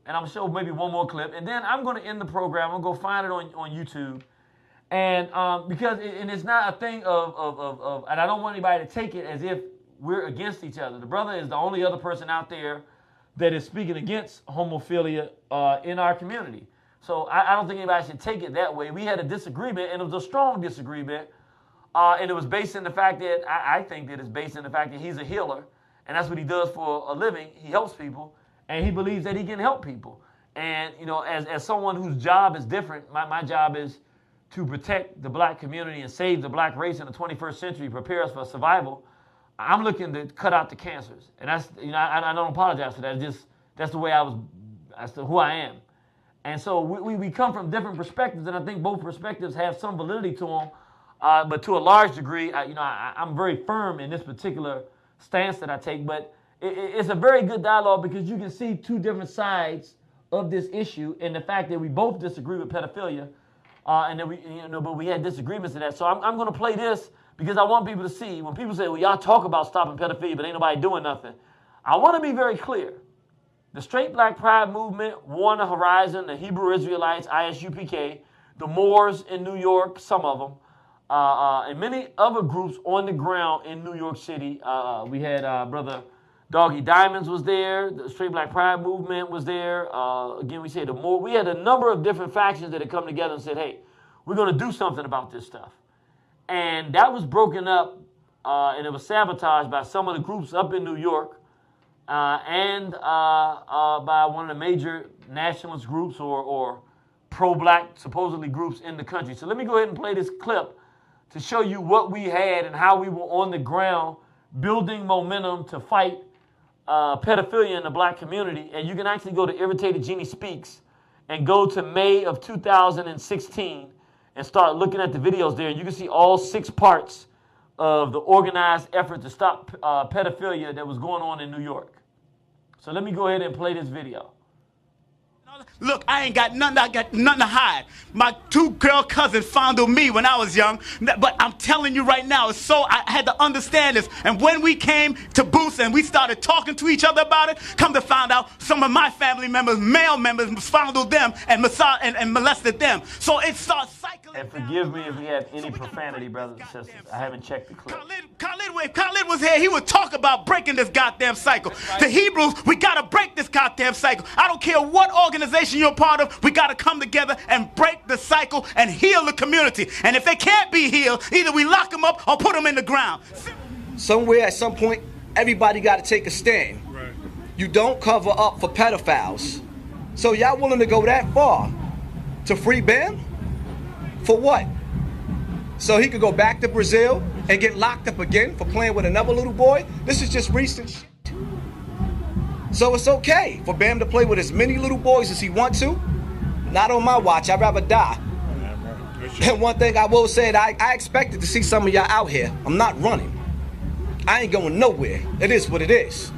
and I'm going to show maybe one more clip. And then I'm going to end the program. I'm going to go find it on YouTube. And because it's not a thing of, and I don't want anybody to take it as if we're against each other. The brother is the only other person out there that is speaking against homophilia in our community. So I don't think anybody should take it that way. We had a disagreement, and it was a strong disagreement. And it was based in the fact that, I think that it's based in the fact that he's a healer, and that's what he does for a living. He helps people, and he believes that he can help people. And, you know, as someone whose job is different, my job is to protect the black community and save the black race in the 21st century, prepare us for survival. I'm looking to cut out the cancers. And that's, you know, I don't apologize for that. That's the way that's who I am. And so we come from different perspectives, and I think both perspectives have some validity to them. But to a large degree, I'm very firm in this particular stance that I take. But it's a very good dialogue because you can see two different sides of this issue, and the fact that we both disagree with pedophilia, and that but we had disagreements in that. So I'm going to play this because I want people to see when people say, "Well, y'all talk about stopping pedophilia, but ain't nobody doing nothing." I want to be very clear. The Straight Black Pride Movement, Warner Horizon, the Hebrew Israelites, ISUPK, the Moors in New York, some of them, and many other groups on the ground in New York City. We had Brother Doggy Diamonds was there. The Straight Black Pride Movement was there. Again, we say the Moor. We had a number of different factions that had come together and said, hey, we're going to do something about this stuff. And that was broken up, and it was sabotaged by some of the groups up in New York, and by one of the major nationalist groups or pro-black, supposedly, groups in the country. So let me go ahead and play this clip to show you what we had and how we were on the ground building momentum to fight pedophilia in the black community. And you can actually go to Irritated Genie Speaks and go to May of 2016 and start looking at the videos there. And you can see all 6 parts of the organized effort to stop pedophilia that was going on in New York. So let me go ahead and play this video. Look, I ain't got nothing to hide. My two girl cousins fondled me when I was young, but I'm telling you right now, I had to understand this. And when we came to Boost and we started talking to each other about it, come to find out some of my family members, male members, fondled them and molested them. So it starts cycling. And forgive me if we have any profanity, brothers and sisters. I haven't checked the clip. Khalid was here, he would talk about breaking this goddamn cycle. The Hebrews, we gotta break this goddamn cycle. I don't care what organization you're a part of, we gotta come together and break the cycle and heal the community. And if they can't be healed, either we lock them up or put them in the ground. Somewhere at some point, everybody gotta take a stand. Right. You don't cover up for pedophiles. So y'all willing to go that far to free Bam? For what? So he could go back to Brazil and get locked up again for playing with another little boy? This is just recent shit. So it's okay for Bam to play with as many little boys as he wants to. Not on my watch, I'd rather die. And one thing I will say, I expected to see some of y'all out here. I'm not running. I ain't going nowhere. It is what it is.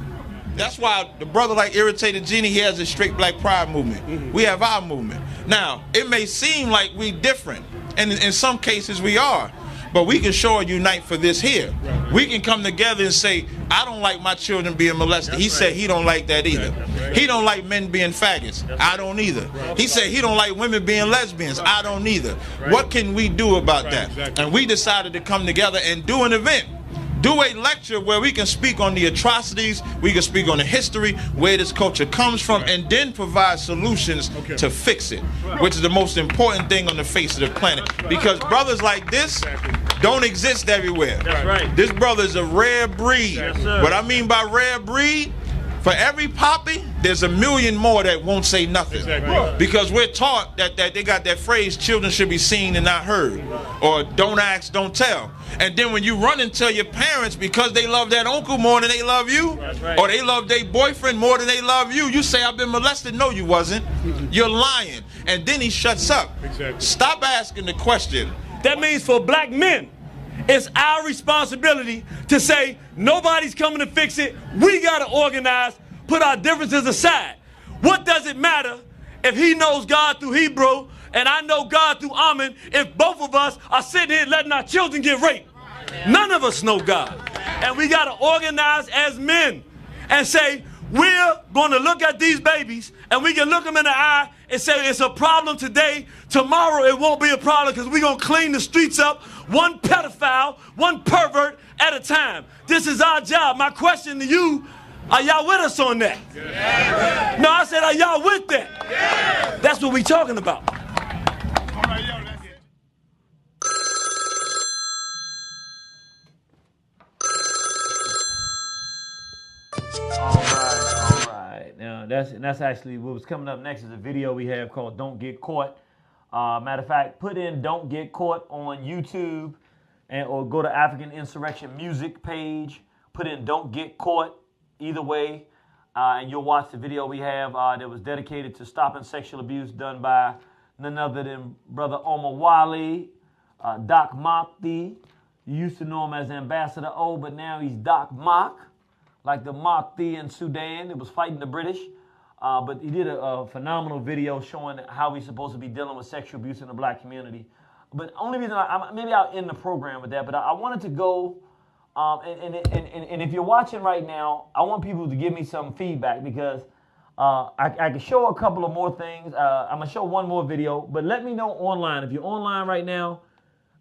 That's why the brother like Irritated Genie, he has a straight black pride movement. We have our movement. Now, it may seem like we different, and in some cases we are, but we can sure unite for this here. We can come together and say, I don't like my children being molested. He said he don't like that either. He don't like men being faggots. I don't either. He said he don't like women being lesbians. I don't either. What can we do about that? And we decided to come together and do an event. Do a lecture where we can speak on the atrocities, we can speak on the history, where this culture comes from, and then provide solutions to fix it, which is the most important thing on the face of the planet. Because brothers like this don't exist everywhere. That's right. This brother is a rare breed. Yes, sir. What I mean by rare breed, for every poppy, there's a million more that won't say nothing. Exactly. Because we're taught that they got that phrase, children should be seen and not heard, or don't ask, don't tell. And then when you run and tell your parents because they love that uncle more than they love you, or they love their boyfriend more than they love you, you say, I've been molested. No, you wasn't. You're lying. And then he shuts up. Exactly. Stop asking the question. That means for black men, it's our responsibility to say, nobody's coming to fix it. We got to organize, put our differences aside. What does it matter if he knows God through Hebrew and I know God through Amen if both of us are sitting here letting our children get raped? None of us know God. And we got to organize as men and say, we're going to look at these babies and we can look them in the eye and say it's a problem today. Tomorrow it won't be a problem because we're going to clean the streets up one pedophile, one pervert at a time. This is our job. My question to you, are y'all with us on that? Yeah. No, I said, are y'all with that? Yeah. That's what we talking about. All right. Now that's actually what was coming up next is a video we have called "Don't Get Caught." Matter of fact, put in "Don't Get Caught" on YouTube, or go to African Insurrection Music page. Put in "Don't Get Caught." Either way, and you'll watch the video we have that was dedicated to stopping sexual abuse done by none other than Brother Omar Wali, Doc Mahdi. You used to know him as Ambassador O, but now he's Doc Mok, like the Mahdi in Sudan that was fighting the British. But he did a phenomenal video showing how we're supposed to be dealing with sexual abuse in the black community. But only reason maybe I'll end the program with that, but I wanted to go, and if you're watching right now, I want people to give me some feedback because I can show a couple of more things. I'm going to show one more video, but let me know online. If you're online right now,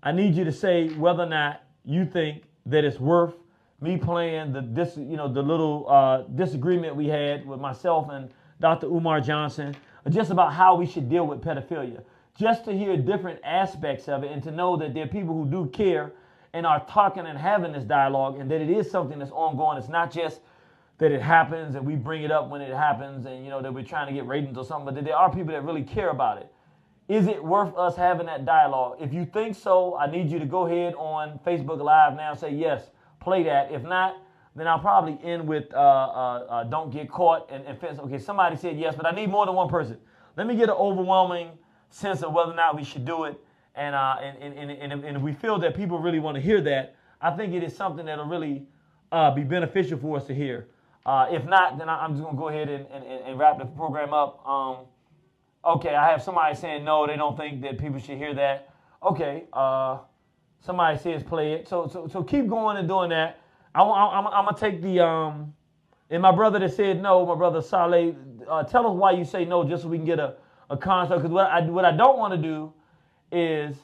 I need you to say whether or not you think that it's worth me playing the little disagreement we had with myself and Dr. Umar Johnson, just about how we should deal with pedophilia. Just to hear different aspects of it and to know that there are people who do care and are talking and having this dialogue and that it is something that's ongoing. It's not just that it happens and we bring it up when it happens and, that we're trying to get ratings or something, but that there are people that really care about it. Is it worth us having that dialogue? If you think so, I need you to go ahead on Facebook Live now and say, yes, play that. If not, then I'll probably end with Don't Get Caught and fence. Okay, somebody said yes, but I need more than one person. Let me get an overwhelming sense of whether or not we should do it. And if we feel that people really want to hear that, I think it is something that'll really be beneficial for us to hear. If not, then I'm just going to go ahead and wrap the program up. Okay, I have somebody saying no, they don't think that people should hear that. Okay, somebody says play it. So keep going and doing that. I'm gonna take the and my brother that said no, my brother Saleh, tell us why you say no, just so we can get a concept. Because what I don't want to do is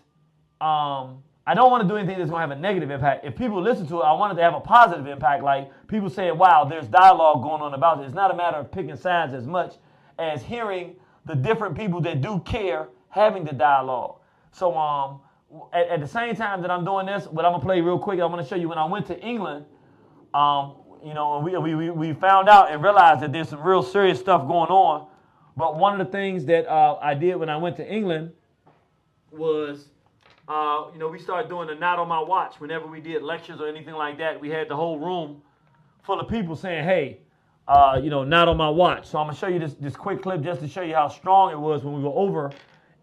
I don't want to do anything that's going to have a negative impact. If people listen to it, I want it to have a positive impact. Like people saying, wow, there's dialogue going on about it. It's not a matter of picking sides as much as hearing the different people that do care having the dialogue. So at the same time that I'm doing this, what I'm going to play real quick, I'm going to show you when I went to England, we found out and realized that there's some real serious stuff going on. But one of the things that I did when I went to England was we started doing the not on my watch. Whenever we did lectures or anything like that, we had the whole room full of people saying, hey, not on my watch. So I'm going to show you this quick clip just to show you how strong it was when we were over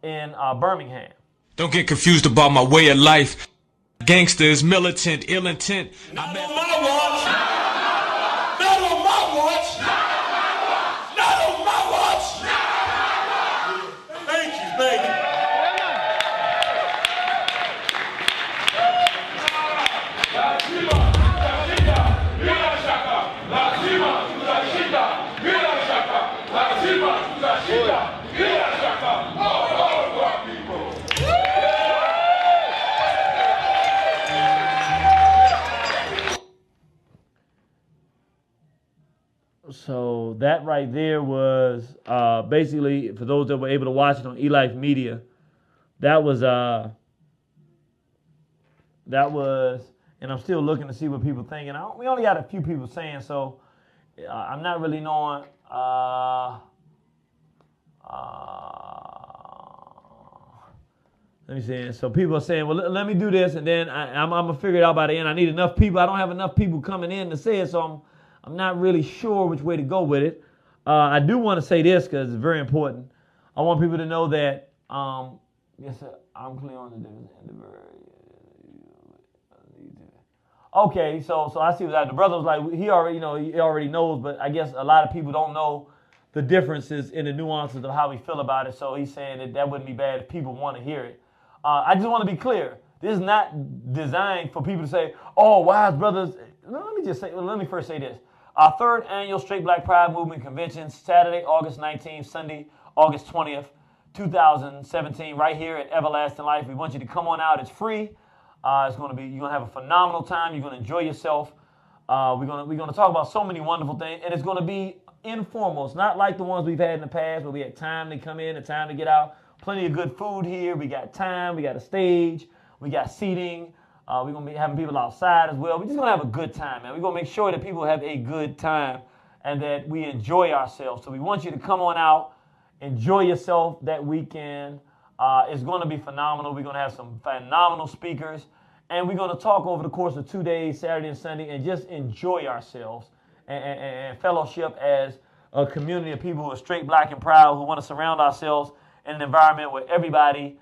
in Birmingham. Don't get confused about my way of life. Gangster is militant, ill intent. Not on my watch. Not on my watch. Not on my watch. Thank you, thank you. So that right there was basically, for those that were able to watch it on eLife Media, that was, and I'm still looking to see what people think. And we only got a few people saying, so I'm not really knowing. Let me see. So people are saying, well, let me do this, and then I'm going to figure it out by the end. I need enough people. I don't have enough people coming in to say it, so I'm not really sure which way to go with it. I do want to say this because it's very important. I want people to know that, yes, sir, I'm clear on the difference. Okay, so I see that the brother was like, he already knows, but I guess a lot of people don't know the differences in the nuances of how we feel about it. So he's saying that wouldn't be bad if people want to hear it. I just want to be clear. This is not designed for people to say, oh, wise brothers. Let me first say this. Our third annual Straight Black Pride Movement Convention, Saturday, August 19th, Sunday, August 20th, 2017, right here at Everlasting Life. We want you to come on out. It's free. You're going to have a phenomenal time. You're going to enjoy yourself. We're going to talk about so many wonderful things, and it's going to be informal. It's not like the ones we've had in the past where we had time to come in and time to get out. Plenty of good food here. We got time. We got a stage. We got seating. We're going to be having people outside as well. We're just going to have a good time, man. We're going to make sure that people have a good time and that we enjoy ourselves. So we want you to come on out, enjoy yourself that weekend. It's going to be phenomenal. We're going to have some phenomenal speakers, and we're going to talk over the course of 2 days, Saturday and Sunday, and just enjoy ourselves and fellowship as a community of people who are straight, black, and proud, who want to surround ourselves in an environment where everybody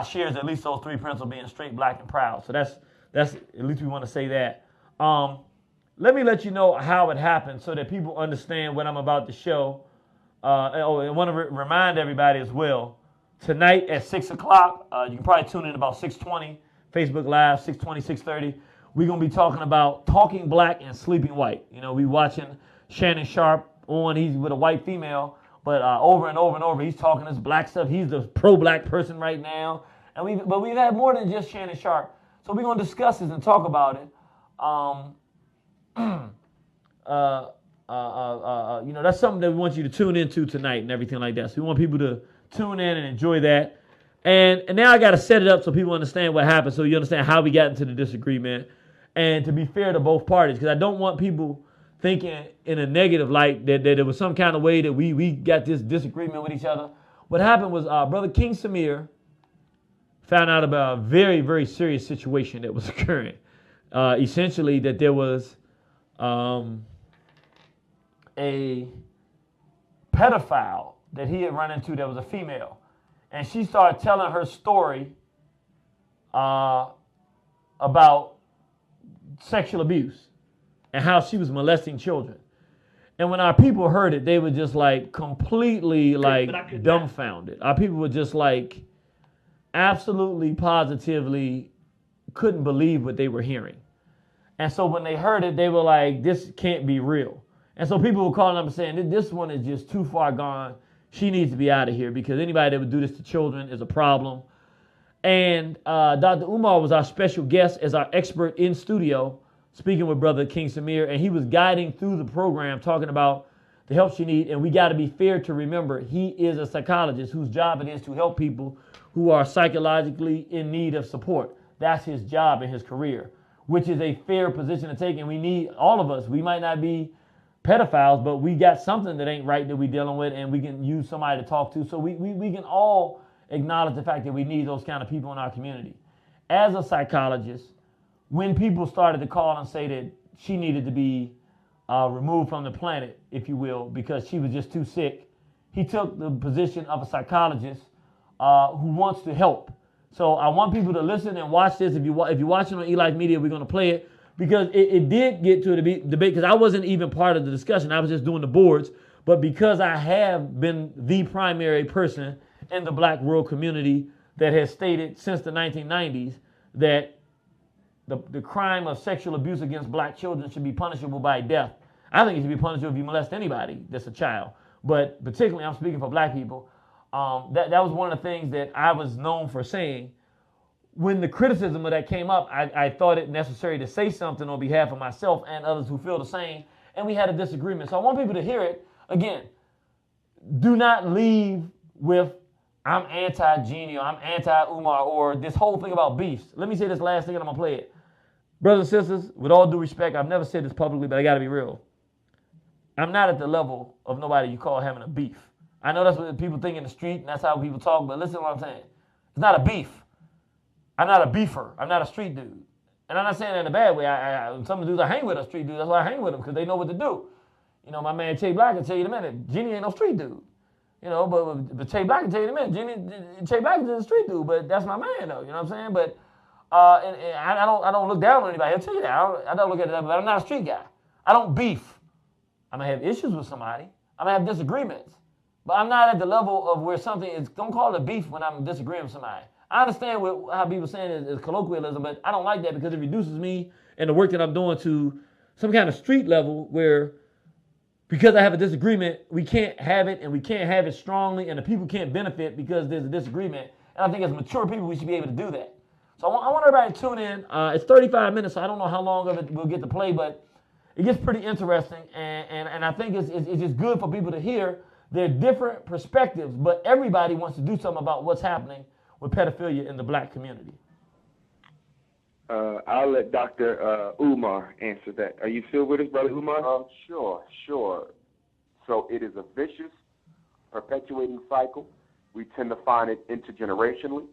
shares at least those three principles, being straight, black, and proud. So that's at least we want to say that. Let me let you know how it happened so that people understand what I'm about to show. I want to remind everybody as well. Tonight at 6 o'clock, you can probably tune in about 6:20, Facebook Live, 6:20, 6:30. We're going to be talking about talking black and sleeping white. We watching Shannon Sharp on. He's with a white female, but over and over and over, he's talking this black stuff. He's the pro-black person right now. But we've had more than just Shannon Sharp. So we're going to discuss this and talk about it. That's something that we want you to tune into tonight and everything like that. So we want people to tune in and enjoy that. And now I got to set it up so people understand what happened, so you understand how we got into the disagreement, and to be fair to both parties, because I don't want people thinking in a negative light that there was some kind of way that we got this disagreement with each other. What happened was Brother King Samir found out about a very, very serious situation that was occurring. Essentially, that there was a pedophile that he had run into that was a female. And she started telling her story about sexual abuse and how she was molesting children. And when our people heard it, they were just like completely like dumbfounded. Our people were just like absolutely positively couldn't believe what they were hearing. And so when they heard it, they were like, this can't be real. And so people were calling up and saying, this one is just too far gone. She needs to be out of here because anybody that would do this to children is a problem. And Dr. Umar was our special guest as our expert in studio, speaking with Brother King Samir, and he was guiding through the program, talking about the help she needs. And we got to be fair to remember, he is a psychologist whose job it is to help people who are psychologically in need of support. That's his job in his career, which is a fair position to take. And we need, all of us, we might not be pedophiles, but we got something that ain't right that we're dealing with, and we can use somebody to talk to. So we can all acknowledge the fact that we need those kind of people in our community. As a psychologist, when people started to call and say that she needed to be removed from the planet, if you will, because she was just too sick, he took the position of a psychologist who wants to help. So I want people to listen and watch this. If you're watching on eLife Media, we're going to play it because it did get to a debate because I wasn't even part of the discussion. I was just doing the boards. But because I have been the primary person in the black world community that has stated since the 1990s that the crime of sexual abuse against black children should be punishable by death. I think it should be punishable if you molest anybody that's a child. But particularly, I'm speaking for black people. That was one of the things that I was known for saying. When the criticism of that came up, I thought it necessary to say something on behalf of myself and others who feel the same. And we had a disagreement. So I want people to hear it. Again, do not leave with, I'm anti-Genie or I'm anti-Umar or this whole thing about beefs. Let me say this last thing and I'm going to play it. Brothers and sisters, with all due respect, I've never said this publicly, but I got to be real. I'm not at the level of nobody you call having a beef. I know that's what people think in the street, and that's how people talk, but listen to what I'm saying. It's not a beef. I'm not a beefer. I'm not a street dude. And I'm not saying that in a bad way. Some dudes I hang with are street dudes. That's why I hang with them, because they know what to do. You know, my man Che Black can tell you in a minute, Genie ain't no street dude. You know, but Che Black can tell you in a minute, Che Black is a street dude, but that's my man, though. You know what I'm saying? But and I don't look down on anybody. I'll tell you that. I don't look at it that way, but I'm not a street guy. I don't beef. I may have issues with somebody. I may have disagreements. But I'm not at the level of where something is, don't call it a beef when I'm disagreeing with somebody. I understand how people saying it is colloquialism, but I don't like that because it reduces me and the work that I'm doing to some kind of street level where because I have a disagreement, we can't have it and we can't have it strongly and the people can't benefit because there's a disagreement. And I think as mature people, we should be able to do that. So I want everybody to tune in. It's 35 minutes, so I don't know how long of it we'll get to play, but it gets pretty interesting. And I think it's just good for people to hear their different perspectives, but everybody wants to do something about what's happening with pedophilia in the black community. I'll let Dr. Umar answer that. Are you still with us, Brother Umar? Sure. So it is a vicious, perpetuating cycle. We tend to find it intergenerationally.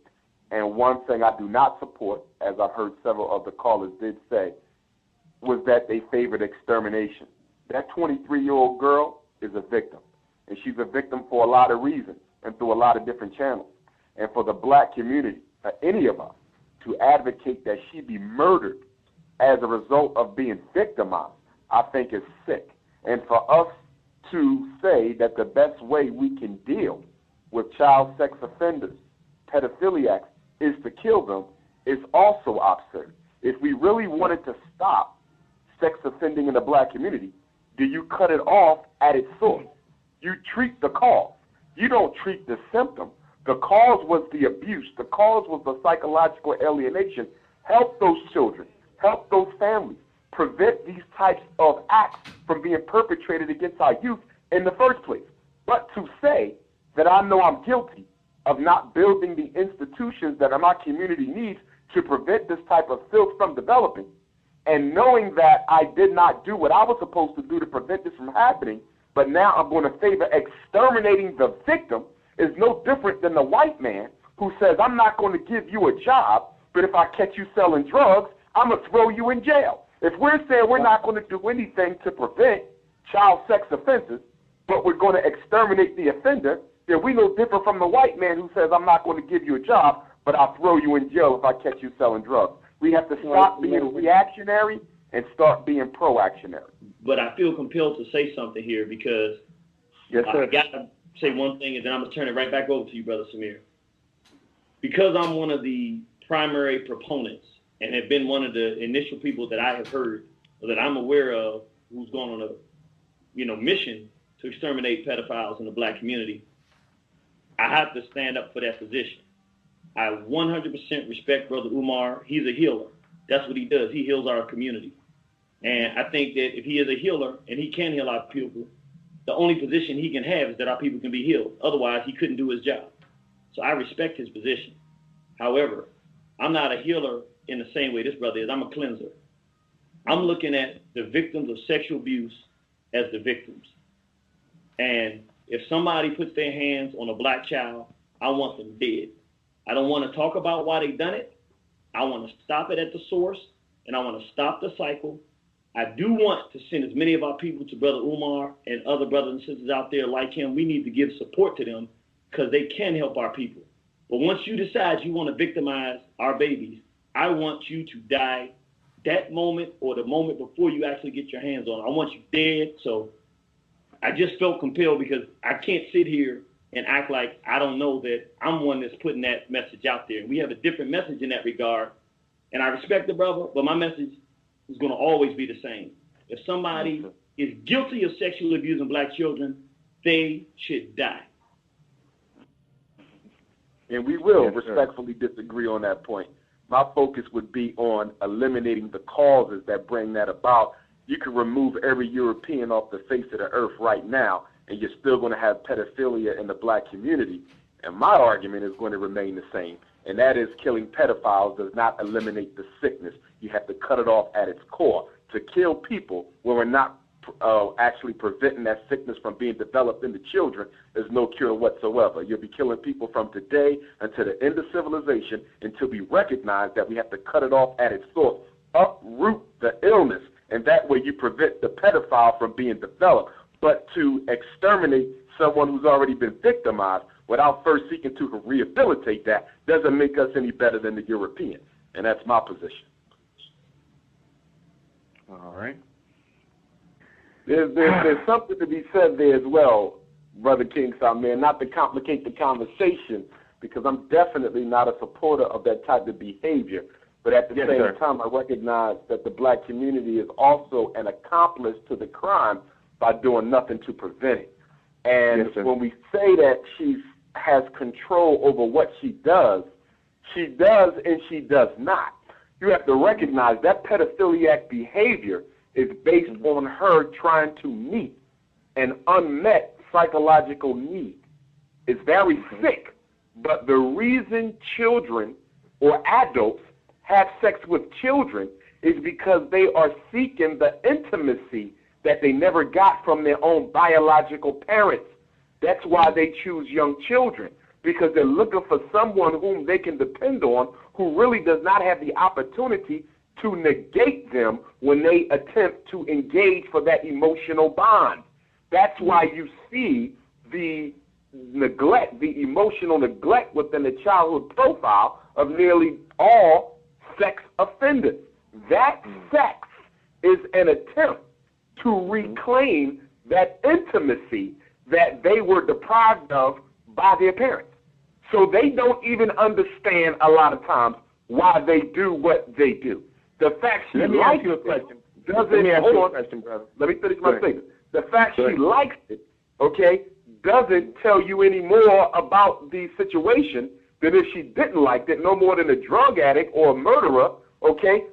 And one thing I do not support, as I've heard several of the callers did say, was that they favored extermination. That 23-year-old girl is a victim. And she's a victim for a lot of reasons and through a lot of different channels. And for the black community, any of us, to advocate that she be murdered as a result of being victimized, I think is sick. And for us to say that the best way we can deal with child sex offenders, pedophiliacs, is to kill them is also absurd. If we really wanted to stop sex offending in the black community, do you cut it off at its source? You treat the cause. You don't treat the symptom. The cause was the abuse. The cause was the psychological alienation. Help those children. Help those families. Prevent these types of acts from being perpetrated against our youth in the first place. But to say that I know I'm guilty of not building the institutions that my community needs to prevent this type of filth from developing, and knowing that I did not do what I was supposed to do to prevent this from happening, but now I'm going to favor exterminating the victim, is no different than the white man who says, I'm not going to give you a job, but if I catch you selling drugs, I'm going to throw you in jail. If we're saying we're not going to do anything to prevent child sex offenses, but we're going to exterminate the offender, then we no different from the white man who says, I'm not going to give you a job, but I'll throw you in jail if I catch you selling drugs. We have to stop being reactionary and start being proactionary. But I feel compelled to say something here because I got to say one thing, and then I'm going to turn it right back over to you, Brother Samir. Because I'm one of the primary proponents and have been one of the initial people that I have heard or that I'm aware of who's gone on a mission to exterminate pedophiles in the black community, I have to stand up for that position. I 100% respect Brother Umar. He's a healer. That's what he does. He heals our community. And I think that if he is a healer and he can heal our people, the only position he can have is that our people can be healed. Otherwise, he couldn't do his job. So I respect his position. However, I'm not a healer in the same way this brother is. I'm a cleanser. I'm looking at the victims of sexual abuse as the victims. And if somebody puts their hands on a black child, I want them dead. I don't want to talk about why they've done it. I want to stop it at the source, and I want to stop the cycle. I do want to send as many of our people to Brother Umar and other brothers and sisters out there like him. We need to give support to them because they can help our people. But once you decide you want to victimize our babies, I want you to die that moment or the moment before you actually get your hands on it. I want you dead. So I just felt compelled because I can't sit here and act like I don't know that I'm one that's putting that message out there. We have a different message in that regard. And I respect the brother, but my message is going to always be the same. If somebody is guilty of sexually abusing black children, they should die. And we will respectfully disagree on that point. My focus would be on eliminating the causes that bring that about. You can remove every European off the face of the earth right now, and you're still going to have pedophilia in the black community. And my argument is going to remain the same, and that is killing pedophiles does not eliminate the sickness. You have to cut it off at its core. To kill people when we're not actually preventing that sickness from being developed into children, there's no cure whatsoever. You'll be killing people from today until the end of civilization until we recognize that we have to cut it off at its source, uproot the illness, and that way you prevent the pedophile from being developed. But to exterminate someone who's already been victimized without first seeking to rehabilitate that doesn't make us any better than the Europeans, and that's my position. All right. There's something to be said there as well, Brother King Samir, not to complicate the conversation, because I'm definitely not a supporter of that type of behavior. But at the same time, I recognize that the black community is also an accomplice to the crime by doing nothing to prevent it. And when we say that she has control over what she does and she does not. You have to recognize that pedophiliac behavior is based on her trying to meet an unmet psychological need. It's very sick, but the reason children or adults have sex with children is because they are seeking the intimacy that they never got from their own biological parents. That's why they choose young children, because they're looking for someone whom they can depend on, who really does not have the opportunity to negate them when they attempt to engage for that emotional bond. That's why you see the neglect, the emotional neglect within the childhood profile of nearly all sex offenders. That sex is an attempt to reclaim that intimacy that they were deprived of by their parents. So they don't even understand a lot of times why they do what they do. The fact she likes it doesn't, hold on, let me finish my statement. The fact she likes it, doesn't tell you any more about the situation than if she didn't like it, no more than a drug addict or a murderer,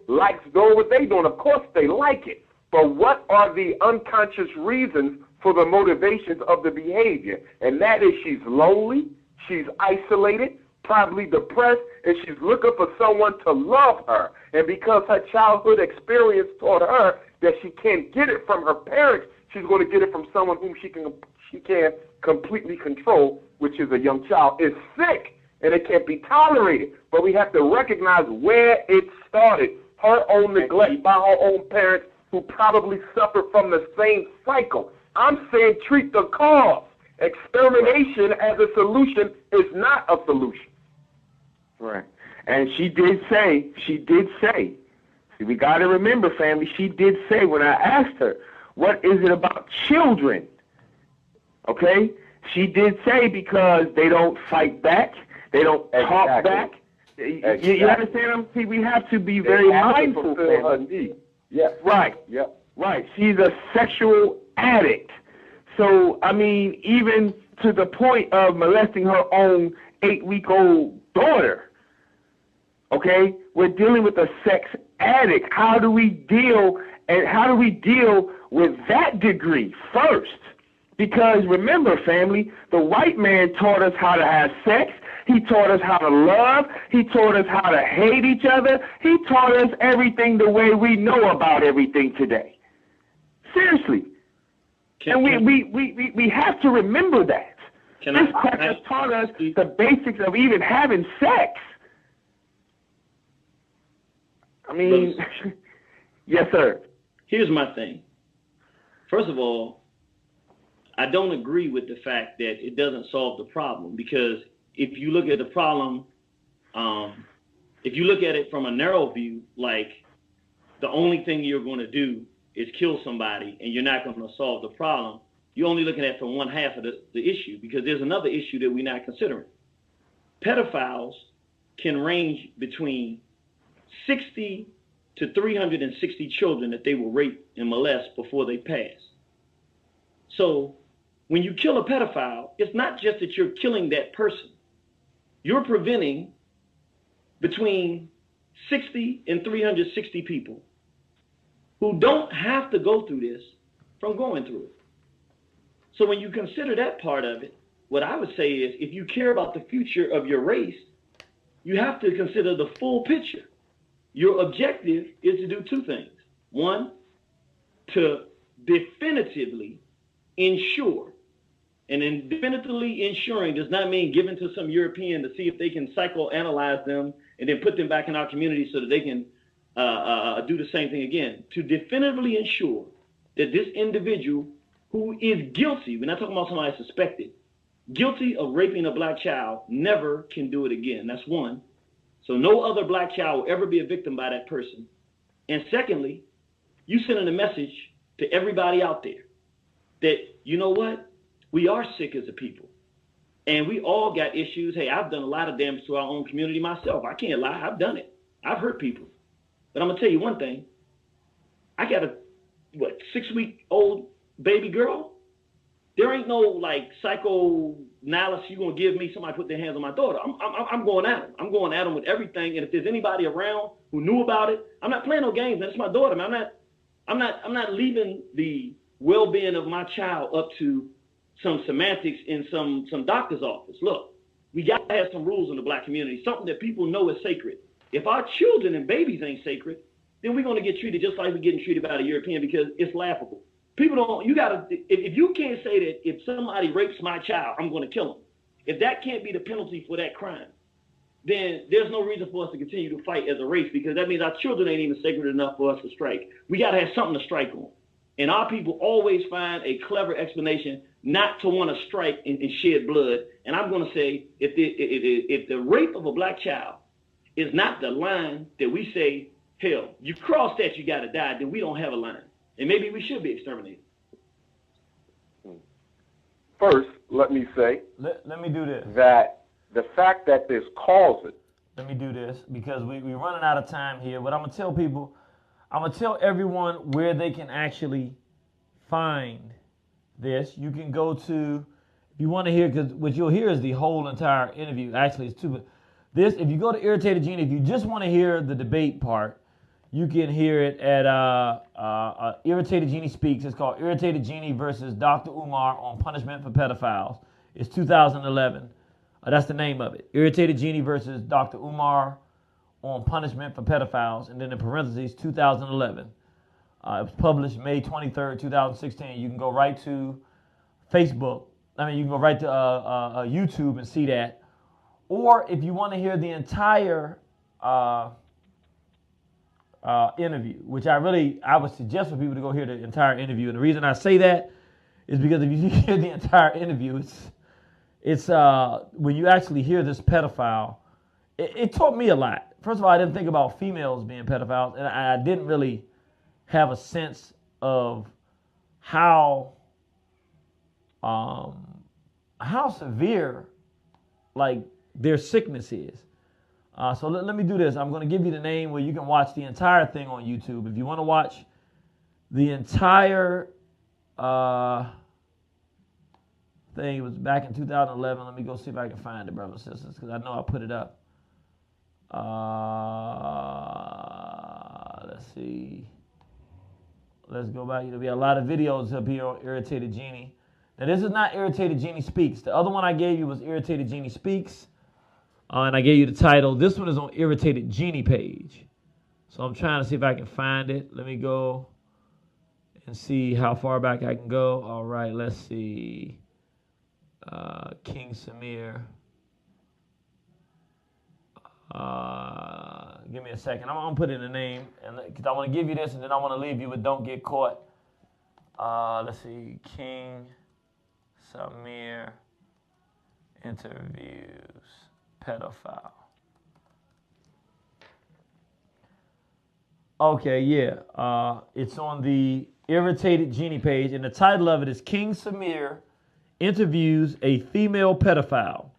likes doing what they doing. Of course they like it. But what are the unconscious reasons for the motivations of the behavior? And that is she's lonely, she's isolated, probably depressed, and she's looking for someone to love her. And because her childhood experience taught her that she can't get it from her parents, she's going to get it from someone whom she can completely control, which is a young child. It's sick, and it can't be tolerated. But we have to recognize where it started. Her own neglect by her own parents, who probably suffered from the same cycle. I'm saying treat the cause. Extermination as a solution is not a solution. Right. And she did say, See, we got to remember, family, she did say when I asked her, what is it about children? Okay? She did say because they don't fight back, they don't talk back. You understand? See, we have to be very mindful. Yeah. Right. Yep. Right. She's a sexual addict. So, I mean, even to the point of molesting her own 8-week-old daughter. Okay? We're dealing with a sex addict. How do we deal with that degree first? Because remember, family, the white man taught us how to have sex. He taught us how to love. He taught us how to hate each other. He taught us everything the way we know about everything today. Seriously. And we have to remember that. This cracker taught us the basics of even having sex. I mean, yes, sir. Here's my thing. First of all, I don't agree with the fact that it doesn't solve the problem, because if you look at the problem, if you look at it from a narrow view, like the only thing you're going to do is kill somebody and you're not going to solve the problem, you're only looking at from one half of the issue, because there's another issue that we're not considering. Pedophiles can range between 60 to 360 children that they will rape and molest before they pass. So when you kill a pedophile, it's not just that you're killing that person. You're preventing between 60 and 360 people who don't have to go through this from going through it. So when you consider that part of it, what I would say is, if you care about the future of your race, you have to consider the full picture. Your objective is to do two things. One, to definitively ensure. And then definitively ensuring does not mean giving to some European to see if they can psychoanalyze them and then put them back in our community so that they can do the same thing again. To definitively ensure that this individual who is guilty, we're not talking about somebody suspected, guilty of raping a black child, never can do it again. That's one. So no other black child will ever be a victim by that person. And secondly, you sending a message to everybody out there that, you know what? We are sick as a people. And we all got issues. Hey, I've done a lot of damage to our own community myself. I can't lie. I've done it. I've hurt people. But I'm going to tell you one thing. I got a, 6-week-old baby girl? There ain't no, psychoanalysis you're going to give me, somebody put their hands on my daughter. I'm going at them. I'm going at them with everything. And if there's anybody around who knew about it, I'm not playing no games. That's my daughter, man. I'm not leaving the well-being of my child up to some semantics in some doctor's office. Look, we got to have some rules in the black community, something that people know is sacred. If our children and babies ain't sacred, then we're going to get treated just like we're getting treated by the European, because it's laughable. People don't, you got to, if you can't say that if somebody rapes my child, I'm going to kill him. If that can't be the penalty for that crime, then there's no reason for us to continue to fight as a race, because that means our children ain't even sacred enough for us to strike. We got to have something to strike on. And our people always find a clever explanation not to want to strike and shed blood. And I'm going to say, if the rape of a black child is not the line that we say, hell, you cross that, you got to die, then we don't have a line. And maybe we should be exterminated. First, let me say let me do this. That the fact that this causes. Let me do this, because we're running out of time here. But I'm going to tell people, I'm going to tell everyone where they can actually find this. You can go to, if you want to hear, because what you'll hear is the whole entire interview. Actually, it's two. But this, if you go to Irritated Genie, if you just want to hear the debate part, you can hear it at Irritated Genie Speaks. It's called Irritated Genie versus Dr. Umar on Punishment for Pedophiles. It's 2011. That's the name of it. Irritated Genie versus Dr. Umar on Punishment for Pedophiles. And then in parentheses, 2011. It was published May 23rd, 2016. You can go right to Facebook. You can go right to YouTube and see that. Or if you want to hear the entire interview, which I would suggest for people to go hear the entire interview. And the reason I say that is because if you hear the entire interview, it's when you actually hear this pedophile, it taught me a lot. First of all, I didn't think about females being pedophiles, and I didn't really have a sense of how severe, like, their sickness is. So let me do this. I'm going to give you the name where you can watch the entire thing on YouTube. If you want to watch the entire thing, it was back in 2011. Let me go see if I can find it, brothers and sisters, because I know I put it up. Let's see. Let's go back. There'll be a lot of videos up here on Irritated Genie. Now, this is not Irritated Genie Speaks. The other one I gave you was Irritated Genie Speaks. And I gave you the title. This one is on Irritated Genie page. So I'm trying to see if I can find it. Let me go and see how far back I can go. All right, let's see. King Samir. Give me a second. I'm going to put in the name because I want to give you this and then I want to leave you with Don't Get Caught. Let's see. King Samir interviews pedophile. Okay, yeah. It's on the Irritated Genie page, and the title of it is King Samir interviews a female pedophile.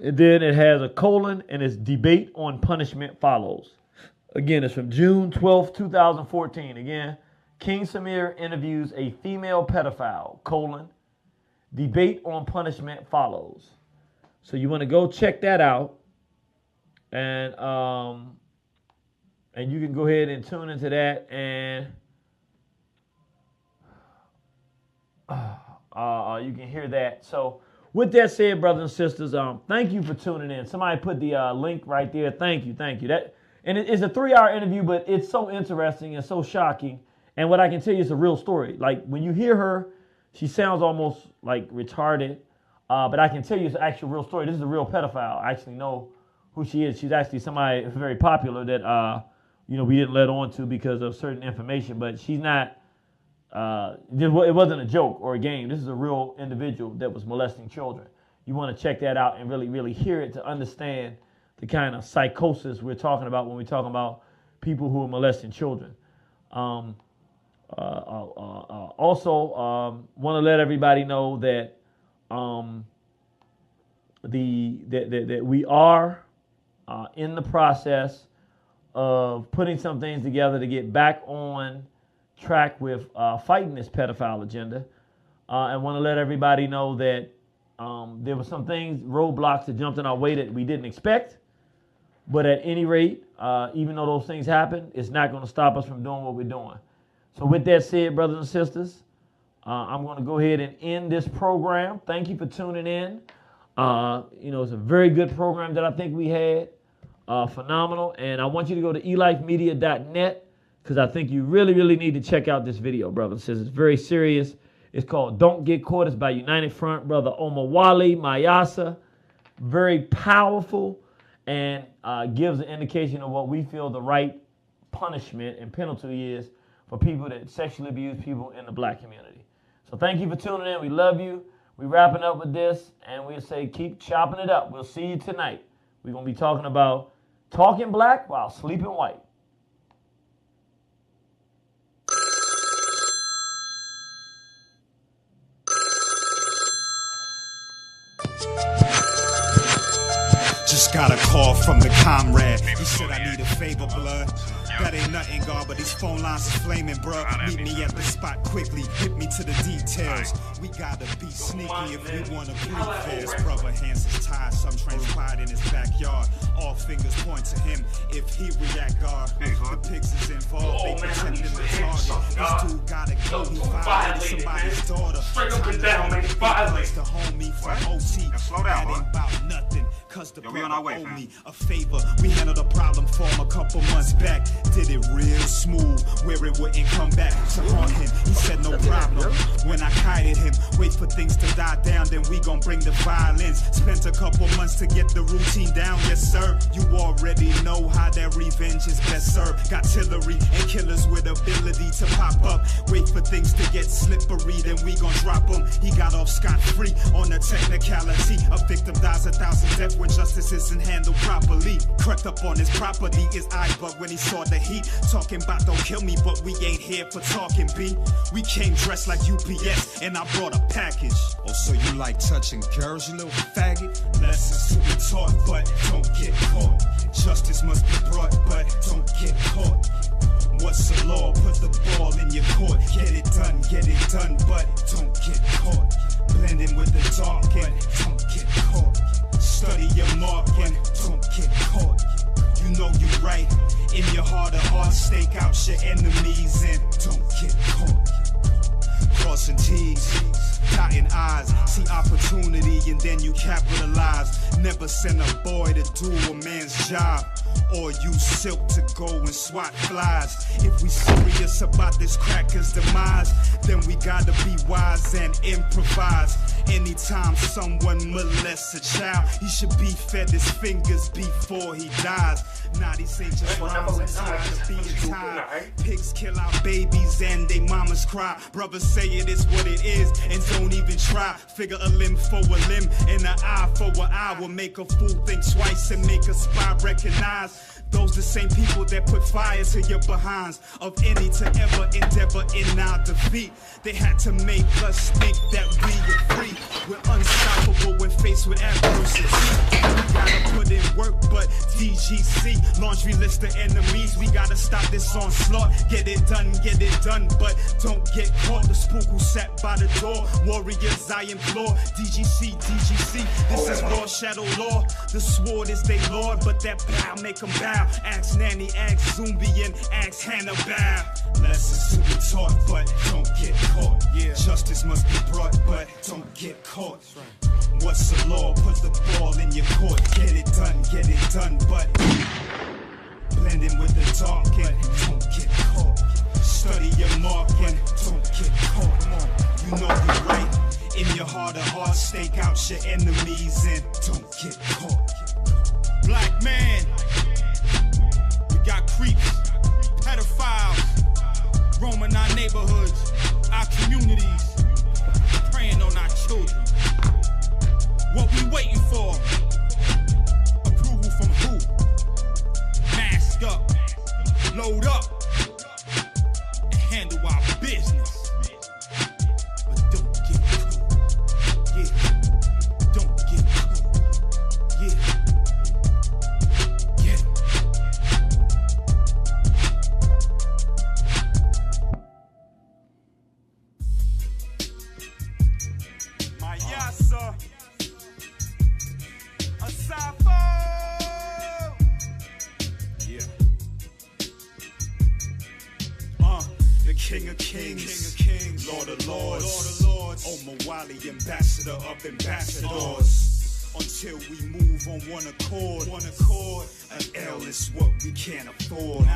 And then it has a colon, and it's debate on punishment follows. Again, it's from June 12th, 2014. Again, King Samir interviews a female pedophile, colon, debate on punishment follows. So you want to go check that out, and you can go ahead and tune into that, and you can hear that. So with that said, brothers and sisters, thank you for tuning in. Somebody put the link right there. Thank you. That, and it's a 3-hour interview, but it's so interesting and so shocking. And what I can tell you is a real story. Like, when you hear her, she sounds almost like retarded. But I can tell you it's an actual real story. This is a real pedophile. I actually know who she is. She's actually somebody very popular that, we didn't let on to because of certain information. But she's not, it wasn't a joke or a game. This is a real individual that was molesting children. You want to check that out and really, really hear it to understand the kind of psychosis we're talking about when we're talking about people who are molesting children. Also, want to let everybody know that that we are in the process of putting some things together to get back on track with fighting this pedophile agenda. And want to let everybody know that there were some things, roadblocks that jumped in our way that we didn't expect. But at any rate, even though those things happen, it's not going to stop us from doing what we're doing. So with that said, brothers and sisters, I'm going to go ahead and end this program. Thank you for tuning in. It's a very good program that I think we had. Phenomenal. And I want you to go to elifemedia.net because I think you really, really need to check out this video, brothers and sisters. It's very serious. It's called Don't Get Caught. It's by United Front, Brother Omawale Mayasa. Very powerful and gives an indication of what we feel the right punishment and penalty is for people that sexually abuse people in the black community. So thank you for tuning in. We love you. We're wrapping up with this, and we'll say keep chopping it up. We'll see you tonight. We're going to be talking about talking black while sleeping white. Just got a call from the comrade. He said I need a favor, blood. That ain't nothing, God, but these phone lines is flaming, bruh. Meet me at the spot quickly, hit me to the details. We gotta be sneaky if we wanna breathe fast. Brother hands is tied, some transpired in his backyard. All fingers point to him if he react, God. The pigs is involved, they pretending to target. This dude gotta go, he violated somebody's daughter. Straight up and down, man, violate. The homie from OT, that ain't about nothing. Cause the brother owe me a favor. We handled a problem for him a couple months back. Did it real smooth, where it wouldn't come back to haunt him. He said no problem. When I kited him, wait for things to die down, then we gon' bring the violence. Spent a couple months to get the routine down, yes sir. You already know how that revenge is best served. Got artillery and killers with ability to pop up. Wait for things to get slippery, then we gon' drop him. He got off scot-free on a technicality. A victim dies 1,000 deaths when when justice isn't handled properly. Crept up on his property, his eye bugged when he saw the heat. Talking about don't kill me, but we ain't here for talking, B. We came dressed like UPS, and I brought a package. Oh, so you like touching girls, you little faggot? Lessons to be taught, but don't get caught. Justice must be brought, but don't get caught. What's the law? Put the ball in your court. Get it done, but don't get caught. Blending with the dark and don't get caught. Study your mark and don't get caught. You know you right. In your heart of hearts, stake out your enemies and don't get caught. Crossing T's, dotting I's, see opportunity and then you capitalize. Never send a boy to do a man's job, or use silk to go and swat flies. If we serious about this cracker's demise, then we gotta be wise and improvise. Anytime someone molests a child, he should be fed his fingers before he dies. Now these ain't just rhymes and times to being tied. Pigs kill our babies and they mamas cry. Brothers say it is what it is and don't even try. Figure a limb for a limb and an eye for an eye will make a fool think twice and make a spy recognize. Those the same people that put fire to your behinds. Of any to ever endeavor in our defeat, they had to make us think that we are free. We're unstoppable when faced with adversity. We gotta put in work, but DGC, laundry list of enemies. We gotta stop this onslaught. Get it done, but don't get caught. The spook who sat by the door, warriors I implore. DGC, this is raw shadow law. The sword is they lord, but that bow make them bow. Ask Nanny, ask Zumbi, and ask Hannibal. Lessons to be taught, but don't get caught. Yeah. Justice must be brought, but don't get caught. What's the law? Put the ball in your court. Get it done, but blending with the dark and don't get caught. Study your mark and don't get caught. You know you're right. In your heart of hearts, stake out your enemies and don't get caught. Black man, we got creeps, pedophiles, roaming our neighborhoods, our communities, preying on our children. What we waiting for? Approval from who? Mask up, load up, and handle our business. But don't get caught. Yeah, don't get caught. Yeah. King of kings, Lord of lords, Omawali, ambassador of ambassadors. Until we move on one accord, an L is what we can't afford.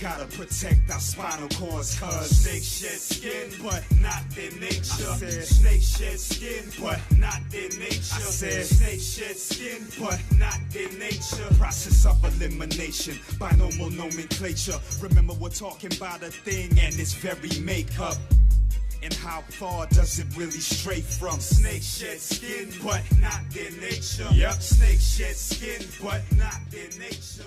Gotta protect our spinal cords, cause snakes shed skin, but not their nature. I said snakes shed skin, but not their nature. I said snakes shed skin, but not their nature. Process of elimination, binomial nomenclature. Remember we're talking about a thing and its very makeup. And how far does it really stray from? Snakes shed skin, but not their nature. Yep, snakes shed skin, but not their nature.